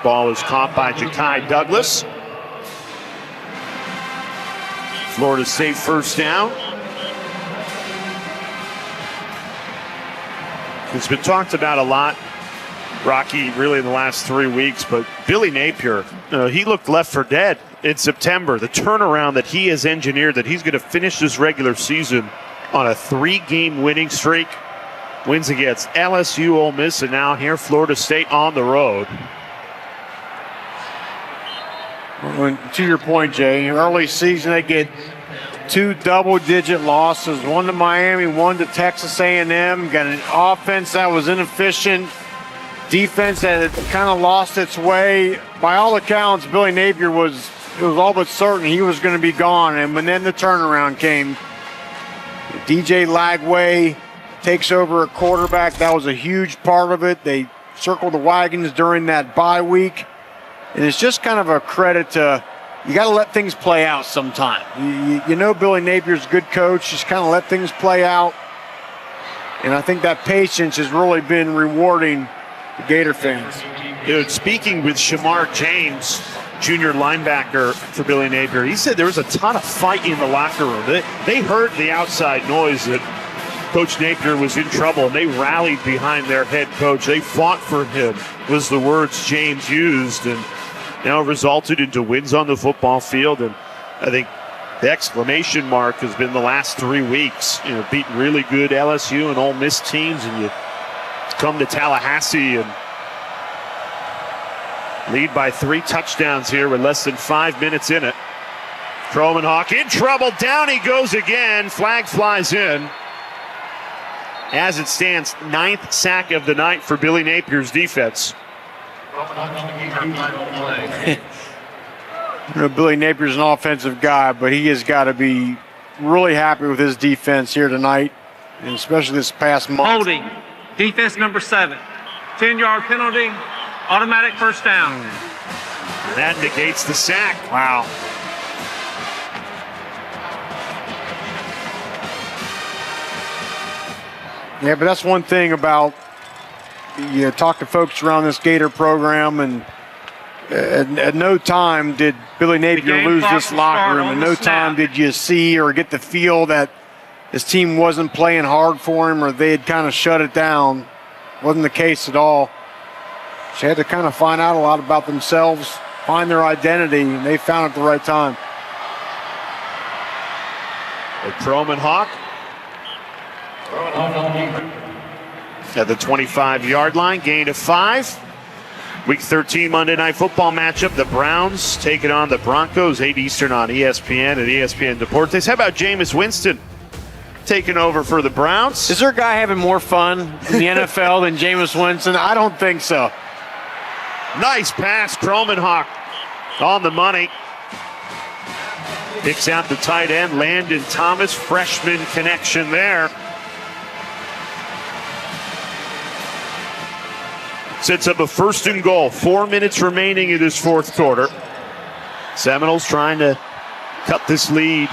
[SPEAKER 1] Ball is caught by Ja'Kai Douglas. Florida State first down. It's been talked about a lot, Rocky, really in the last 3 weeks, but Billy Napier, he looked left for dead in September. The turnaround that he has engineered, that he's going to finish this regular season on a 3-game winning streak. Wins against LSU, Ole Miss, and now here Florida State on the road.
[SPEAKER 2] Well, to your point, Jay, early season they get 2 double-digit losses, 1 to Miami, 1 to Texas A&M. Got an offense that was inefficient, defense that had kind of lost its way. By all accounts, Billy Napier it was all but certain he was going to be gone. And when then the turnaround came, DJ Lagway takes over at quarterback. That was a huge part of it. They circled the wagons during that bye week. And it's just kind of a credit to, you got to let things play out sometime. You know Billy Napier's a good coach. Just kind of let things play out. And I think that patience has really been rewarding the Gator fans.
[SPEAKER 1] Speaking with Shamar James, junior linebacker for Billy Napier, he said there was a ton of fight in the locker room. They heard the outside noise that Coach Napier was in trouble, and they rallied behind their head coach. They fought for him, was the words James used, and now resulted into wins on the football field. And I think the exclamation mark has been the last 3 weeks, beating really good LSU and Ole Miss teams, and you come to Tallahassee and lead by 3 touchdowns here with less than 5 minutes in it. Croman Hawk in trouble. Down he goes again. Flag flies in. As it stands, 9th sack of the night for Billy Napier's defense.
[SPEAKER 2] Billy Napier's an offensive guy, but he has got to be really happy with his defense here tonight, and especially this past month.
[SPEAKER 3] Holding, defense number 7. 10-yard penalty, automatic first down.
[SPEAKER 1] That negates the sack.
[SPEAKER 2] Wow. Yeah, but that's one thing about, you talk to folks around this Gator program, and at no time did Billy Napier lose this locker room. At no time did you see or get the feel that his team wasn't playing hard for him or they had kind of shut it down. Wasn't the case at all. She had to kind of find out a lot about themselves find their identity, and they found it at the right time.
[SPEAKER 1] Croman Hawk at the 25-yard line, gain of 5. Week 13 Monday Night Football matchup. The Browns taking on the Broncos, 8 Eastern on ESPN and ESPN Deportes. How about Jameis Winston taking over for the Browns?
[SPEAKER 2] Is there a guy having more fun in the NFL than Jameis Winston? I don't think so.
[SPEAKER 1] Nice pass, Croman Hawk on the money. Picks out the tight end, Landon Thomas, freshman connection there. Sets up a 1st and goal. 4 minutes remaining in this 4th quarter. Seminoles trying to cut this lead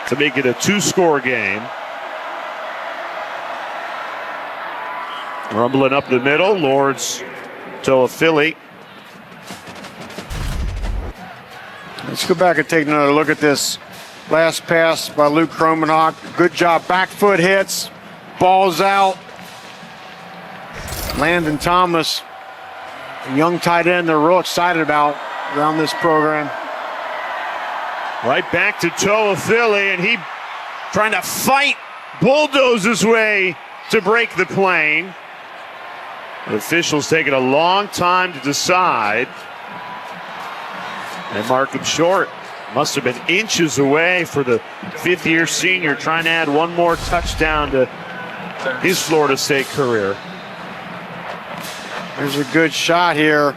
[SPEAKER 1] to make it a 2-score game. Rumbling up the middle, Lawrence Toafili.
[SPEAKER 2] Let's go back and take another look at this last pass by Luke Croman Hawk. Good job. Back foot hits. Ball's out. Landon Thomas, a young tight end they're real excited about around this program.
[SPEAKER 1] Right back to Toafili, and he trying to fight, bulldoze his way to break the plane. The officials taking a long time to decide. And mark him short. Must have been inches away for the 5th-year senior, trying to add one more touchdown to his Florida State career.
[SPEAKER 2] There's a good shot here.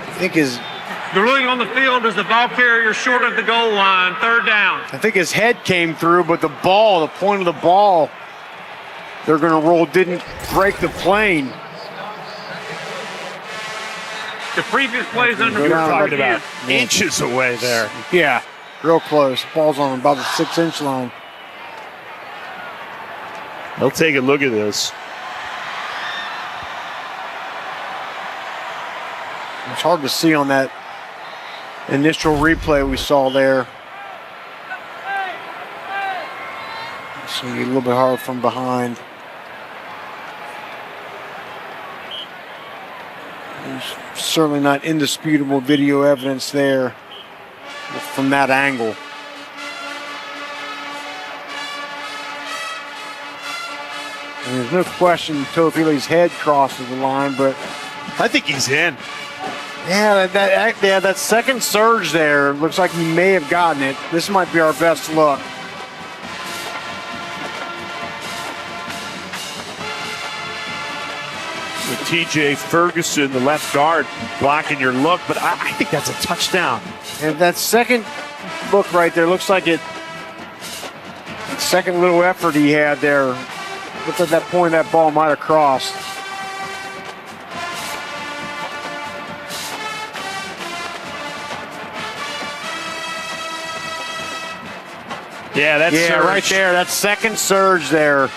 [SPEAKER 2] I think
[SPEAKER 3] The ruling on the field is the ball carrier short of the goal line, 3rd down.
[SPEAKER 2] I think his head came through, but the point of the ball they're going to roll didn't break the plane.
[SPEAKER 3] The previous plays under
[SPEAKER 2] Go down
[SPEAKER 1] Talking
[SPEAKER 3] review.
[SPEAKER 1] about inches away there.
[SPEAKER 2] Yeah, real close. Ball's on about the 6-inch line.
[SPEAKER 1] They'll take a look at this.
[SPEAKER 2] It's hard to see on that initial replay we saw there. So you get a little bit hard from behind. There's certainly not indisputable video evidence there from that angle. And there's no question Toafili's head crosses the line, but
[SPEAKER 1] I think he's in.
[SPEAKER 2] yeah, that second surge there looks like he may have gotten it. This might be our best look.
[SPEAKER 1] With TJ Ferguson, the left guard, blocking your look, but I think that's a touchdown.
[SPEAKER 2] And that second look right there looks like it. Second little effort he had there. Looks like that point that ball might have crossed.
[SPEAKER 1] Yeah, that's
[SPEAKER 2] right there. That second surge there.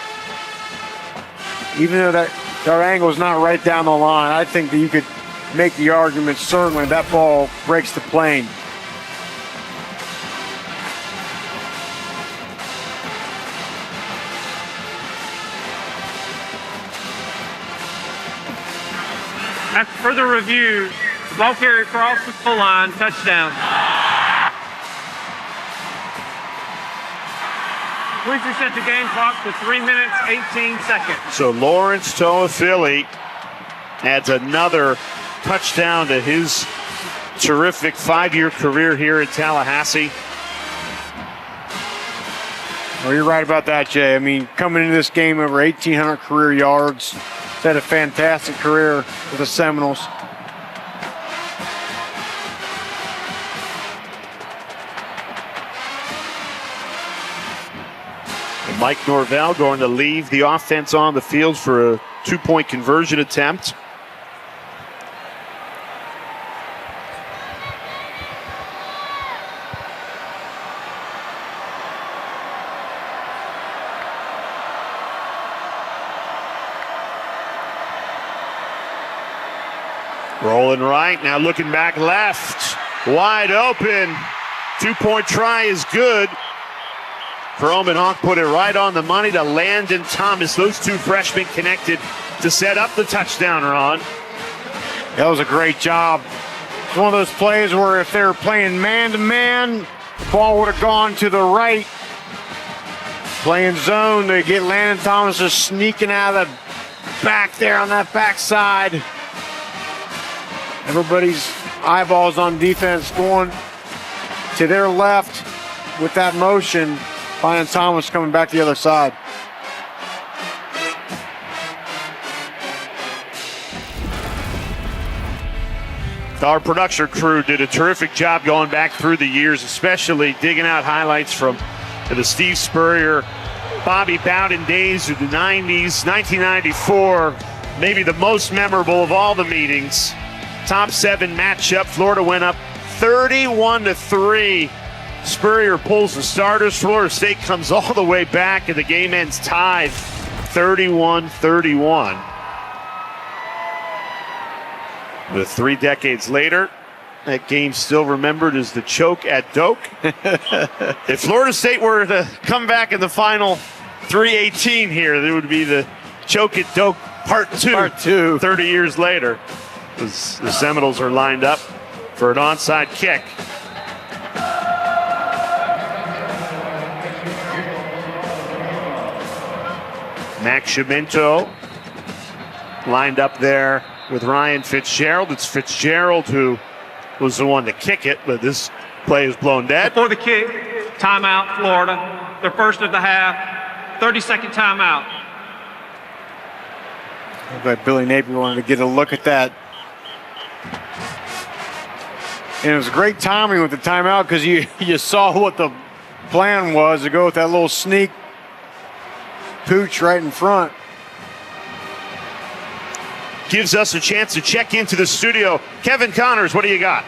[SPEAKER 2] Even though that angle is not right down the line, I think that you could make the argument certainly that ball breaks the plane.
[SPEAKER 3] After further review, the ball carrier crossed the goal line, touchdown. Please reset the game clock to 3 minutes, 18 seconds.
[SPEAKER 1] So Lawrence Toafili adds another touchdown to his terrific 5-year career here in Tallahassee.
[SPEAKER 2] Well, you're right about that, Jay. I mean, coming into this game over 1,800 career yards. He's had a fantastic career with the Seminoles.
[SPEAKER 1] And Mike Norvell going to leave the offense on the field for a 2-point conversion attempt. Rolling right, now looking back left. Wide open. 2-point try is good. Croman Hawk put it right on the money to Landon Thomas. Those two freshmen connected to set up the touchdown run.
[SPEAKER 2] That was a great job. It's one of those plays where if they were playing man-to-man, the ball would have gone to the right. Playing zone, they get Landon Thomas just sneaking out of the back there on that backside. Everybody's eyeballs on defense going to their left with that motion. Landon Thomas coming back the other side.
[SPEAKER 1] Our production crew did a terrific job going back through the years, especially digging out highlights from the Steve Spurrier, Bobby Bowden days of the 90s, 1994, maybe the most memorable of all the meetings. Top 7 matchup. Florida went up 31-3. Spurrier pulls the starters. Florida State comes all the way back, and the game ends tied 31-31. But 3 decades later, that game still remembered as the choke at Doak. If Florida State were to come back in the final 3:18 here, there would be the choke at Doak part 2. 30 years later, as the Seminoles are lined up for an onside kick. Max Cimento lined up there with Ryan Fitzgerald. It's Fitzgerald who was the one to kick it, but this play is blown dead.
[SPEAKER 3] Before the kick, timeout, Florida. Their first of the half, 30-second timeout.
[SPEAKER 2] I bet Billy Napier wanted to get a look at that. And it was great timing with the timeout because you saw what the plan was to go with that little sneak pooch right in front.
[SPEAKER 1] Gives us a chance to check into the studio. Kevin Connors, what do you got?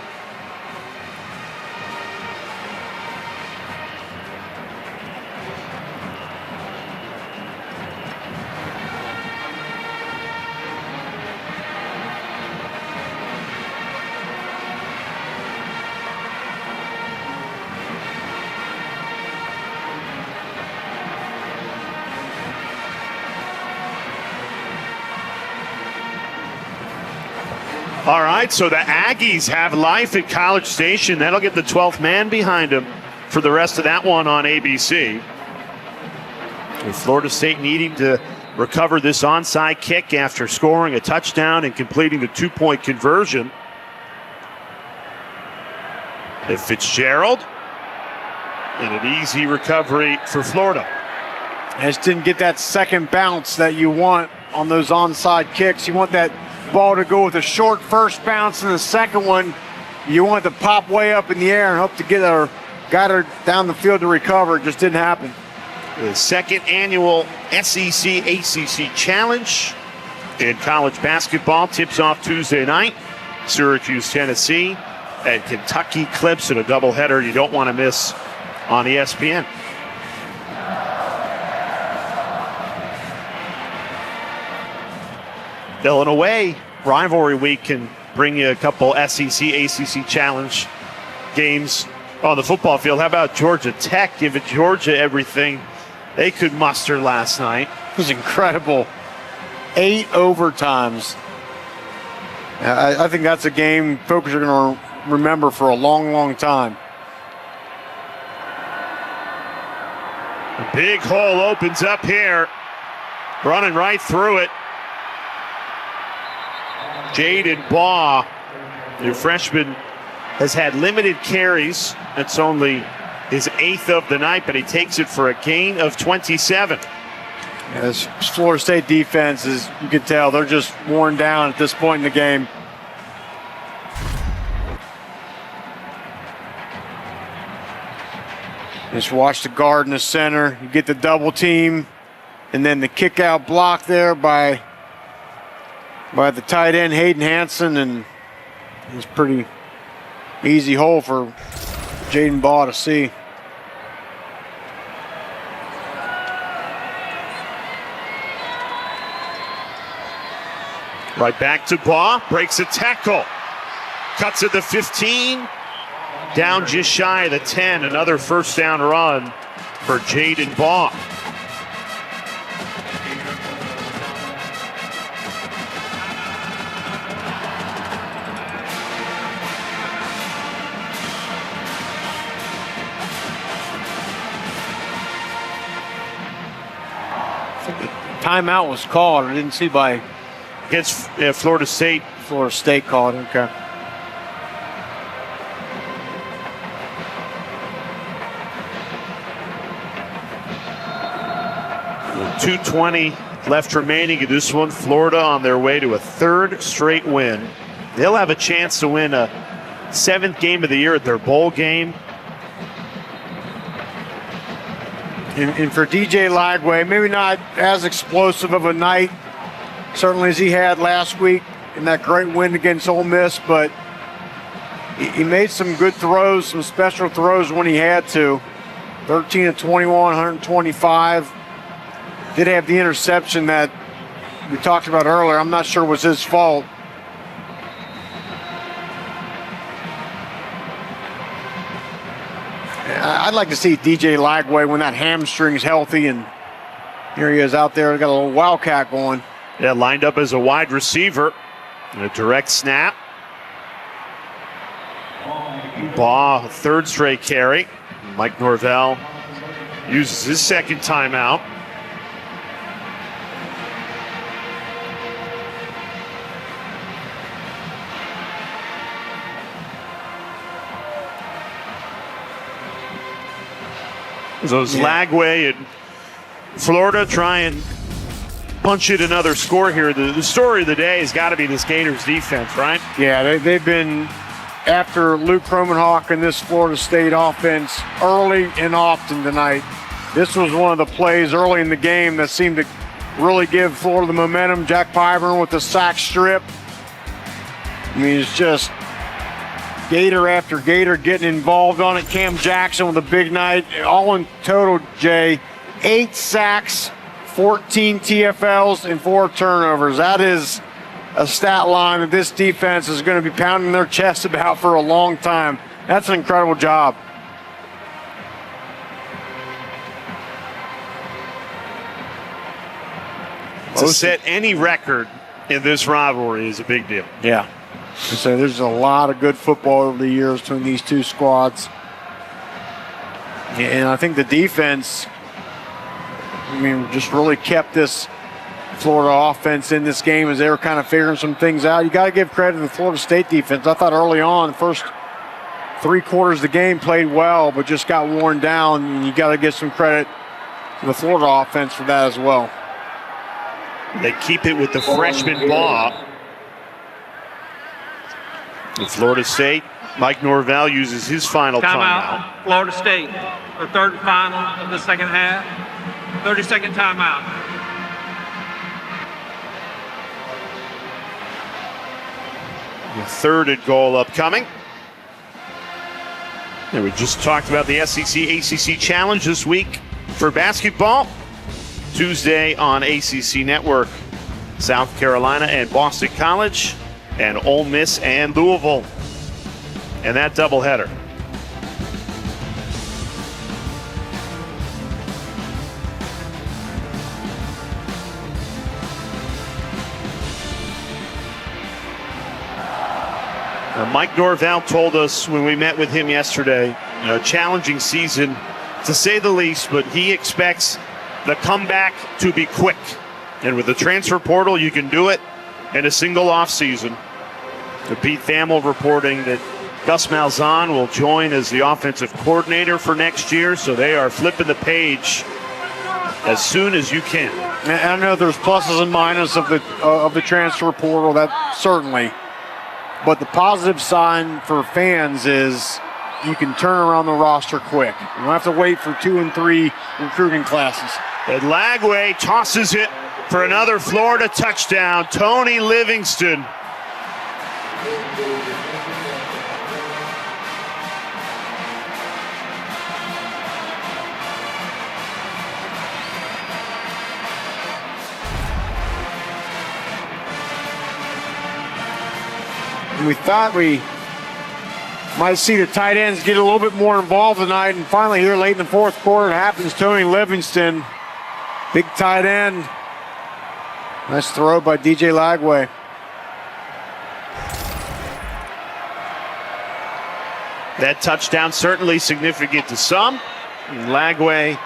[SPEAKER 1] All right, so the Aggies have life at College Station. That'll get the 12th man behind them for the rest of that one on ABC. With Florida State needing to recover this onside kick after scoring a touchdown and completing the 2-point conversion. If Fitzgerald, and an easy recovery for Florida.
[SPEAKER 2] I just didn't get that second bounce that you want on those onside kicks. You want that ball to go with a short first bounce, and the second one you want to pop way up in the air and hope to get her down the field to recover. It just didn't happen.
[SPEAKER 1] The second annual SEC ACC Challenge in college basketball tips off Tuesday night. Syracuse, Tennessee, and Kentucky Clips in a doubleheader you don't want to miss on ESPN. Still, in a way, rivalry week can bring you a couple SEC, ACC Challenge games on the football field. How about Georgia Tech giving Georgia everything they could muster last night?
[SPEAKER 2] It was incredible. 8 overtimes. I think that's a game folks are going to remember for a long, long time.
[SPEAKER 1] A big hole opens up here. Running right through it. Jaden Baugh, your freshman, has had limited carries. That's only his 8th of the night, but he takes it for a gain of 27.
[SPEAKER 2] As Florida State defense, as you can tell, they're just worn down at this point in the game. Just watch the guard in the center. You get the double team, and then the kick out block there by the tight end Hayden Hansen, and it's pretty easy hole for Jaden Baugh to see.
[SPEAKER 1] Right back to Baugh, breaks a tackle, cuts at the 15, down just shy of the 10. Another first down run for Jaden Baugh.
[SPEAKER 2] timeout was called. I didn't see by
[SPEAKER 1] Against Florida State.
[SPEAKER 2] Florida State called. Okay.
[SPEAKER 1] With 2:20 left remaining in this one. Florida on their way to a third straight win. They'll have a chance to win a 7th game of the year at their bowl game.
[SPEAKER 2] And for DJ Lagway, maybe not as explosive of a night, certainly as he had last week in that great win against Ole Miss, but he made some good throws, some special throws when he had to. 13 of 21, 125. Did have the interception that we talked about earlier. I'm not sure was his fault. I'd like to see DJ Lagway when that hamstring's healthy, and here he is out there. Got a little wildcat going.
[SPEAKER 1] Yeah, lined up as a wide receiver. And a direct snap. Baugh, third straight carry. Mike Norvell uses his second timeout. So it's Lagway and Florida try and punch it another score here. The story of the day has got to be this Gators defense, right?
[SPEAKER 2] Yeah, they've been after Luke Kromenhoek and this Florida State offense early and often tonight. This was one of the plays early in the game that seemed to really give Florida the momentum. Jack Pyburn with the sack strip. I mean, it's just Gator after Gator getting involved on it. Cam Jackson with a big night. All in total, Jay, 8 sacks, 14 TFLs, and 4 turnovers. That is a stat line that this defense is going to be pounding their chest about for a long time. That's an incredible job.
[SPEAKER 1] To set any record in this rivalry is a big deal.
[SPEAKER 2] Yeah. And so there's a lot of good football over the years between these two squads. And I think the defense, I mean, just really kept this Florida offense in this game as they were kind of figuring some things out. You got to give credit to the Florida State defense. I thought early on, the first 3 quarters of the game played well, but just got worn down. And you got to give some credit to the Florida offense for that as well.
[SPEAKER 1] They keep it with the freshman Baugh. And Florida State, Mike Norvell uses his final timeout.
[SPEAKER 3] Florida State, the third and final of the second half. 30-second timeout.
[SPEAKER 1] The third and goal upcoming. And we just talked about the SEC ACC Challenge this week for basketball. Tuesday on ACC Network, South Carolina and Boston College, and Ole Miss and Louisville. And that doubleheader. Mike Norvell told us when we met with him yesterday, challenging season to say the least, but he expects the comeback to be quick. And with the transfer portal, you can do it in a single offseason. Pete Thamel reporting that Gus Malzahn will join as the offensive coordinator for next year, so they are flipping the page as soon as you can.
[SPEAKER 2] And I know there's pluses and minuses of the transfer portal, that certainly. But the positive sign for fans is you can turn around the roster quick. You don't have to wait for 2 and 3 recruiting classes.
[SPEAKER 1] And Lagway tosses it for another Florida touchdown. Tony Livingston.
[SPEAKER 2] We thought we might see the tight ends get a little bit more involved tonight, and finally here late in the fourth quarter it happens. Tony Livingston, big tight end. Nice throw by DJ Lagway.
[SPEAKER 1] That touchdown certainly significant to some. And Lagway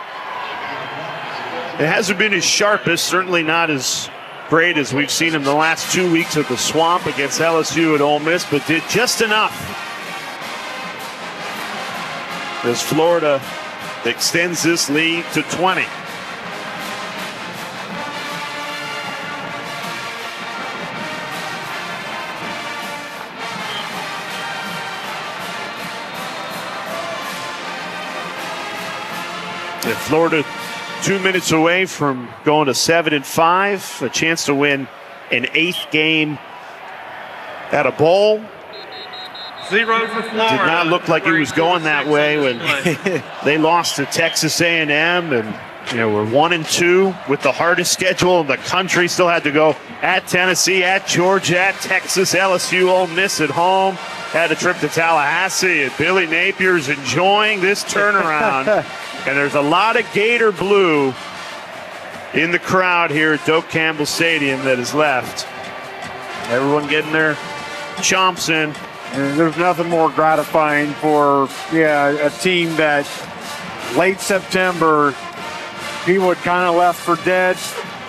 [SPEAKER 1] It hasn't been his sharpest, certainly not as great as we've seen him the last 2 weeks at the Swamp against LSU and Ole Miss, but did just enough as Florida extends this lead to 20. And Florida 2 minutes away from going to 7-5, a chance to win an 8th game at a bowl.
[SPEAKER 3] 0 for Florida.
[SPEAKER 1] Did not look like it was going that way when they lost to Texas A&M, and we're 1-2 with the hardest schedule in the country. Still had to go at Tennessee, at Georgia, at Texas, LSU, Ole Miss at home. Had a trip to Tallahassee, and Billy Napier's enjoying this turnaround. And there's a lot of Gator blue in the crowd here at Doak Campbell Stadium that is left. Everyone getting their chomps in.
[SPEAKER 2] And there's nothing more gratifying for a team that late September people had kind of left for dead.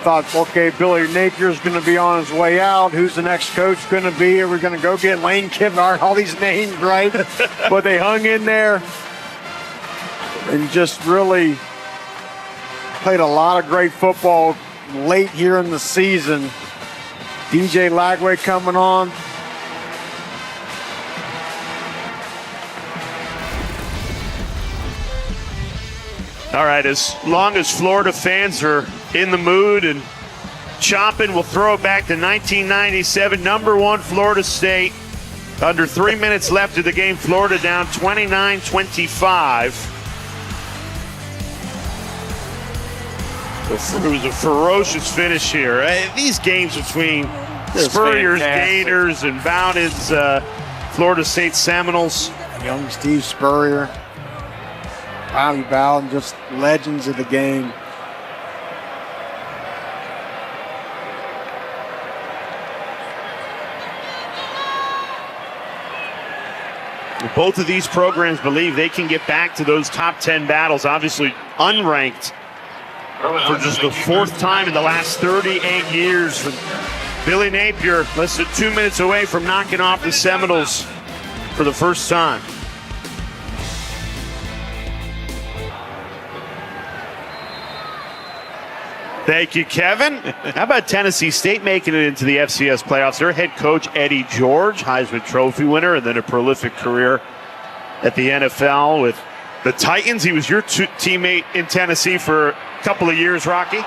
[SPEAKER 2] Thought, okay, Billy Napier's going to be on his way out. Who's the next coach going to be? Are we going to go get Lane Kiffin? All these names, right? But they hung in there and just really played a lot of great football late here in the season. DJ Lagway coming on.
[SPEAKER 1] All right, as long as Florida fans are in the mood and chomping, we'll throw it back to 1997. #1 Florida State. Under 3 minutes left of the game, Florida down 29-25. It was a ferocious finish here. These games between Spurrier's Gators and Bowden's Florida State Seminoles.
[SPEAKER 2] Young Steve Spurrier, Bobby Bowden, just legends of the game.
[SPEAKER 1] Both of these programs believe they can get back to those top 10 battles, obviously unranked for just the 4th time in the last 38 years. Billy Napier less than 2 minutes away from knocking off the Seminoles for the first time. Thank you, Kevin. How about Tennessee State making it into the FCS playoffs? Their head coach, Eddie George, Heisman Trophy winner, and then a prolific career at the NFL with the Titans. He was your teammate in Tennessee for a couple of years, Rocky.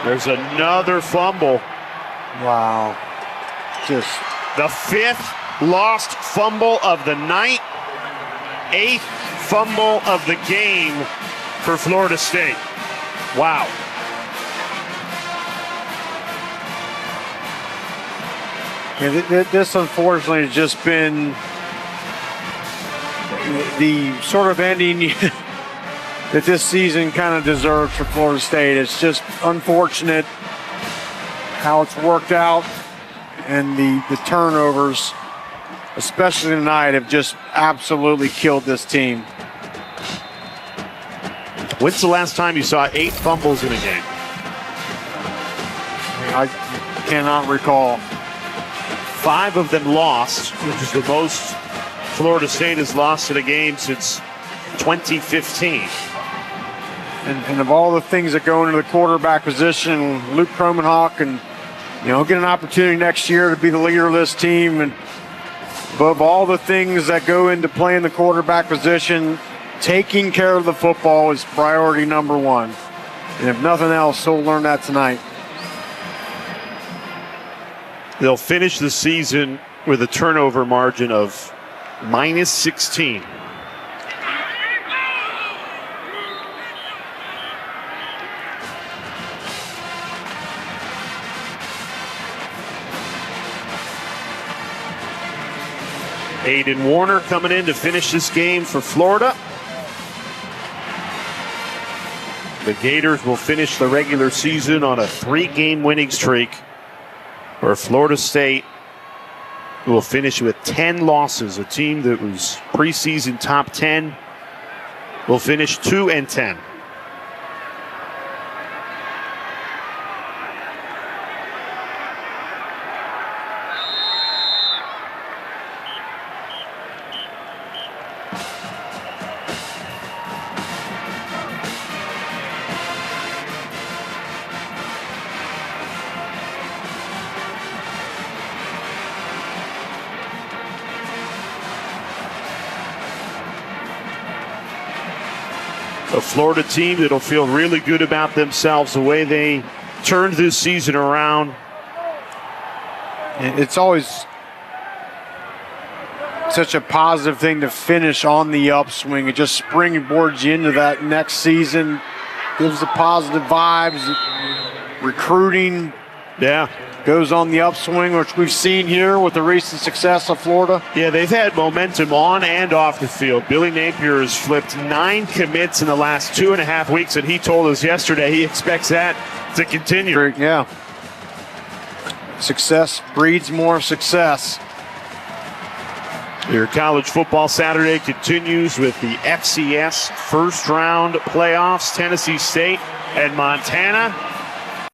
[SPEAKER 1] There's another fumble.
[SPEAKER 2] Wow. Just
[SPEAKER 1] the 5th lost fumble of the night, 8th fumble of the game for Florida State. Wow.
[SPEAKER 2] Yeah, this unfortunately has just been the sort of ending that this season kind of deserves for Florida State. It's just unfortunate how it's worked out, and the turnovers, especially tonight, have just absolutely killed this team.
[SPEAKER 1] When's the last time you saw 8 fumbles in a game?
[SPEAKER 2] I cannot recall.
[SPEAKER 1] 5 of them lost, which is the most Florida State has lost in a game since 2015.
[SPEAKER 2] And of all the things that go into the quarterback position, Luke Kromenhoek and get an opportunity next year to be the leader of this team. And above all the things that go into playing the quarterback position, taking care of the football is priority #1. And if nothing else, he'll learn that tonight.
[SPEAKER 1] They'll finish the season with a turnover margin of -16. Aiden Warner coming in to finish this game for Florida. The Gators will finish the regular season on a 3-game winning streak, where Florida State will finish with 10 losses. A team that was preseason top 10 will finish 2-10. A Florida team that'll feel really good about themselves the way they turned this season around.
[SPEAKER 2] It's always such a positive thing to finish on the upswing. It just springboards you into that next season, gives the positive vibes. Recruiting goes on the upswing, which we've seen here with the recent success of Florida.
[SPEAKER 1] Yeah, they've had momentum on and off the field. Billy Napier has flipped 9 commits in the last 2.5 weeks, and he told us yesterday he expects that to continue.
[SPEAKER 2] Yeah. Success breeds more success.
[SPEAKER 1] Your college football Saturday continues with the FCS first round playoffs. Tennessee State and Montana